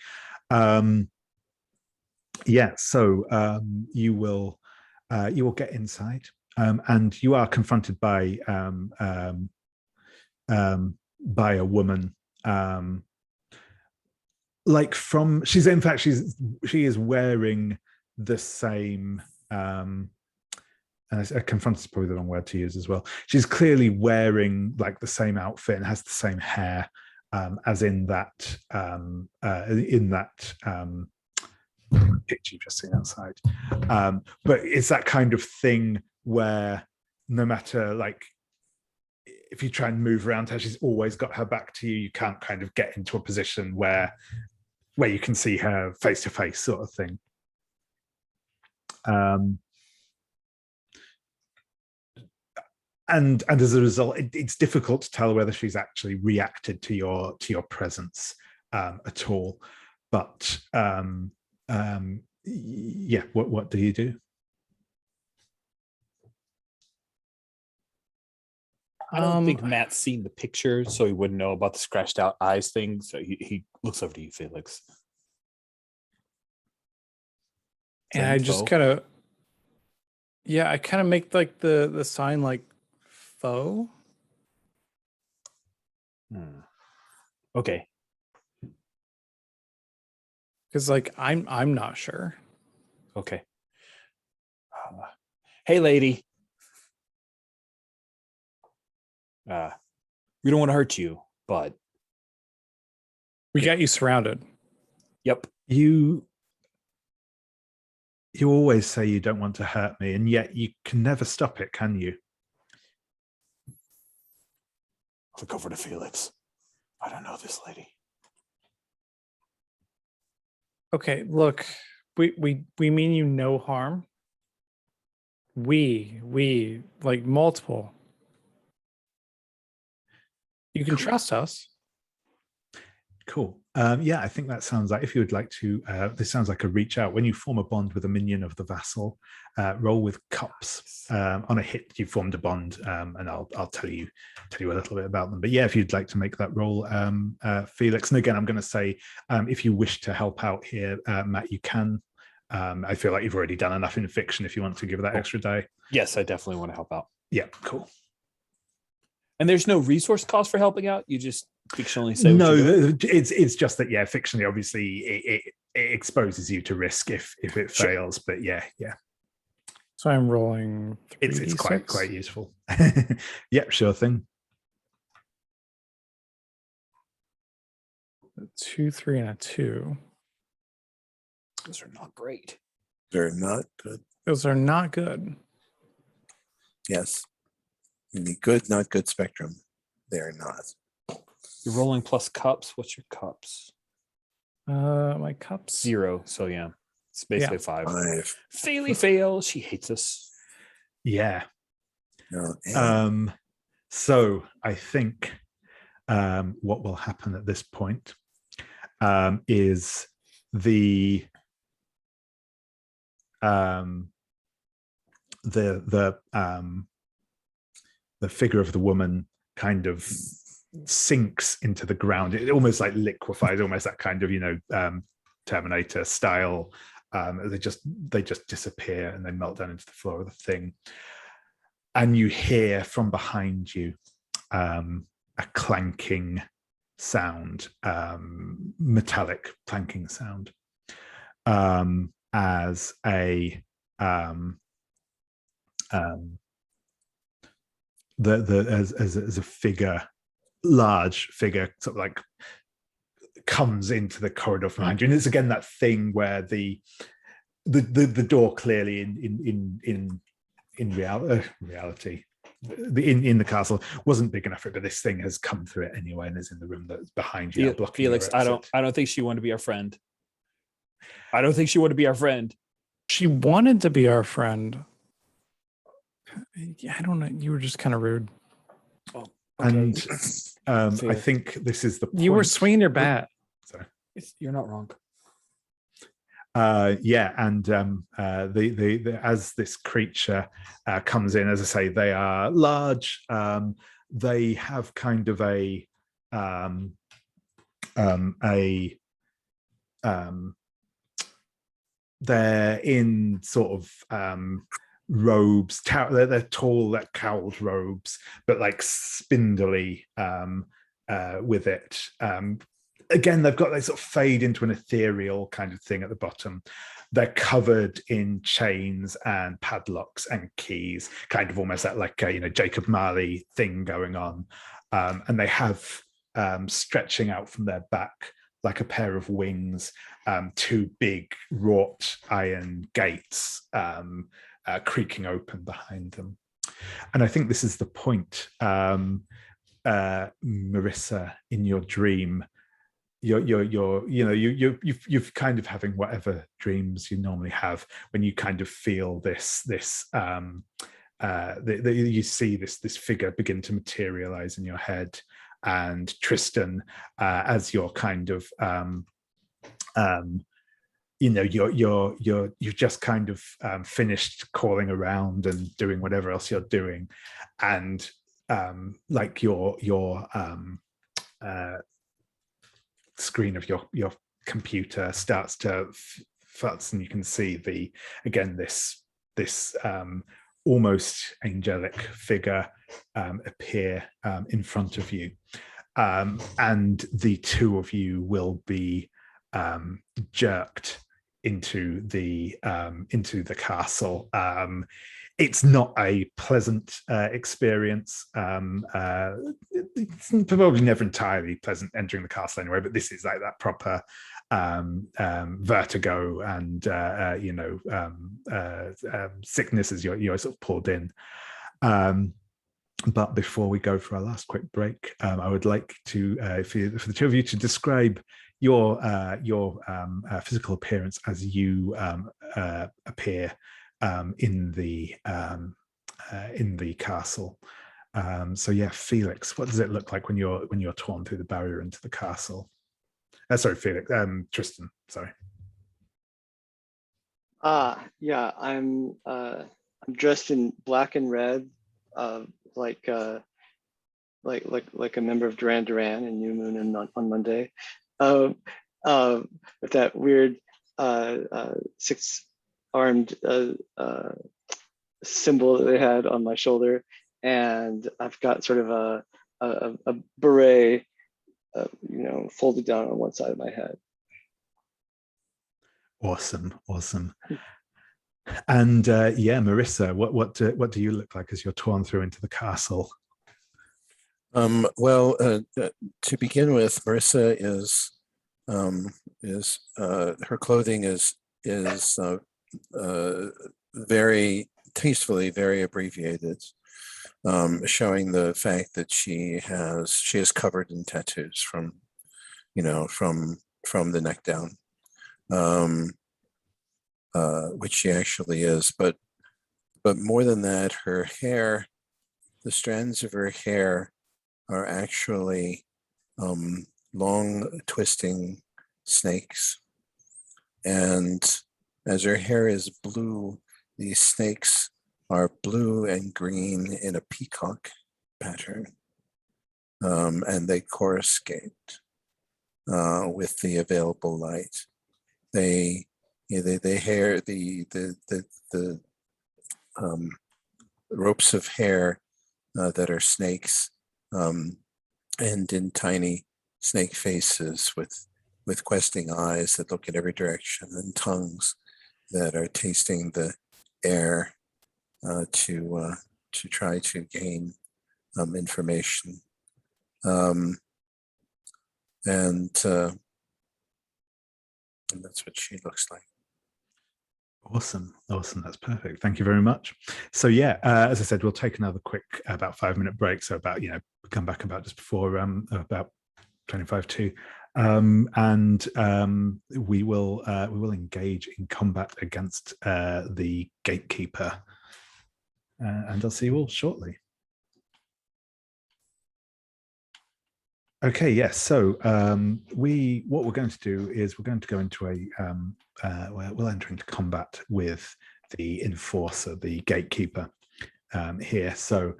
So you will get inside, and you are confronted by a woman. She is wearing the same and confronted is probably the wrong word to use as well. She's clearly wearing like the same outfit and has the same hair as in that picture you've just seen outside. But it's that kind of thing where no matter like if you try and move around her, she's always got her back to you. You can't kind of get into a position where you can see her face to face, sort of thing. And as a result, it's difficult to tell whether she's actually reacted to your presence at all. But yeah, what do you do? I don't think Matt's seen the picture, so he wouldn't know about the scratched out eyes thing. So he looks over to you, Felix. And I just kind of, yeah, I kind of make like the sign like foe. Okay. Because like I'm not sure. Okay. Hey, lady. We don't want to hurt you, but we got you surrounded. Yep. You always say you don't want to hurt me, and yet you can never stop it, can you? Look over to Felix. I don't know this lady. Okay, look, we mean you no harm. We like multiple. You can trust us. Cool. Yeah, I think that sounds like, if you would like to, this sounds like a reach out. When you form a bond with a minion of the vassal, roll with cups. On a hit, you formed a bond, and I'll tell you a little bit about them. But yeah, if you'd like to make that roll, Felix. And again, I'm going to say, if you wish to help out here, Matt, you can. I feel like you've already done enough in fiction if you want to give that extra die. Yes, I definitely want to help out. Yeah, cool. And there's no resource cost for helping out. You just fictionally say no. It's just that fictionally, obviously, it exposes you to risk if it fails. But yeah. So I'm rolling. It's quite useful. Yep, sure thing. 2, 3, and a 2. Those are not great. They're not good. Those are not good. Yes. In the good, not good spectrum, they're not. You're rolling plus cups. What's your cups? My cups 0. So yeah, it's basically 5. Faily fail. She hates us. Yeah. No, so I think what will happen at this point is the figure of the woman kind of sinks into the ground. It almost like liquefies, almost that kind of Terminator style. They just disappear and they melt down into the floor of the thing. And you hear from behind you a clanking sound, metallic clanking sound, as a as a figure, large figure, sort of like comes into the corridor from behind you. And it's again that thing where the door clearly in reality in the castle wasn't big enough for it, but this thing has come through it anyway and is in the room that's behind you. Felix, I don't think she wanted to be our friend. I don't think she wanted to be our friend. She wanted to be our friend. Yeah, I don't know. You were just kind of rude. Oh, okay. And I think this is the point. You were swinging your bat. Sorry. You're not wrong. Yeah, and the as this creature comes in, as I say, they are large. They have kind of they're in sort of robes. They're tall, they're cowled robes, but like spindly with it. Again, they've got, they sort of fade into an ethereal kind of thing at the bottom. they're covered in chains and padlocks and keys, kind of almost like a Jacob Marley thing going on, and they have stretching out from their back like a pair of wings, two big wrought iron gates creaking open behind them. And I think this is the point, Marissa, in your dream. You've kind of having whatever dreams you normally have when you kind of feel this you see this figure begin to materialize in your head, and Tristan, as you're kind of you've just kind of finished calling around and doing whatever else you're doing, and like your screen of your computer starts to futz, and you can see this almost angelic figure appear in front of you, and the two of you will be jerked into the castle. It's not a pleasant experience. It's probably never entirely pleasant entering the castle anyway, but this is like that proper vertigo and sickness as you're sort of pulled in. But before we go for our last quick break, I would like to for the two of you to describe your physical appearance as you appear in the castle. So yeah, Felix, what does it look like when you're torn through the barrier into the castle? Sorry, Felix. Tristan. Sorry. Yeah, I'm dressed in black and red, like a member of Duran Duran and New Moon and on Monday, with that weird six-armed symbol that they had on my shoulder, and I've got sort of a beret, folded down on one side of my head. Awesome. And yeah, Marissa, what do you look like as you're torn through into the castle? Well, to begin with, Marissa is her clothing is very tastefully, very abbreviated, showing the fact that she is covered in tattoos from the neck down, which she actually is. But more than that, her hair, the strands of her hair are actually long twisting snakes. And as her hair is blue, these snakes are blue and green in a peacock pattern. And they coruscate with the available light. The ropes of hair that are snakes end in tiny snake faces with questing eyes that look in every direction, and tongues that are tasting the air to try to gain information. And that's what she looks like. Awesome. That's perfect. Thank you very much. So yeah, as I said, we'll take another quick about 5-minute break. So about come back about just before about 25 to, and we will engage in combat against the gatekeeper, and I'll see you all shortly. Okay, yes. So what we're going to do is we're going to go into we'll enter into combat with the enforcer, the gatekeeper here. So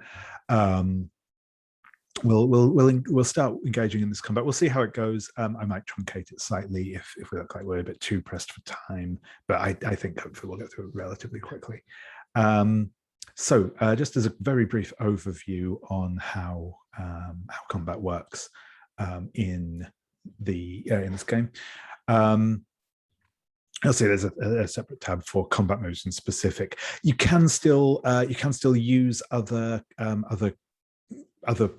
we'll start engaging in this combat. We'll see how it goes. I might truncate it slightly if we look like we're a bit too pressed for time, but I think hopefully we'll get through it relatively quickly. So just as a very brief overview on how combat works in this game. I'll say there's a separate tab for combat moves in specific. You can still use other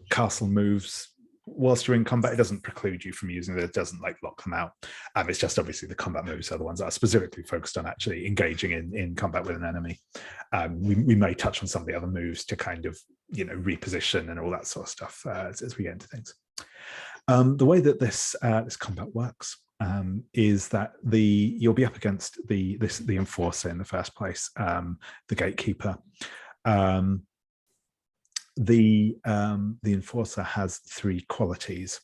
castle moves whilst you're in combat. It doesn't preclude you from using it. It doesn't like lock them out. It's just obviously the combat moves are the ones that are specifically focused on actually engaging in combat with an enemy. We may touch on some of the other moves to kind of reposition and all that sort of stuff as we get into things. The way that this combat works is that you'll be up against the enforcer in the first place, the gatekeeper. The enforcer has 3 qualities.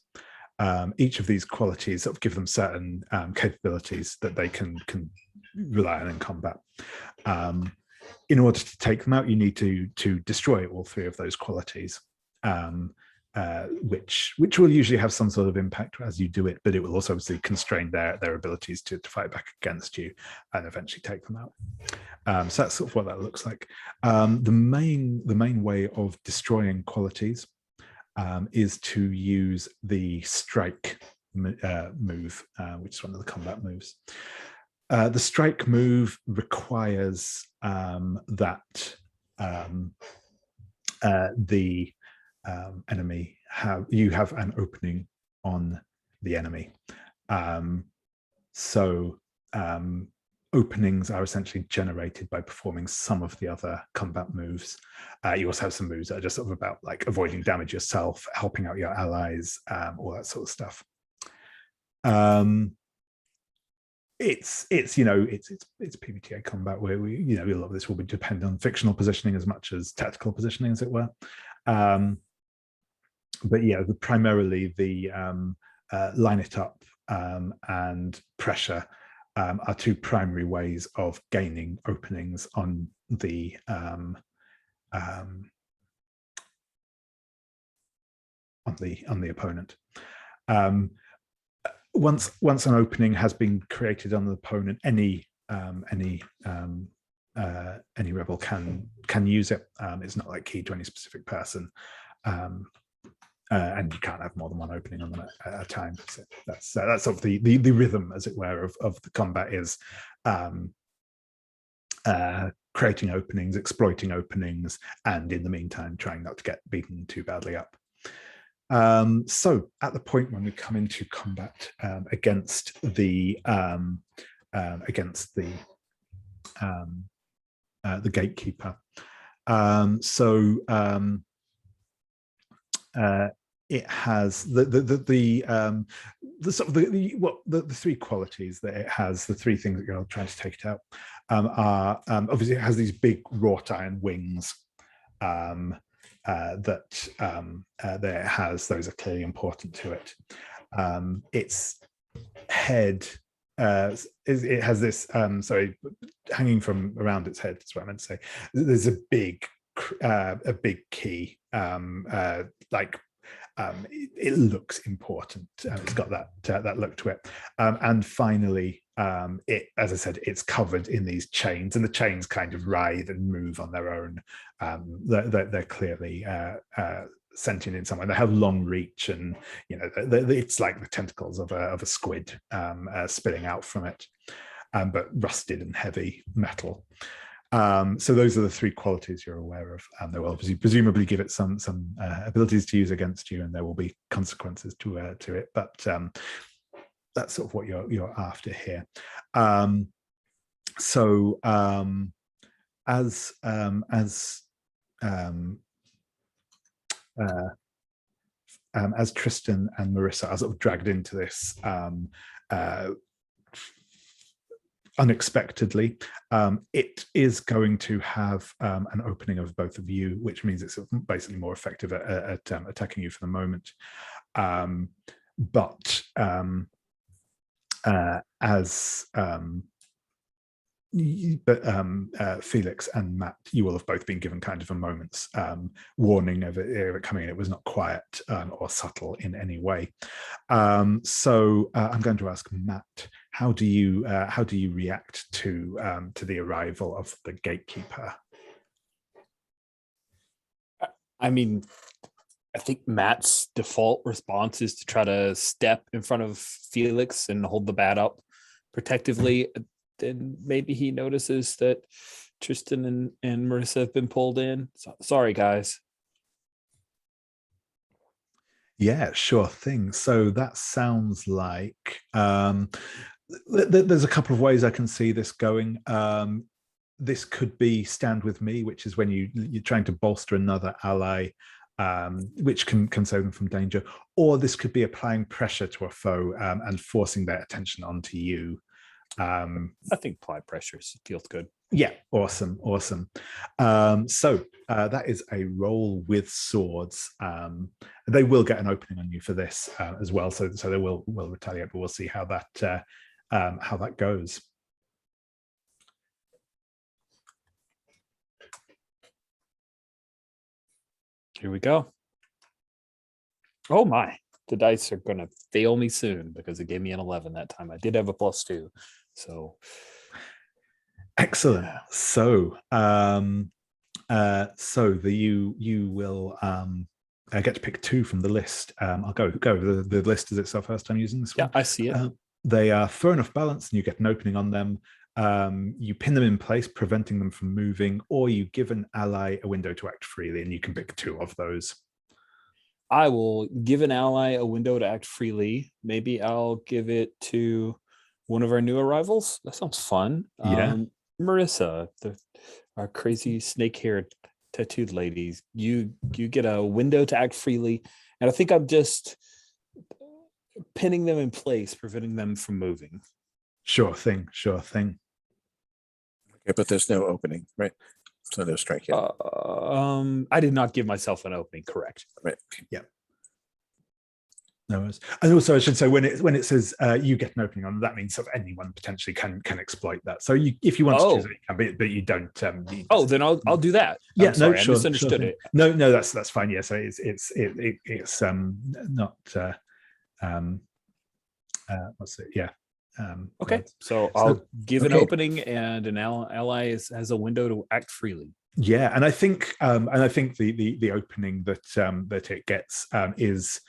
Each of these qualities sort of give them certain capabilities that they can rely on in combat. In order to take them out, you need to destroy all 3 of those qualities. Which will usually have some sort of impact as you do it, but it will also obviously constrain their abilities to fight back against you and eventually take them out. So that's sort of what that looks like. The main way of destroying qualities is to use the strike move, which is one of the combat moves. The strike move requires that the enemy you have an opening on the enemy. Openings are essentially generated by performing some of the other combat moves. You also have some moves that are just sort of about like avoiding damage yourself, helping out your allies, all that sort of stuff. It's PBTA combat where we a lot of this will depend on fictional positioning as much as tactical positioning, as it were. But yeah, primarily the line it up and pressure are 2 primary ways of gaining openings on the opponent. Once an opening has been created on the opponent, any rebel can use it. It's not like keyed to any specific person. And you can't have more than one opening on them at a time. So that's sort of the rhythm, as it were, of the combat is creating openings, exploiting openings, and in the meantime trying not to get beaten too badly up. So at the point when we come into combat against the gatekeeper, it has the 3 qualities that it has. The 3 things that you're trying to take it out are obviously it has these big wrought iron wings that it has. Those are clearly important to it. Its head it has this hanging from around its head. That's what I meant to say. There's a big key, it looks important. It's got that look to it. And finally, it, as I said, it's covered in these chains, and the chains kind of writhe and move on their own. They're clearly sentient in some way. They have long reach, and it's like the tentacles of a squid spitting out from it, but rusted and heavy metal. So those are the 3 qualities you're aware of. They will obviously presumably give it some abilities to use against you, and there will be consequences to it. But that's sort of what you're after here. As Tristan and Marissa are sort of dragged into this unexpectedly, it is going to have an opening of both of you, which means it's basically more effective at attacking you for the moment. Felix and Matt, you will have both been given kind of a moment's warning of it coming in. It was not quiet or subtle in any way. So I'm going to ask Matt, how do you react to the arrival of the gatekeeper? I mean, I think Matt's default response is to try to step in front of Felix and hold the bat up protectively. then maybe he notices that Tristan and Marissa have been pulled in. Sorry, guys. Yeah, sure thing. So that sounds like there's a couple of ways I can see this going. This could be stand with me, which is when you're trying to bolster another ally, which can save them from danger. Or this could be applying pressure to a foe and forcing their attention onto you. I think apply pressure feels good. Yeah, awesome. So that is a roll with swords. They will get an opening on you for this as well, so they will retaliate, but we'll see how that goes. Here we go. Oh my, the dice are going to fail me soon because it gave me an 11 that time. I did have a +2. So excellent. So you will get to pick 2 from the list. I'll go over the list. Is it our first time using this one? Yeah, I see it. They are thrown off balance and you get an opening on them. You pin them in place, preventing them from moving, or you give an ally a window to act freely, and you can pick 2 of those. I will give an ally a window to act freely. Maybe I'll give it to one of our new arrivals. That sounds fun. Yeah. Marissa, our crazy snake-haired tattooed lady, you get a window to act freely, and I think I'm just pinning them in place, preventing them from moving. Sure thing. Okay, but there's no opening, right? So no strike yet. I did not give myself an opening, correct? Right. Yeah. No worries. And also, I should say, when it says you get an opening on, that means sort of anyone potentially can exploit that. So if you want to choose it, you can, but you don't. Then I'll do that. Yeah, I'm sorry, no, sure, I misunderstood it. No, that's fine. Yeah, so it's not. What's it? Yeah. Okay, so I'll give an opening, and an ally has a window to act freely. Yeah, and I think the opening that it gets is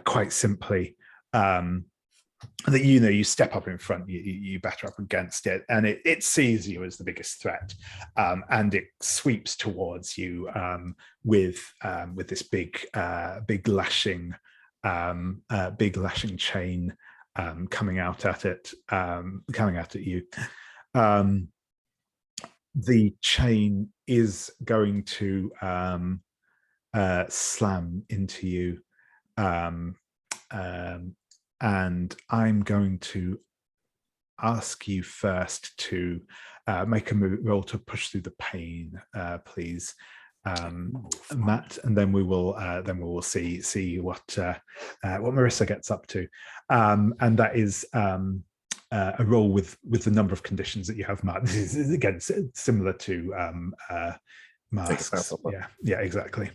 quite simply that you step up in front, you batter up against it, and it sees you as the biggest threat, and it sweeps towards you with this big lashing chain coming out at you. The chain is going to slam into you, and I'm going to ask you first to make a roll to push through the pain, please, Matt, and then we will see what Marissa gets up to, and that is a roll with the number of conditions that you have, Matt. This is again similar to masks. Yeah, exactly.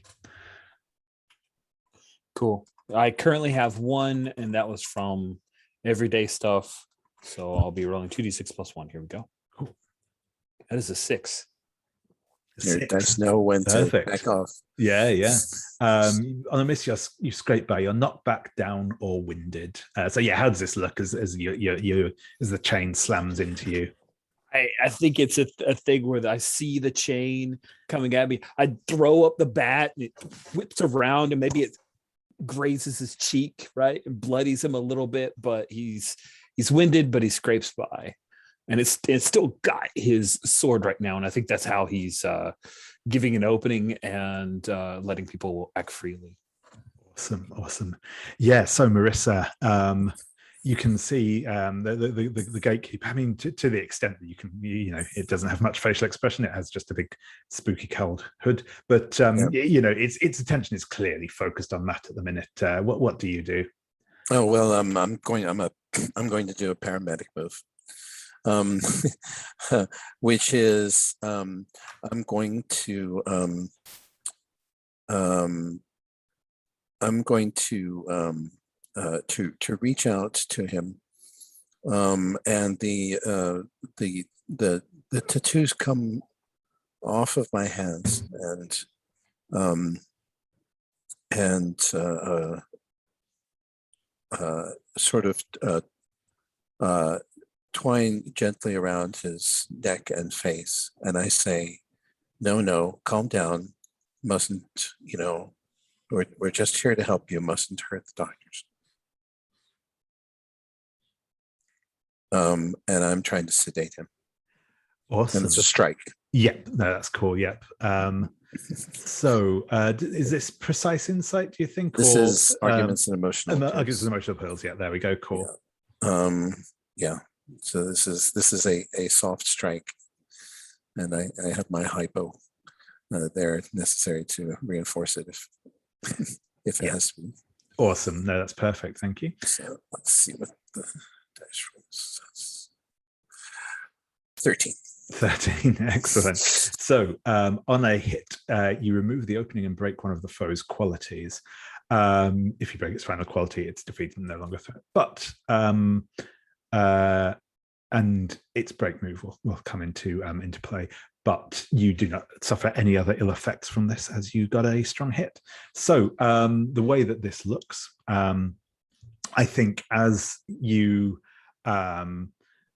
Cool. I currently have 1, and that was from everyday stuff. So I'll be rolling 2d6 plus 1. Here we go. Cool. That is a 6. Your dice know when to back off. Yeah. On a miss, you scrape by. You're knocked back down or winded. So yeah, how does this look as the chain slams into you? I think it's a thing where I see the chain coming at me. I throw up the bat, and it whips around, and maybe it grazes his cheek, right, and bloodies him a little bit. But he's winded, but he scrapes by. And it's still got his sword right now, and I think that's how he's giving an opening and letting people act freely. Awesome. Yeah. So Marissa, you can see the gatekeeper. I mean, to the extent that you can, it doesn't have much facial expression. It has just a big spooky cold hood. But its attention is clearly focused on Matt at the minute. What do you do? Oh well, I'm going to do a paramedic move. Which is I'm going to reach out to him, and the tattoos come off of my hands, and sort of twine gently around his neck and face, and I say, no, calm down. Mustn't, we're just here to help you. Mustn't hurt the doctors. And I'm trying to sedate him. Awesome. And it's a strike. Yep. No, that's cool. Yep. So is this precise insight, do you think? This is arguments and emotional arguments and emotional pills. Yeah, there we go. Cool. Yeah. So this is a soft strike, and I have my hypo there necessary to reinforce it if it has to be. Awesome. No, that's perfect. Thank you. So let's see what the dice rolls. 13. 13. Excellent. So on a hit, you remove the opening and break one of the foe's qualities. If you break its final quality, it's defeated and no longer threat. But and its break move will come into play. But you do not suffer any other ill effects from this, as you got a strong hit. So the way that this looks, I think, as you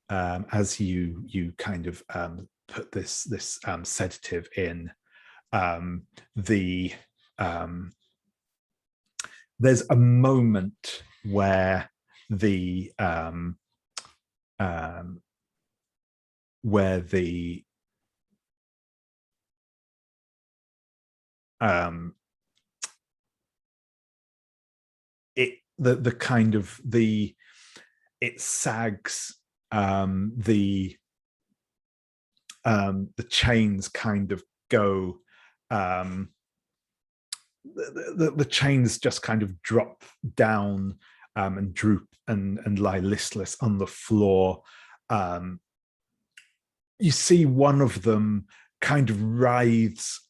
kind of put this sedative in, there's a moment where the it sags, the chains kind of go, the chains just kind of drop down and droop and lie listless on the floor. You see one of them kind of writhes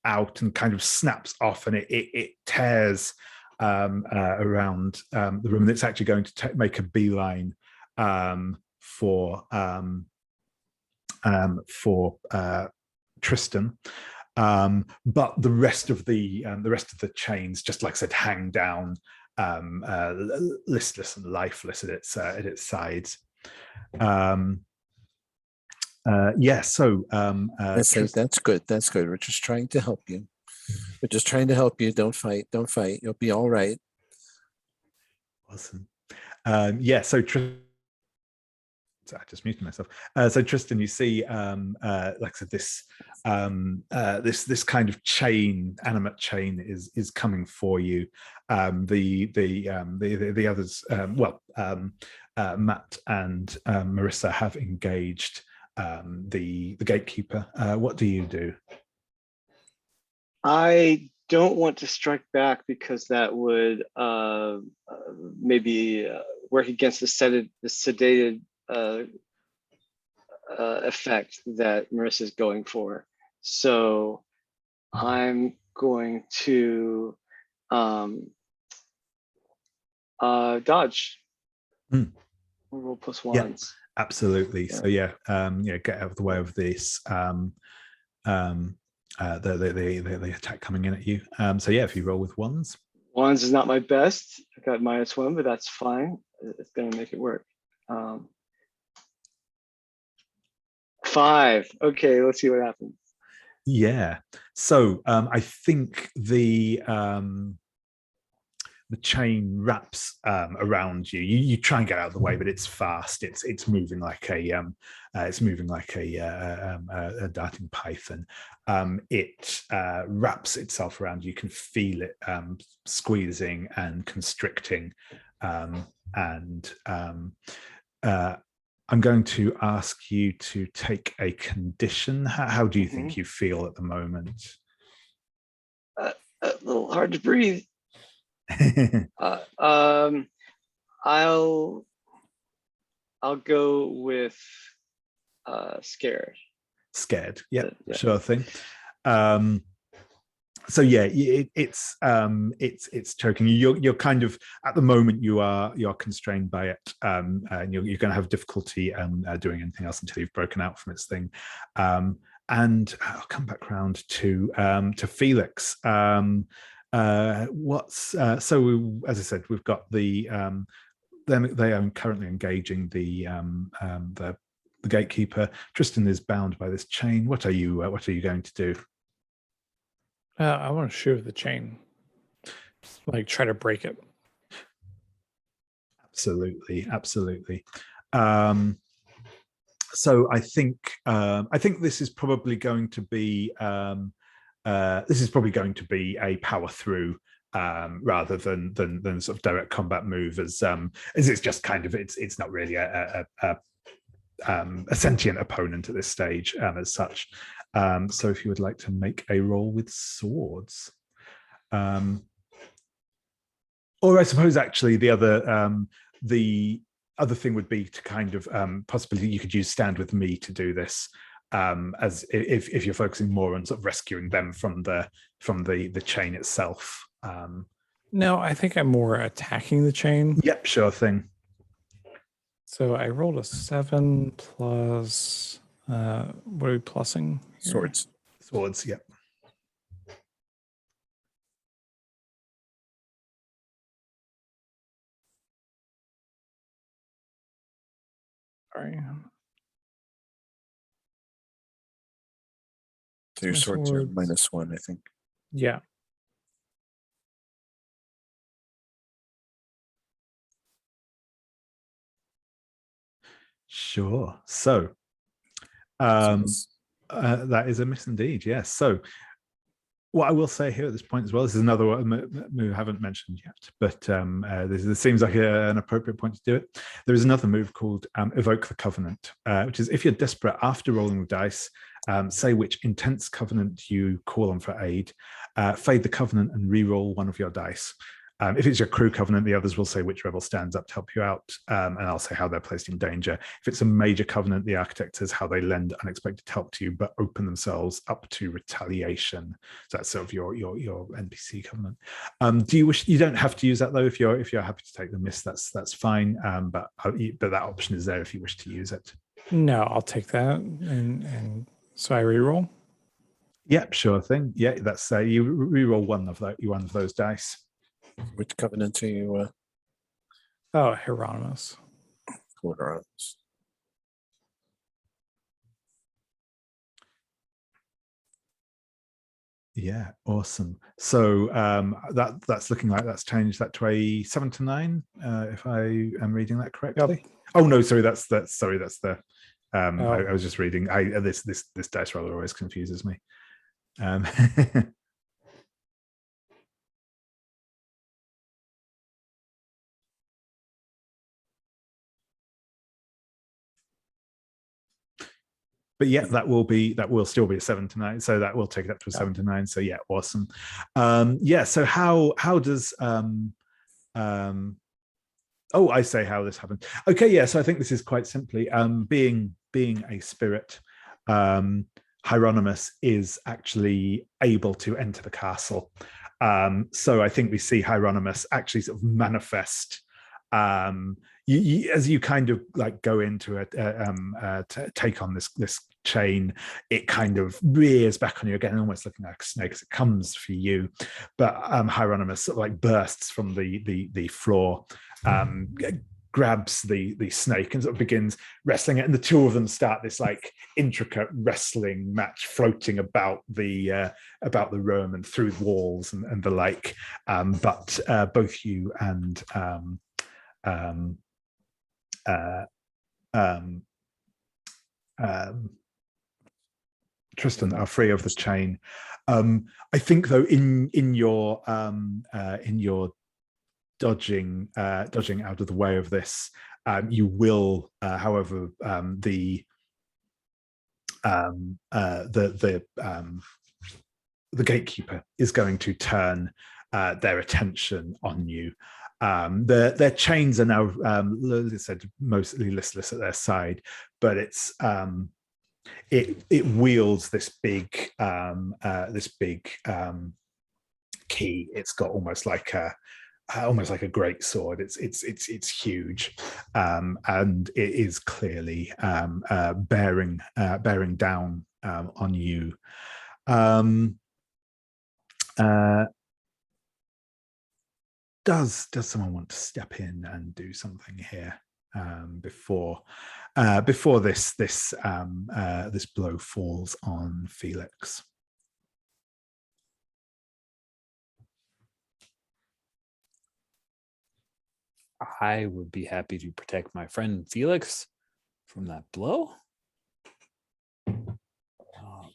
out and kind of snaps off, and it tears around the room, and it's actually going to make a beeline for Tristan. But the rest of the chains, just like I said, hang down, listless and lifeless at its sides. So I say that's good. That's good. We're just trying to help you. We're just trying to help you. Don't fight. Don't fight. You'll be all right. Awesome. So I just muted myself. So Tristan, you see, like I said, this kind of chain, animate chain, is coming for you. The others, Matt and Marissa have engaged the gatekeeper. What do you do? I don't want to strike back because that would maybe work against the sedated effect that Marissa is going for. So I'm going to dodge. Roll plus ones. Yeah, absolutely. So get out of the way of this. The attack coming in at you. If you roll with ones. Ones is not my best. I got -1, but that's fine. It's going to make it work. 5. Okay, let's see what happens. Yeah. So I think the chain wraps around you. You try and get out of the way, but it's fast. It's moving like a darting python. It wraps itself around you. You can feel it squeezing and constricting. I'm going to ask you to take a condition. How do you think you feel at the moment? A little hard to breathe. I'll go with scared. Scared. Yeah, sure thing. It's choking you. You're kind of, at the moment, you're constrained by it, and you're going to have difficulty doing anything else until you've broken out from its thing. And I'll come back round to Felix. So as I said, we've got the they are currently engaging the gatekeeper. Tristan is bound by this chain. What are you going to do? I want to shoot the chain, like try to break it. Absolutely. So I think this is probably going to be a power through rather than sort of direct combat move, as it's just kind of it's not really a sentient opponent at this stage as such. So if you would like to make a roll with swords, or I suppose actually the other thing would be to kind of possibly you could use stand with me to do this, as if you're focusing more on sort of rescuing them from the chain itself. No, I think I'm more attacking the chain. Yep, sure thing. So I rolled a 7 plus what are we plussing here? Swords, yep. Sorry. So your swords are -1, I think. Yeah. Sure. So that is a miss indeed, yes. So what I will say here at this point as well, this is another move I haven't mentioned yet, but this seems like an appropriate point to do it. There is another move called Evoke the Covenant, which is if you're desperate after rolling the dice, say which intense covenant you call on for aid, fade the covenant and re-roll one of your dice. If it's your crew covenant, the others will say which rebel stands up to help you out, and I'll say how they're placed in danger. If it's a major covenant, the architect says how they lend unexpected help to you, but open themselves up to retaliation. So that's sort of your NPC covenant. Do you wish? You don't have to use that though. If you're happy to take the miss, that's fine. But that option is there if you wish to use it. No, I'll take that, and so I re-roll. Yep, sure thing. Yeah, that's you re-roll one of those dice. Which covenant are you? Oh, Hieronymus. Hieronymus. Yeah, awesome. So that's looking like that's changed that to a 7 to 9, if I am reading that correctly. Yep. Oh no, sorry, that's the. I was just reading. This dice roller always confuses me. But yeah, that will still be a 7 to 9, so that will take it up to a 7 to 9. So yeah, awesome. Yeah, so how does oh, I say how this happened. Okay, yeah, so I think this is quite simply being a spirit. Hieronymus is actually able to enter the castle. So I think we see Hieronymus actually sort of manifest. As you kind of like go into it, to take on this chain, it kind of rears back on you again, almost looking like a snake as it comes for you. But Hieronymus sort of like bursts from the floor, grabs the snake and sort of begins wrestling it, and the two of them start this like intricate wrestling match, floating about the room and through walls and the like. But both you and Tristan are free of the chain. I think though in your dodging out of the way of this, you will, however, the gatekeeper is going to turn their attention on you. Their chains are now, as I said, mostly listless at their side, but it's it wields this big key. It's got almost like a great sword. It's huge, and it is clearly bearing down on you. does someone want to step in and do something here before this blow falls on Felix? I would be happy to protect my friend Felix from that blow.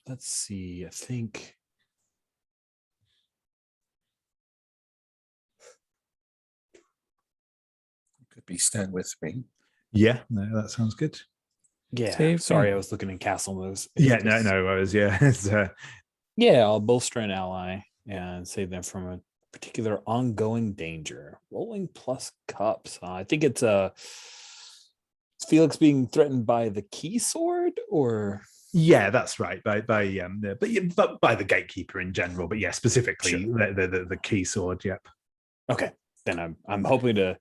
Let's see. I think Could be stand with me. Yeah, no, that sounds good. yeah. Save Sorry, me. I was looking at castle moves. Yeah, no, I was it's, Yeah, I'll bolster an ally and save them from a particular ongoing danger. Rolling plus cups. I think it's Felix being threatened by the key sword, or yeah, that's right. But by the gatekeeper in general. But yeah, specifically the key sword. Yep. okay. Then I'm hoping to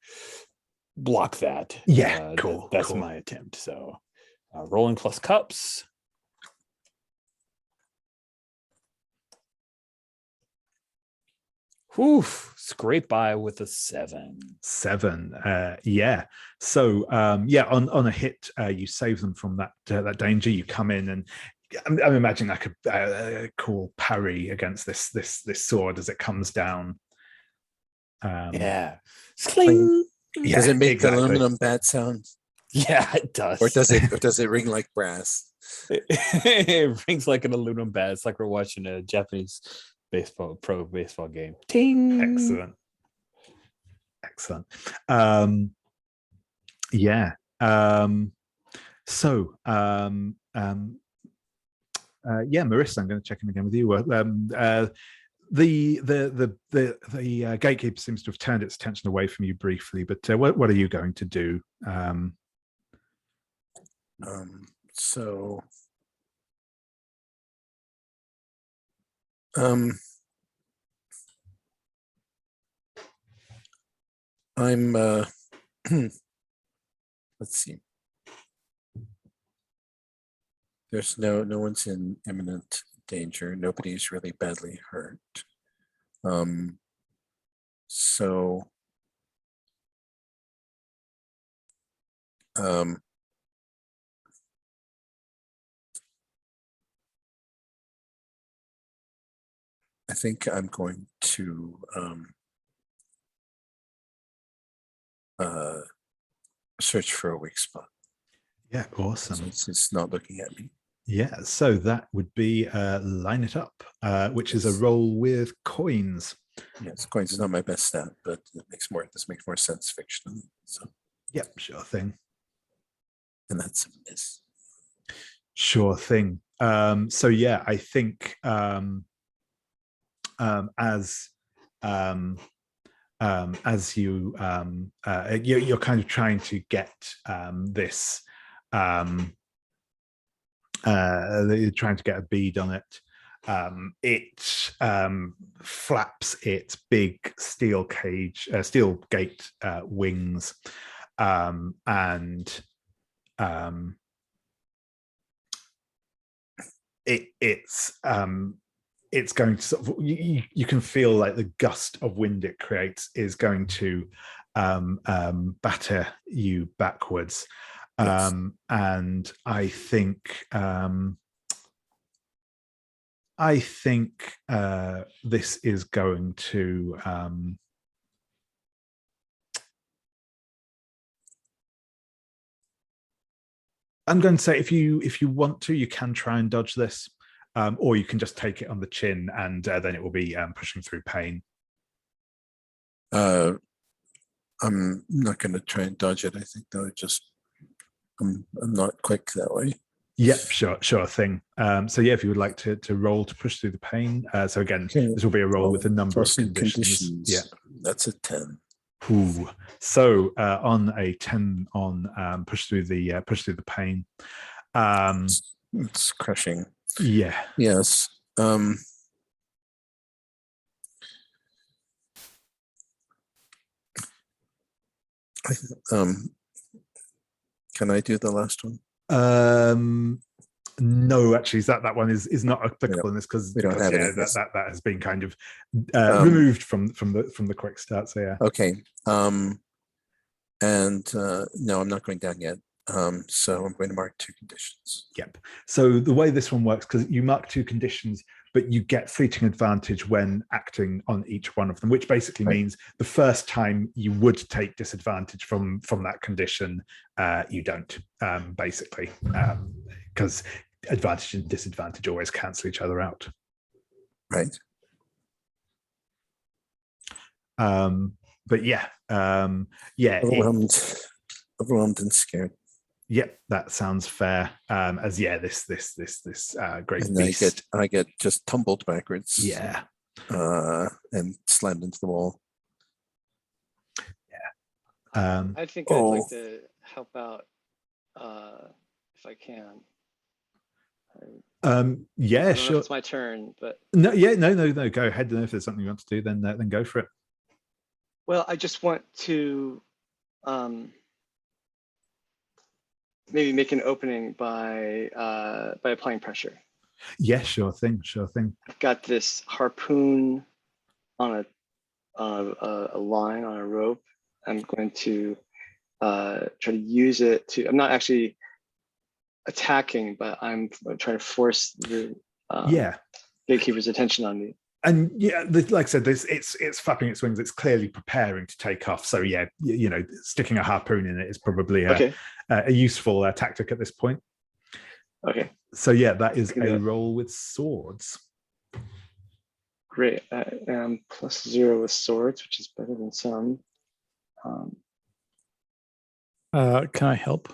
block that. Yeah, cool. That's cool. my attempt. So rolling plus cups. Whew, scrape by with a 7. 7. Yeah. So on a hit, you save them from that danger. You come in and I'm imagining like a cool parry against this sword as it comes down. Yeah. Sling. Yeah, Does it make exactly. the aluminum bat sound? Yeah, it does. Or does it ring like brass? It rings like an aluminum bat. It's like we're watching a Japanese pro baseball game. Ting. Excellent. Yeah. Marissa, I'm going to check in again with you. The gatekeeper seems to have turned its attention away from you briefly, but what are you going to do? I'm let's see. There's no one's in imminent danger. Nobody's really badly hurt. I think I'm going to search for a weak spot. Yeah, awesome. Since it's not looking at me. Yeah, so that would be line it up, which is a roll with coins. Yes, coins is not my best stat, but this makes more sense fictionally. So yep, sure thing. And that's a miss. Sure thing. So yeah, I think as you're kind of trying to get this you're trying to get a bead on it. It flaps its big steel gate wings, and it's going to sort of, you can feel like the gust of wind it creates is going to batter you backwards. Yes. And I think this is going to I'm going to say if you want to, you can try and dodge this, or you can just take it on the chin, and then it will be pushing through pain. I'm not going to try and dodge it. I think that would just I'm not quick that way. Yep, sure thing. So yeah, if you would like to roll to push through the pain. So again, this will be a roll with a number of conditions. Yeah, that's a 10. Ooh. So on a 10 on push through the pain. It's crushing. Yeah. Yes. Can I do the last one? No, actually, that one is not applicable in this because we don't have it in that, this. that has been kind of removed from the quick start. So yeah. Okay. No, I'm not going down yet. So I'm going to mark 2 conditions. Yep. So the way this one works, because you mark 2 conditions, but you get fleeting advantage when acting on each one of them, which basically means the first time you would take disadvantage from that condition, you don't, basically, because advantage and disadvantage always cancel each other out. Right. But yeah, Overwhelmed and scared. Yep, that sounds fair. As this great And beast. I get just tumbled backwards. Yeah. And slammed into the wall. Yeah. I think I'd like to help out if I can. Yeah, I don't know sure. if it's my turn, but No, go ahead. And if there's something you want to do, then go for it. well, I just want to maybe make an opening by applying pressure. Yeah, sure thing. I've got this harpoon on a line on a rope. I'm going to try to use it to. I'm not actually attacking, but I'm trying to force the gatekeeper's attention on me. And yeah, like I said, it's flapping its wings. It's clearly preparing to take off. So yeah, sticking a harpoon in it is probably a useful tactic at this point. Okay. So yeah, that is a roll with swords. Great. I am +0 with swords, which is better than some. Can I help?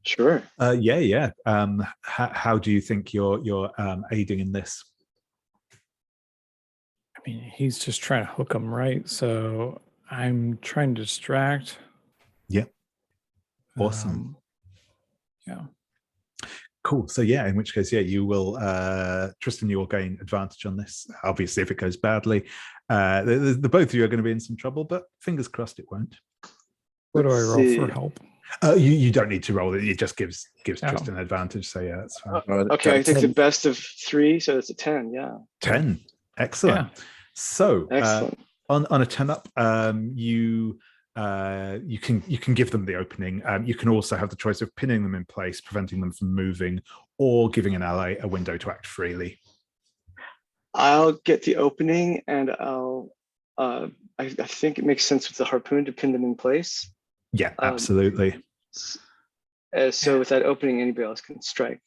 Sure. Yeah. How do you think you're aiding in this? I mean, he's just trying to hook him, right? So I'm trying to distract. Yeah. Awesome. Yeah. Cool. So yeah, in which case, you will, Tristan, you will gain advantage on this. Obviously, if it goes badly, the both of you are going to be in some trouble, but fingers crossed it won't. What do I roll for help? You don't need to roll it. It just gives Tristan advantage. So yeah, that's fine. Okay, I take the best of 3, so it's a 10. Yeah. 10. Excellent. Yeah. So excellent. On a 10 up, you can give them the opening. You can also have the choice of pinning them in place, preventing them from moving, or giving an ally a window to act freely. I'll get the opening, and I'll. I think it makes sense with the harpoon to pin them in place. Yeah, absolutely. So with that opening, anybody else can strike.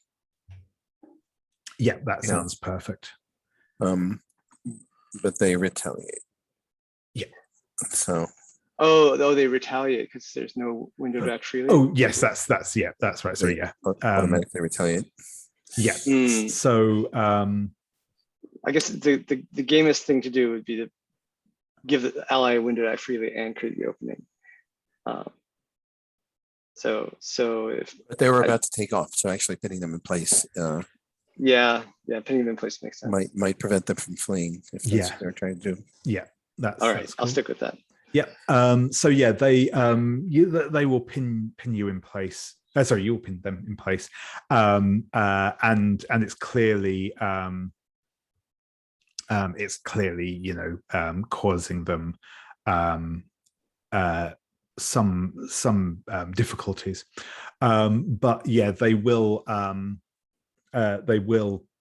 Yeah, that sounds perfect. But they retaliate. Yeah. So. Oh, they retaliate because there's no window to act freely. Oh, yes, that's right. So yeah, automatically retaliate. Yeah. So I guess the gamest thing to do would be to give the ally a window to act freely and create the opening. So if they were about to take off, so actually pinning them in place. Yeah, pinning them in place makes sense. Might prevent them from fleeing if that's what they're trying to do. Yeah, that's all right. That's cool. I'll stick with that. Yeah. So yeah, they will pin you in place. Sorry, you'll pin them in place. And it's clearly causing them some difficulties. But yeah, they will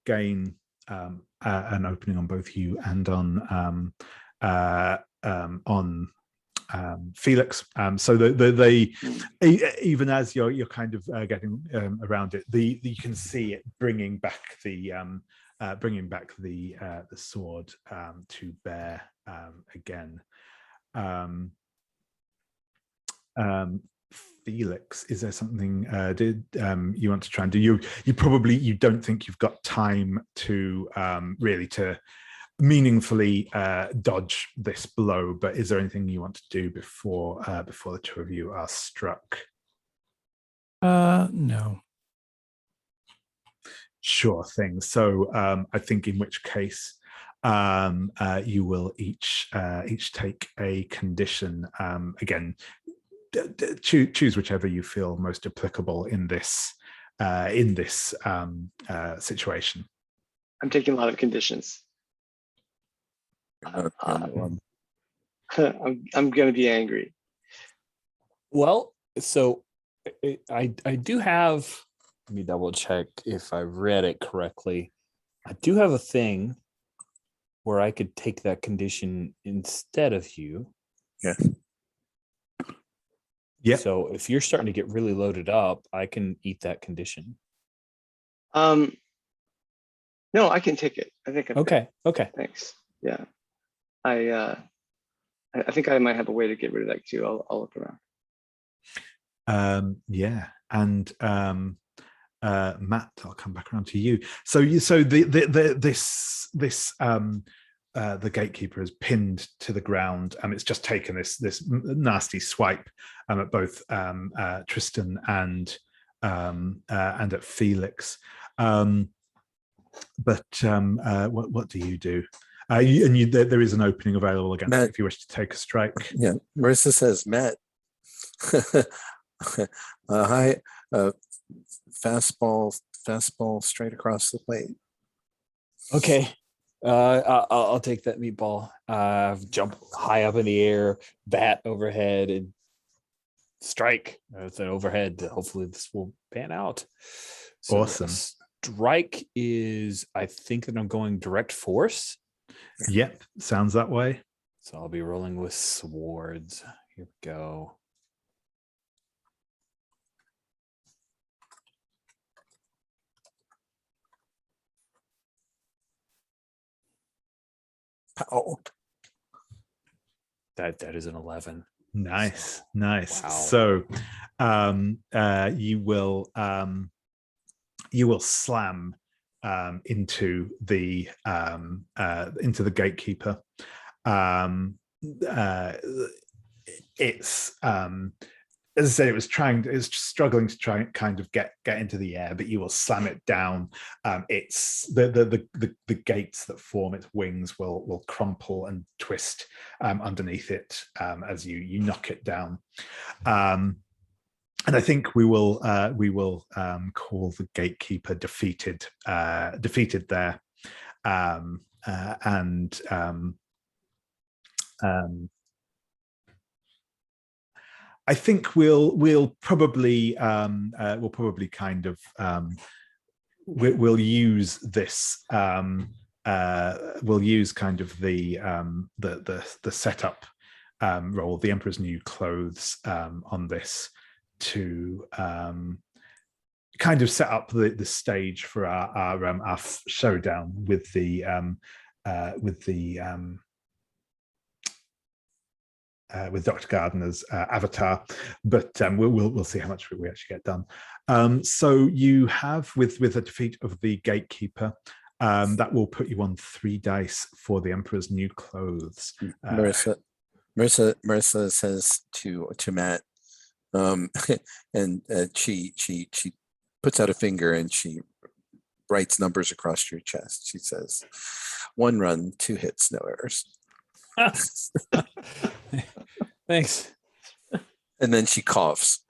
gain an opening on both you and on Felix. So they even as you're kind of getting around it, you can see it bringing back the sword to bear again. Felix, is there something did you want to try and do? You don't think you've got time to really to meaningfully dodge this blow, but is there anything you want to do before the two of you are struck? No. Sure thing. So I think in which case you will each take a condition. Again, choose whichever you feel most applicable in this in this situation. I'm taking a lot of conditions. You're not the only one. I'm going to be angry. Well, so I do have, let me double check if I read it correctly. I do have a thing where I could take that condition instead of you. Yeah. Yeah. So if you're starting to get really loaded up, I can eat that condition. No, I can take it. I think I'm Okay. good. Okay. Thanks. Yeah. I think I might have a way to get rid of that too. I'll look around. Yeah, and Matt, I'll come back around to you. So the gatekeeper is pinned to the ground, and it's just taken this nasty swipe at both Tristan and at Felix. But what do you do? There is an opening available against Matt, it if you wish to take a strike. Yeah, Marissa says, Matt. Hi, fastball straight across the plate. Okay. I'll take that meatball. Jump high up in the air, bat overhead, and strike. It's an overhead. Hopefully this will pan out. So Awesome. Strike is, I think that I'm going direct force. Yep, sounds that way. So I'll be rolling with swords. Here we go. Oh, That is an 11. Nice. Wow. So you will slam into the gatekeeper. It's as I said, it's struggling to try and kind of get into the air, but you will slam it down. It's the gates that form its wings will crumple and twist underneath it as you knock it down. And I think we will call the gatekeeper defeated there, I think we'll probably kind of we'll use this we'll use kind of the setup role, the Emperor's New Clothes on this to kind of set up the stage for our showdown with Dr. Gardner's avatar, but we'll see how much we actually get done. So you have with the defeat of the gatekeeper, that will put you on 3 dice for the Emperor's New Clothes. Marissa says to Matt, and she puts out a finger and she writes numbers across your chest. She says, 1 run, 2 hits, no errors. Thanks. And then she coughs,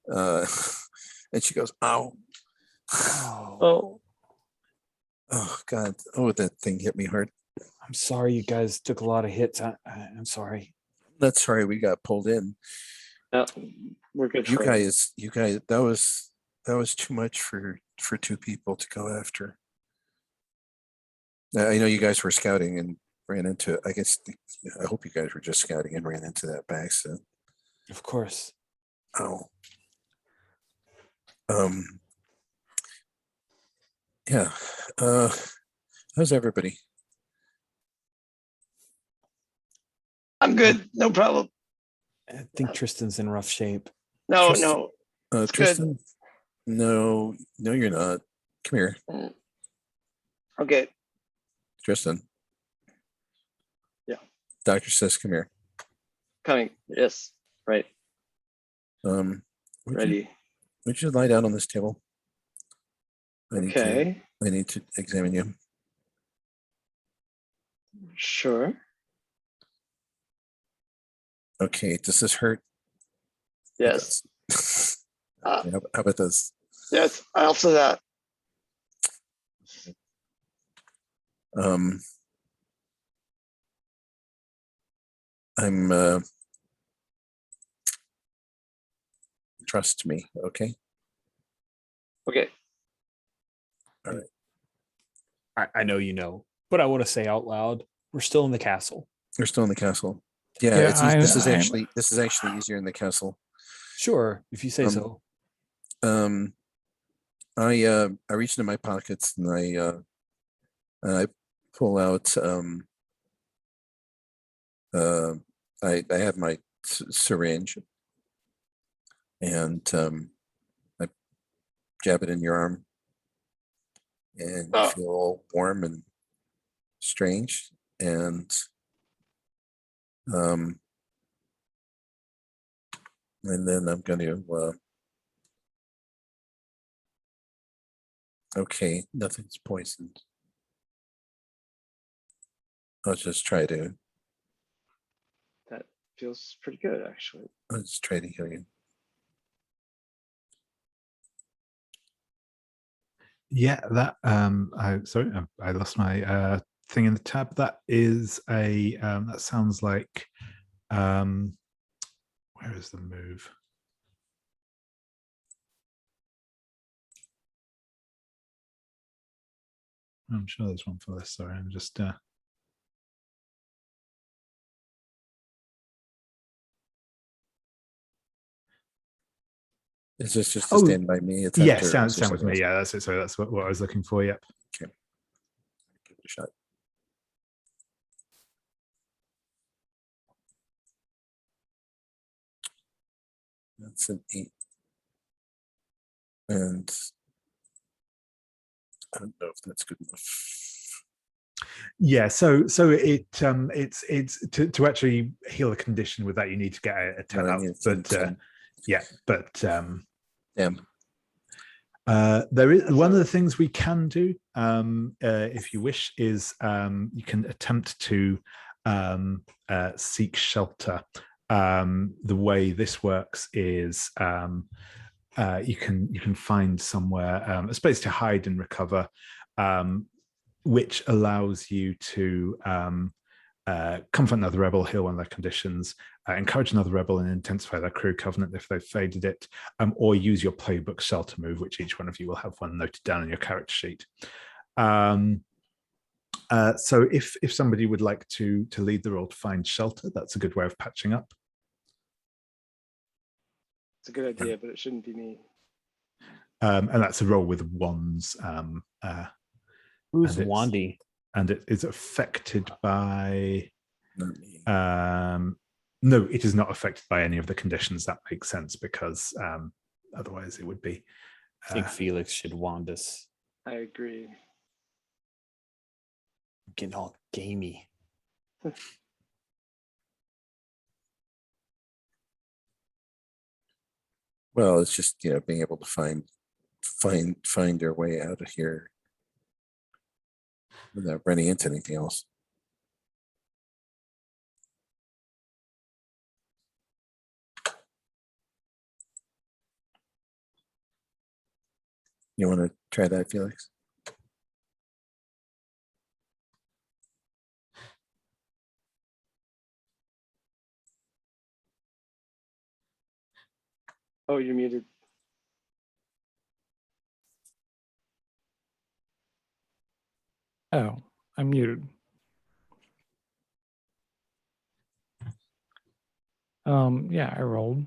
and she goes, "Ow! Oh, God! Oh, that thing hit me hard." I'm sorry, you guys took a lot of hits. I'm sorry. That's sorry we got pulled in. no, we're good. You guys, that was too much for 2 people to go after. I know you guys were scouting and ran into, I hope you guys were just scouting and ran into that by accident. Of course. Oh. Yeah. How's everybody? I'm good. No problem. I think Tristan's in rough shape. No, Tristan- no. It's Tristan? No, you're not. Come here, good. Okay. Tristan. Yeah. Doctor says, come here. Coming. Yes. Right. Would Ready. you lie down on this table? I need to examine you. Sure. Okay, does this hurt? Yes. How about this? Yes, also that. I'm trust me, okay? Okay. I know you know, but I want to say out loud, we're still in the castle. We're still in the castle. Yeah, Yeah, it's this is actually easier in the castle. Sure, if you say so. I reach into my pockets and I pull out I have my syringe and I jab it in your arm and you feel all warm and strange and then I'm going to okay, nothing's poisoned. I'll just try to. That feels pretty good, actually. I'll just try to heal you. Yeah, that I lost my thing in the tab. That is a that sounds like where is the move? I'm sure there's one for this. Sorry, I'm just Is this just to stand by me? It's yeah, after sound with me. Yeah, that's it. So that's what I was looking for. Yep. Okay. Give it a shot. That's an 8. And I don't know if that's good enough. Yeah, so it's to actually heal a condition with that you need to get a 10 up. But yeah, but damn. There is one of the things we can do, if you wish, is you can attempt to seek shelter. The way this works is you can find somewhere, a space to hide and recover, which allows you to comfort another rebel, heal one of their conditions, encourage another rebel and intensify their crew covenant if they've faded it, or use your playbook shelter move, which each one of you will have one noted down on your character sheet. So if somebody would like to lead the roll to find shelter, that's a good way of patching up. It's a good idea, but it shouldn't be me. And that's a roll with wands. Who's Wandy? And it is affected by no, it is not affected by any of the conditions. That makes sense because otherwise it would be I think Felix should wand us. I agree. Getting all gamey. Well, it's just being able to find your way out of here without running into anything else. You want to try that, Felix? Oh, you're muted. Oh, I'm muted. Yeah, I rolled.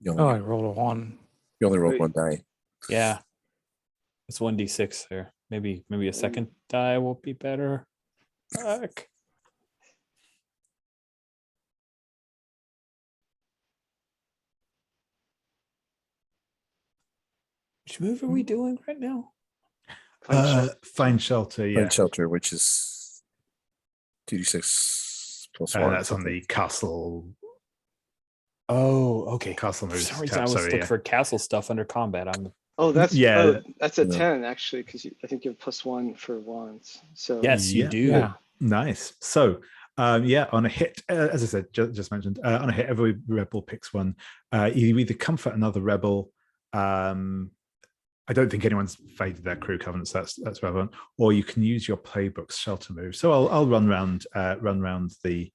I rolled a 1. You only rolled one die. Yeah. It's 1d6 there. Maybe a second die will be better. Fuck. Which move are we doing right now? Find shelter. Yeah, Find shelter, which is 2d6 plus 1. That's on the castle. Oh, okay. Castle moves. For some reason, I was looking for castle stuff under combat. That's that's a 10 actually, because I think you have +1 for wands. So yes, you do. Yeah. Nice. So Yeah, on a hit, as I said, just mentioned, on a hit, every rebel picks one. You either comfort another rebel. I don't think anyone's faded their crew covenants. That's relevant. Or you can use your playbook's shelter move. So I'll run round the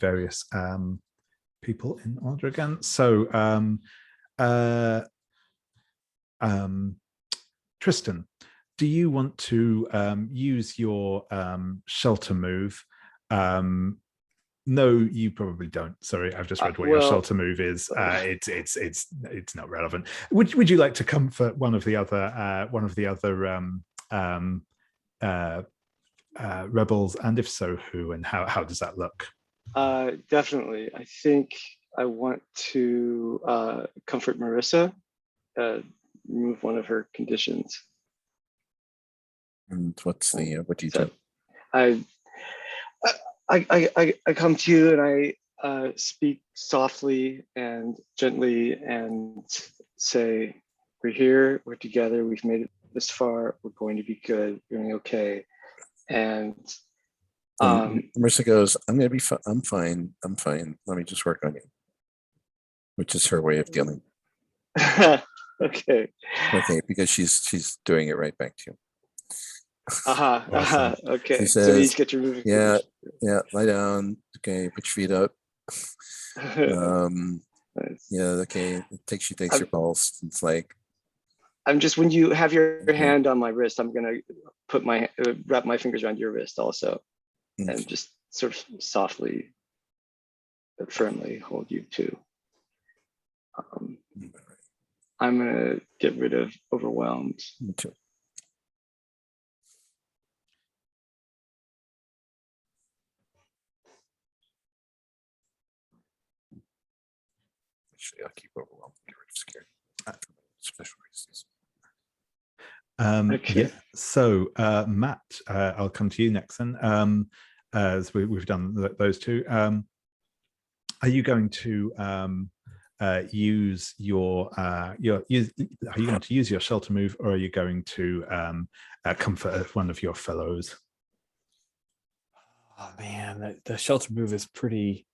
various people in order again. So Tristan, do you want to use your shelter move? No, you probably don't. Sorry, I've just read what your shelter move is. It's not relevant. Would you like to comfort one of the other rebels, and if so, who and how does that look? Definitely. I think I want to comfort Marissa, remove one of her conditions. And what do you do? I come to you and I speak softly and gently and say, we're here, we're together, we've made it this far, we're going to be good, we're doing okay. And Marissa goes, I'm gonna be fine. I'm fine. Let me just work on you. Which is her way of dealing. Okay. Okay, because she's doing it right back to you. Awesome. Okay. She says, so you just get your moving. Yeah, lie down. Okay, put your feet up. Nice. Yeah, okay. She takes your pulse. It's like, I'm just, when you have your hand on my wrist, I'm gonna put wrap my fingers around your wrist also, and just sort of softly but firmly hold you too. I'm gonna get rid of overwhelmed. Me too. Actually, I'll keep overwhelmed. Get rid of scared. Special reasons. Okay. Yeah. So Matt, I'll come to you next then. As we've done those two. Are you going to use your are you going to use your shelter move, or are you going to comfort one of your fellows? Oh man, the shelter move is pretty.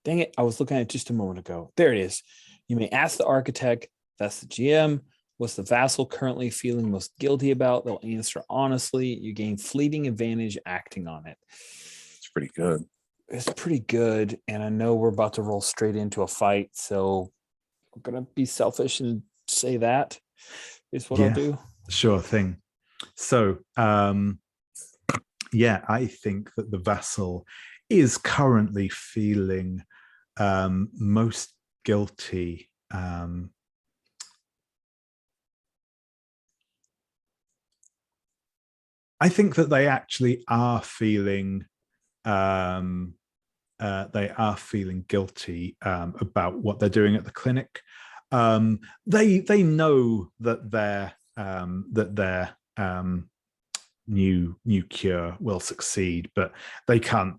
Dang it! I was looking at it just a moment ago. There it is. You may ask the architect, that's the GM, what's the vassal currently feeling most guilty about? They'll answer honestly. You gain fleeting advantage acting on it. It's pretty good. It's pretty good, and I know we're about to roll straight into a fight, so I'm gonna be selfish and say that is what I'll do. Sure thing. So yeah, I think that the vassal is currently feeling most guilty. I think that they actually are feeling guilty about what they're doing at the clinic. They know that their new cure will succeed, but they can't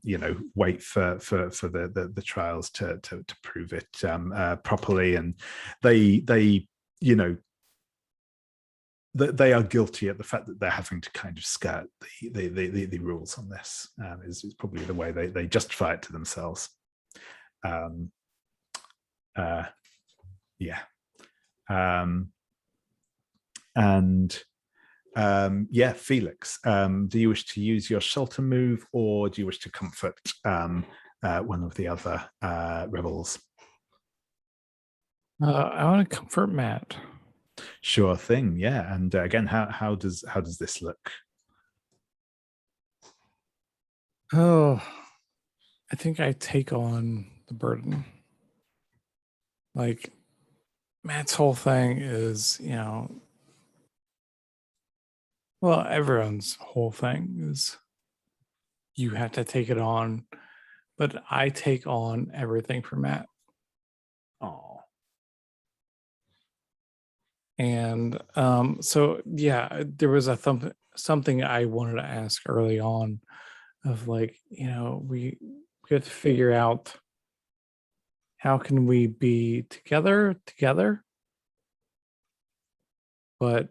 wait for the trials to prove it properly, and they they are guilty at the fact that they're having to kind of skirt the rules on this. Is probably the way they justify it to themselves. Yeah. Felix, do you wish to use your shelter move, or do you wish to comfort one of the other rebels? I want to comfort Matt. Sure thing. Yeah. And again, how does this look? Oh, I think I take on the burden. Like, Matt's whole thing is, well, everyone's whole thing is you have to take it on, but I take on everything for Matt. Oh. And so yeah, there was something I wanted to ask early on of like, we have to figure out how can we be together, but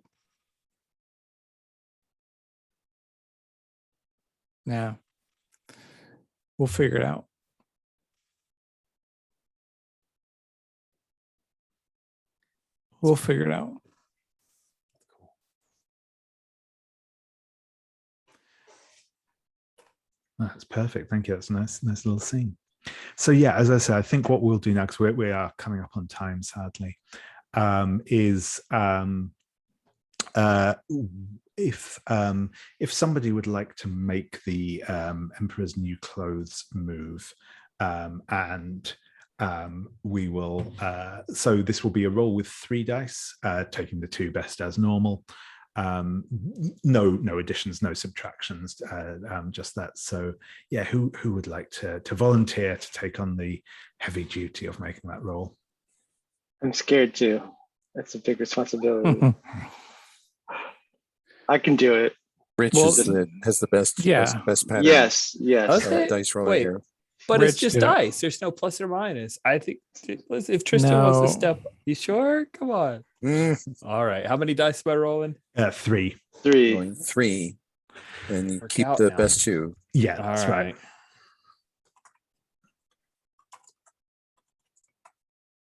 Yeah. We'll figure it out. We'll figure it out. That's perfect. Thank you. That's a nice little scene. So yeah, as I said, I think what we'll do now, because we are coming up on time, sadly, is if somebody would like to make the Emperor's New Clothes move, and we will. So this will be a roll with 3 dice, taking the 2 best as normal. No additions, no subtractions, just that. So yeah, who would like to volunteer to take on the heavy duty of making that roll? I'm scared too. That's a big responsibility. I can do it. Rich Well, has the best pattern. Yes. Okay. Dice roller Wait. here. But Rich it's just did it. dice. There's no plus or minus. I think if Tristan wants to No. step, you sure? Come on. All right. How many dice am I rolling? 3. 3. Rolling 3, and you Work keep out the now. best 2. Yeah, All that's right.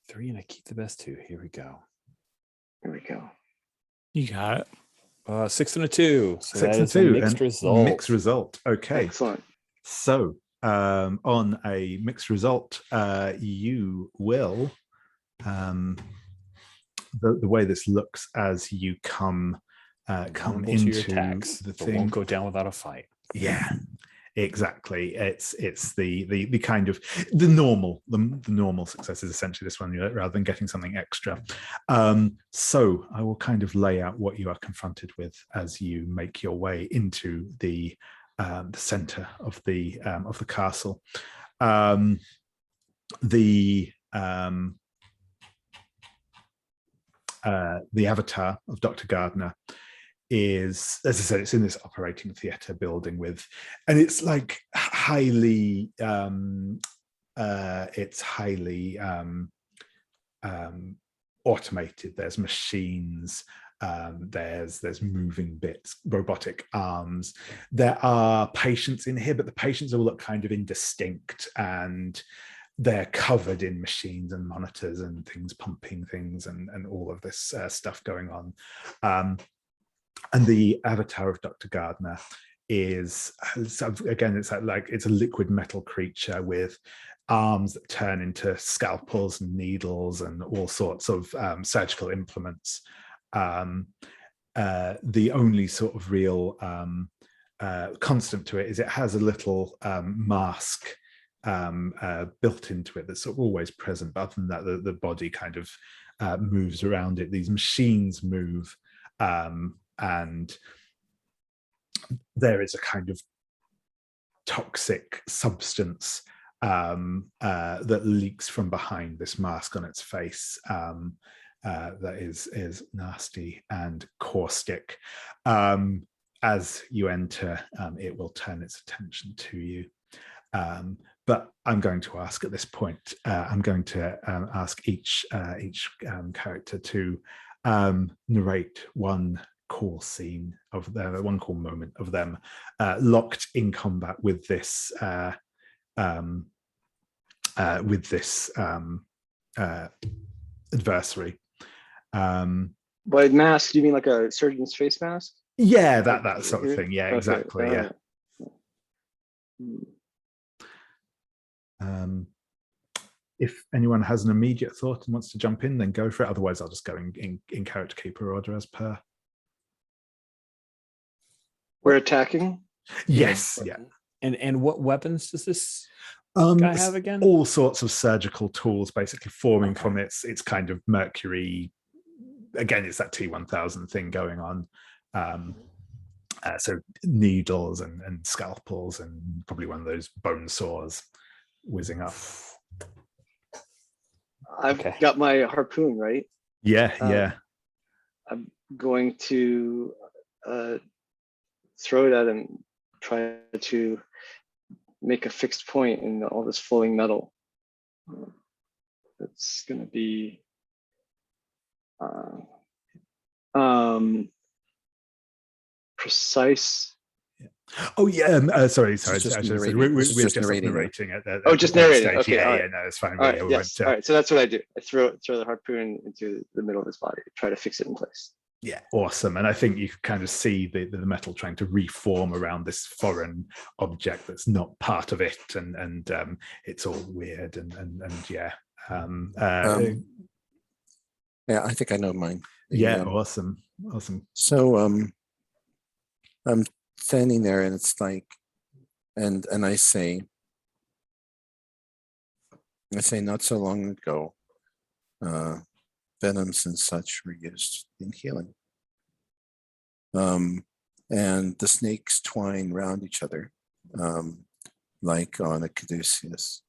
3 and I keep the best 2. Here we go. Here we go. You got it. 6 and a 2. So 6 that and is 2. a mixed and result. Mixed result. Okay. Excellent. So on a mixed result, you will, the way this looks as you come Vulnerable into to your attacks, the but thing. won't go down without a fight. Yeah, exactly. It's the kind of the normal success is essentially this one, rather than getting something extra. So I will kind of lay out what you are confronted with as you make your way into the center of the castle. The avatar of Dr. Gardner is, as I said, it's in this operating theatre building and it's like highly automated. There's machines, there's moving bits, robotic arms. There are patients in here, but the patients all look kind of indistinct, and they're covered in machines and monitors and things pumping things and all of this stuff going on. And the avatar of Dr. Gardner is, again, it's a liquid metal creature with arms that turn into scalpels and needles and all sorts of surgical implements. The only sort of real constant to it is it has a little mask built into it that's sort of always present, but other than that, the body kind of moves around it. These machines move, and there is a kind of toxic substance that leaks from behind this mask on its face, that is nasty and caustic. As you enter, it will turn its attention to you. But I'm going to ask at this point, I'm going to ask each character to narrate one cool scene of them, one cool moment of them locked in combat with this adversary. By mask, do you mean like a surgeon's face mask? Yeah, that sort of thing. Yeah, okay, exactly. Yeah. If anyone has an immediate thought and wants to jump in, then go for it. Otherwise, I'll just go in character keeper order as per. We're attacking? Yes, yeah. And what weapons does this guy have again? All sorts of surgical tools, basically forming from its kind of mercury. Again, it's that T1000 thing going on. So needles and scalpels and probably one of those bone saws whizzing up. I've got my harpoon, right? Yeah. I'm going to throw it at him, try to make a fixed point in all this flowing metal. It's going to be precise Oh yeah, sorry. This I is just should have said narrating. This is we're just just narrating. narrating at Oh, just the narrating. stage. Okay, all right. No, it's fine. All right, We yes. won't, All right, so that's what I do. I throw the harpoon into the middle of his body, try to fix it in place. yeah, awesome. And I think you can kind of see the metal trying to reform around this foreign object that's not part of it, and it's all weird and yeah. Yeah, I think I know mine. Yeah, awesome. So I'm standing there, and it's like, and I say, not so long ago, venoms and such were used in healing. And the snakes twine round each other, like on a caduceus.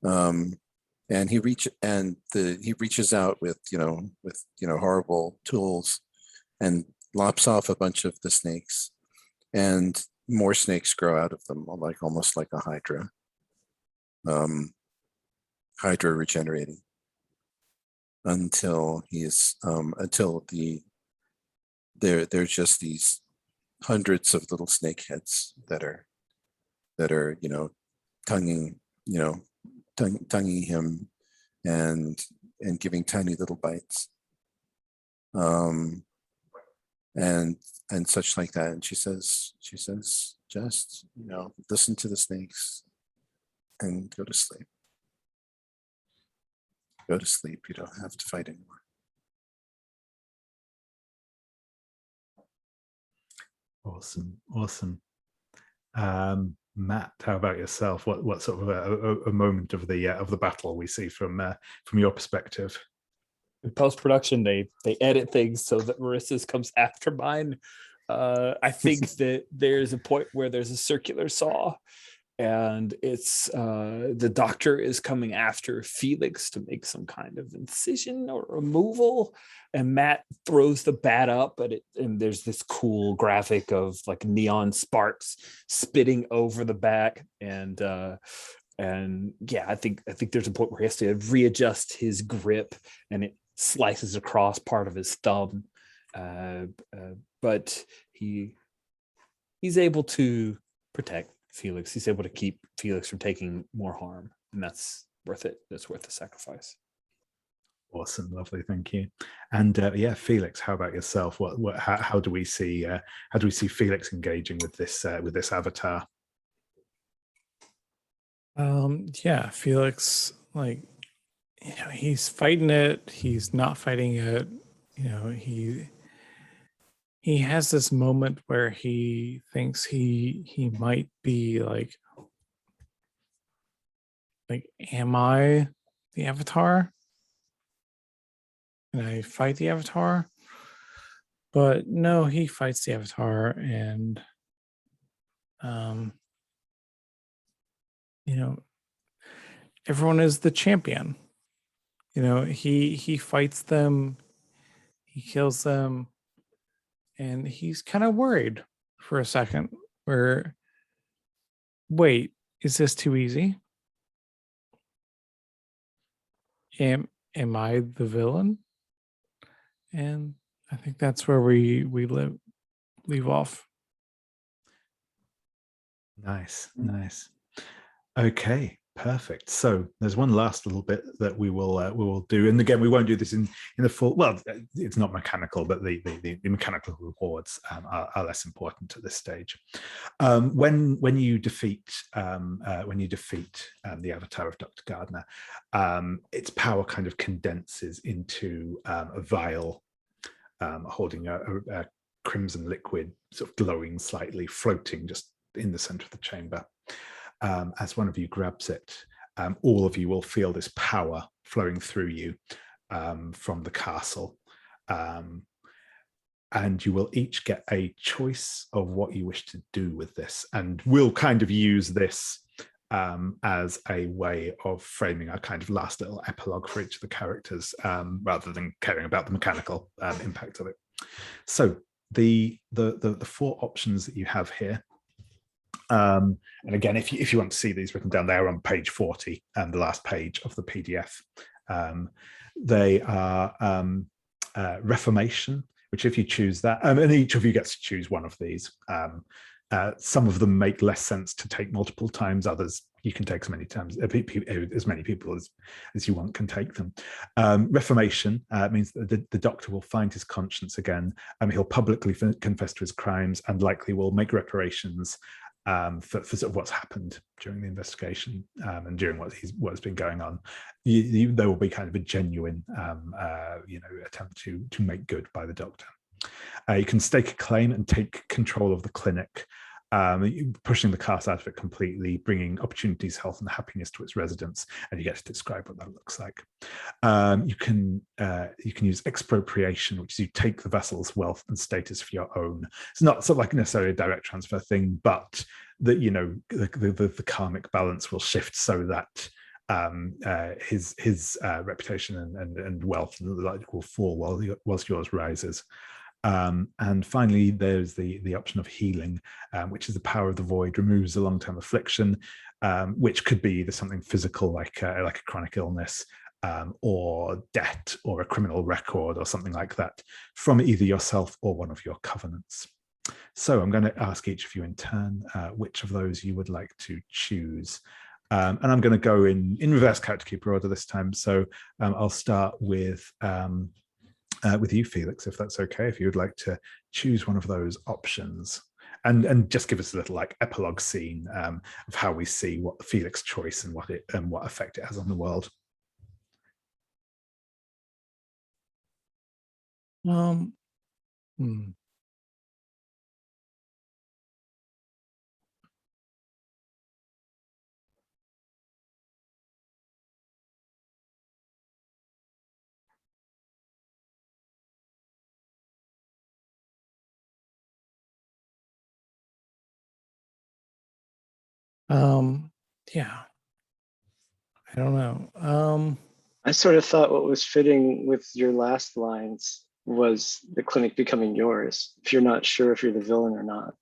And he reaches out with horrible tools and lops off a bunch of the snakes, and more snakes grow out of them, almost like a hydra. Hydra regenerating until there's just these hundreds of little snake heads that are tonguing him and giving tiny little bites, and such like that. And she says just listen to the snakes and go to sleep. Go to sleep. You don't have to fight anymore. Awesome. Matt, how about yourself? What sort of a moment of the battle we see from your perspective? In post-production, they edit things so that Marissa's comes after mine. I think that there's a point where there's a circular saw, and it's the doctor is coming after Felix to make some kind of incision or removal, and Matt throws the bat up at it, and there's this cool graphic of like neon sparks spitting over the back, and yeah, I think there's a point where he has to readjust his grip, and it slices across part of his thumb, but he's able to protect Felix. He's able to keep Felix from taking more harm, and that's worth it. That's worth the sacrifice. Awesome, lovely, thank you. And yeah, Felix, how about yourself? How do we see Felix engaging with this avatar? Yeah, Felix, he's fighting it. He's not fighting it. He has this moment where he thinks he might be like, am I the avatar? Can I fight the avatar? But no, he fights the avatar, and everyone is the champion. He fights them, he kills them, and he's kind of worried for a second where, wait, is this too easy? Am I the villain? And I think that's where we leave off. Nice. Okay, perfect. So there's one last little bit that we will do, and again, we won't do this in the full. Well, it's not mechanical, but the mechanical rewards are less important at this stage. When you defeat the avatar of Dr. Gardner, its power kind of condenses into a vial holding a crimson liquid, sort of glowing slightly, floating just in the center of the chamber. As one of you grabs it, all of you will feel this power flowing through you from the castle. And you will each get a choice of what you wish to do with this. And we'll kind of use this as a way of framing our kind of last little epilogue for each of the characters, rather than caring about the mechanical impact of it. So the four options that you have here, and again, if you want to see these written down, they are on page 40, the last page of the PDF. They are Reformation, which if you choose that, and each of you gets to choose one of these, Some of them make less sense to take multiple times. Others you can take as many times, as many people as you want can take them. Reformation means that the doctor will find his conscience again, and he'll publicly confess to his crimes and likely will make reparations for sort of what's happened during the investigation and during what's been going on. There will be kind of a genuine attempt to make good by the doctor. You can stake a claim and take control of the clinic, pushing the cast out of it completely, bringing opportunities, health, and happiness to its residents, and you get to describe what that looks like. You can use expropriation, which is you take the vessel's wealth and status for your own. It's not sort of like necessarily a direct transfer thing, but that the karmic balance will shift so that his reputation and wealth and the like will fall whilst yours rises. And finally, there's the option of healing, which is the power of the void, removes a long-term affliction, which could be either something physical like a chronic illness, or debt, or a criminal record, or something like that, from either yourself or one of your covenants. So I'm going to ask each of you in turn which of those you would like to choose. And I'm going to go in reverse character keeper order this time. So I'll start with you, Felix, if that's okay, if you would like to choose one of those options, and just give us a little like epilogue scene of how we see what Felix's choice and what effect it has on the world. Yeah, I don't know. I sort of thought what was fitting with your last lines was the clinic becoming yours, if you're not sure if you're the villain or not.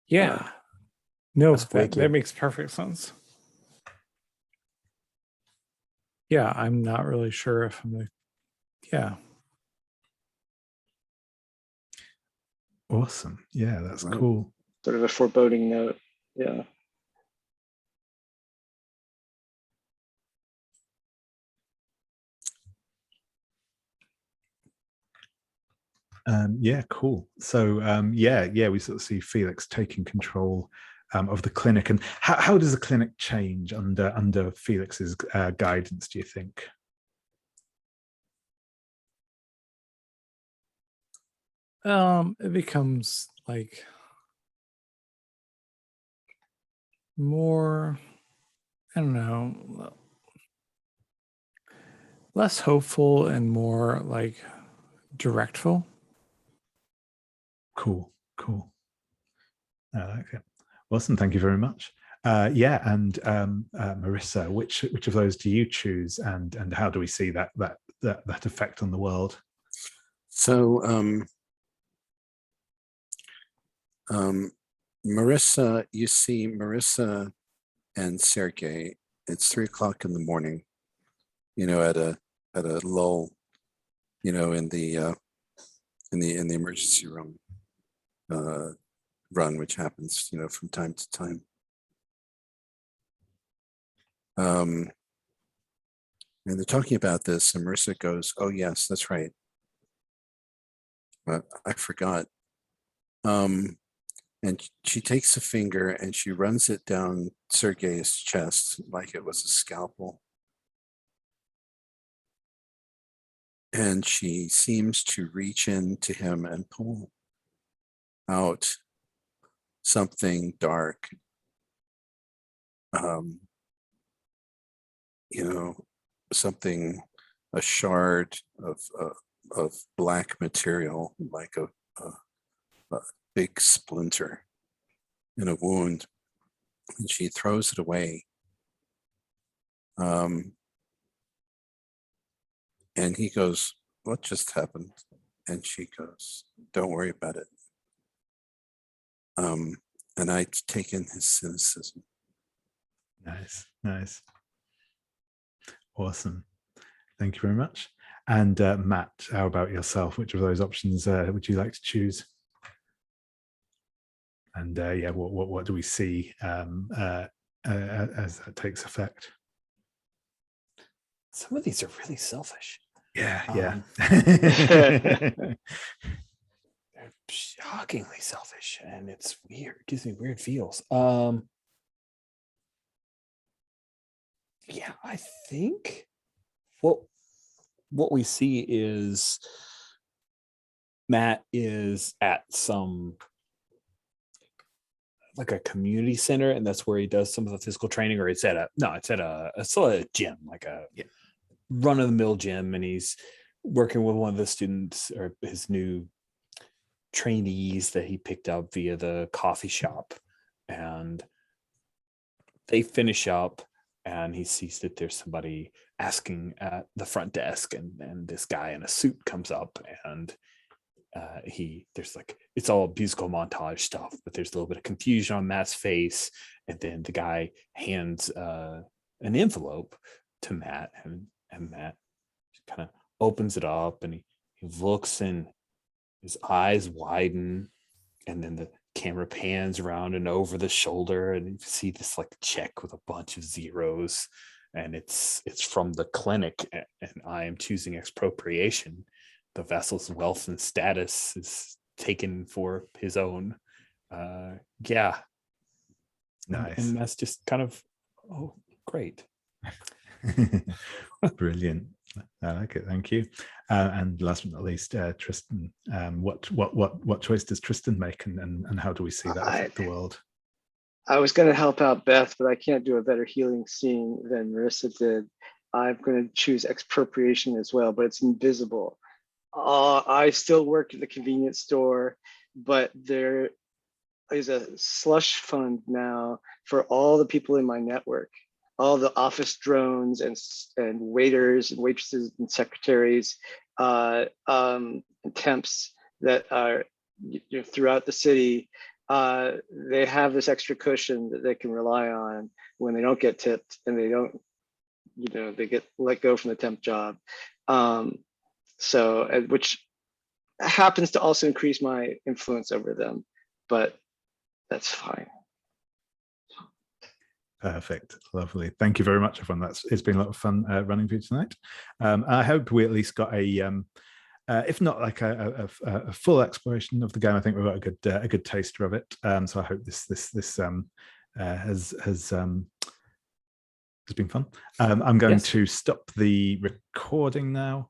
Yeah, no, That's that wicked. makes perfect sense. Yeah, I'm not really sure if I'm yeah. Awesome. Yeah, that's Right. cool. Sort of a foreboding note. Yeah. Yeah, cool. So we sort of see Felix taking control of the clinic. And how does the clinic change under Felix's guidance, do you think? It becomes like more, I don't know, less hopeful and more like directful. Cool. I like it. Awesome. Thank you very much. And Marissa, which of those do you choose, and how do we see that effect on the world? So Marissa, you see Marissa and Sergei, it's 3 o'clock in the morning, at a lull, in the emergency room run, which happens, from time to time. And they're talking about this, and Marissa goes, "Oh yes, that's right. I forgot." And she takes a finger and she runs it down Sergei's chest like it was a scalpel. And she seems to reach into him and pull out something dark, something, a shard of black material, like a big splinter in a wound, and she throws it away. And he goes, "What just happened?" And she goes, "Don't worry about it." And I take in his cynicism. Nice. Awesome. Thank you very much. And Matt, how about yourself? Which of those options would you like to choose? And yeah, what do we see as that takes effect? Some of these are really selfish. Yeah. They're shockingly selfish, and it's weird. It gives me weird feels. Yeah, I think what we see is Matt is at some like a community center, and that's where he does some of the physical training, or it's at a gym, like a run-of-the-mill gym, and he's working with one of the students or his new trainees that he picked up via the coffee shop, and they finish up, and he sees that there's somebody asking at the front desk, and this guy in a suit comes up, and there's like, it's all musical montage stuff, but there's a little bit of confusion on Matt's face, and then the guy hands an envelope to Matt, and Matt kind of opens it up, and he looks, and his eyes widen, and then the camera pans around and over the shoulder, and you see this like check with a bunch of zeros, and it's from the clinic, and I am choosing expropriation. The vessel's wealth and status is taken for his own. Yeah. Nice. And that's just kind of, oh, great. Brilliant. I like it. Thank you. And last but not least, Tristan, what choice does Tristan make, and how do we see that affect the world? I was going to help out Beth, but I can't do a better healing scene than Marissa did. I'm going to choose expropriation as well, but it's invisible. I still work at the convenience store, but there is a slush fund now for all the people in my network, all the office drones and waiters and waitresses and secretaries, and temps that are throughout the city. They have this extra cushion that they can rely on when they don't get tipped, and they don't, they get let go from the temp job. So, which happens to also increase my influence over them, but that's fine. Perfect. Lovely. Thank you very much, everyone. It's been a lot of fun running through tonight. I hope we at least got a, if not like a full exploration of the game, I think we've got a good taster of it. So I hope this has been fun. I'm going to stop the recording now.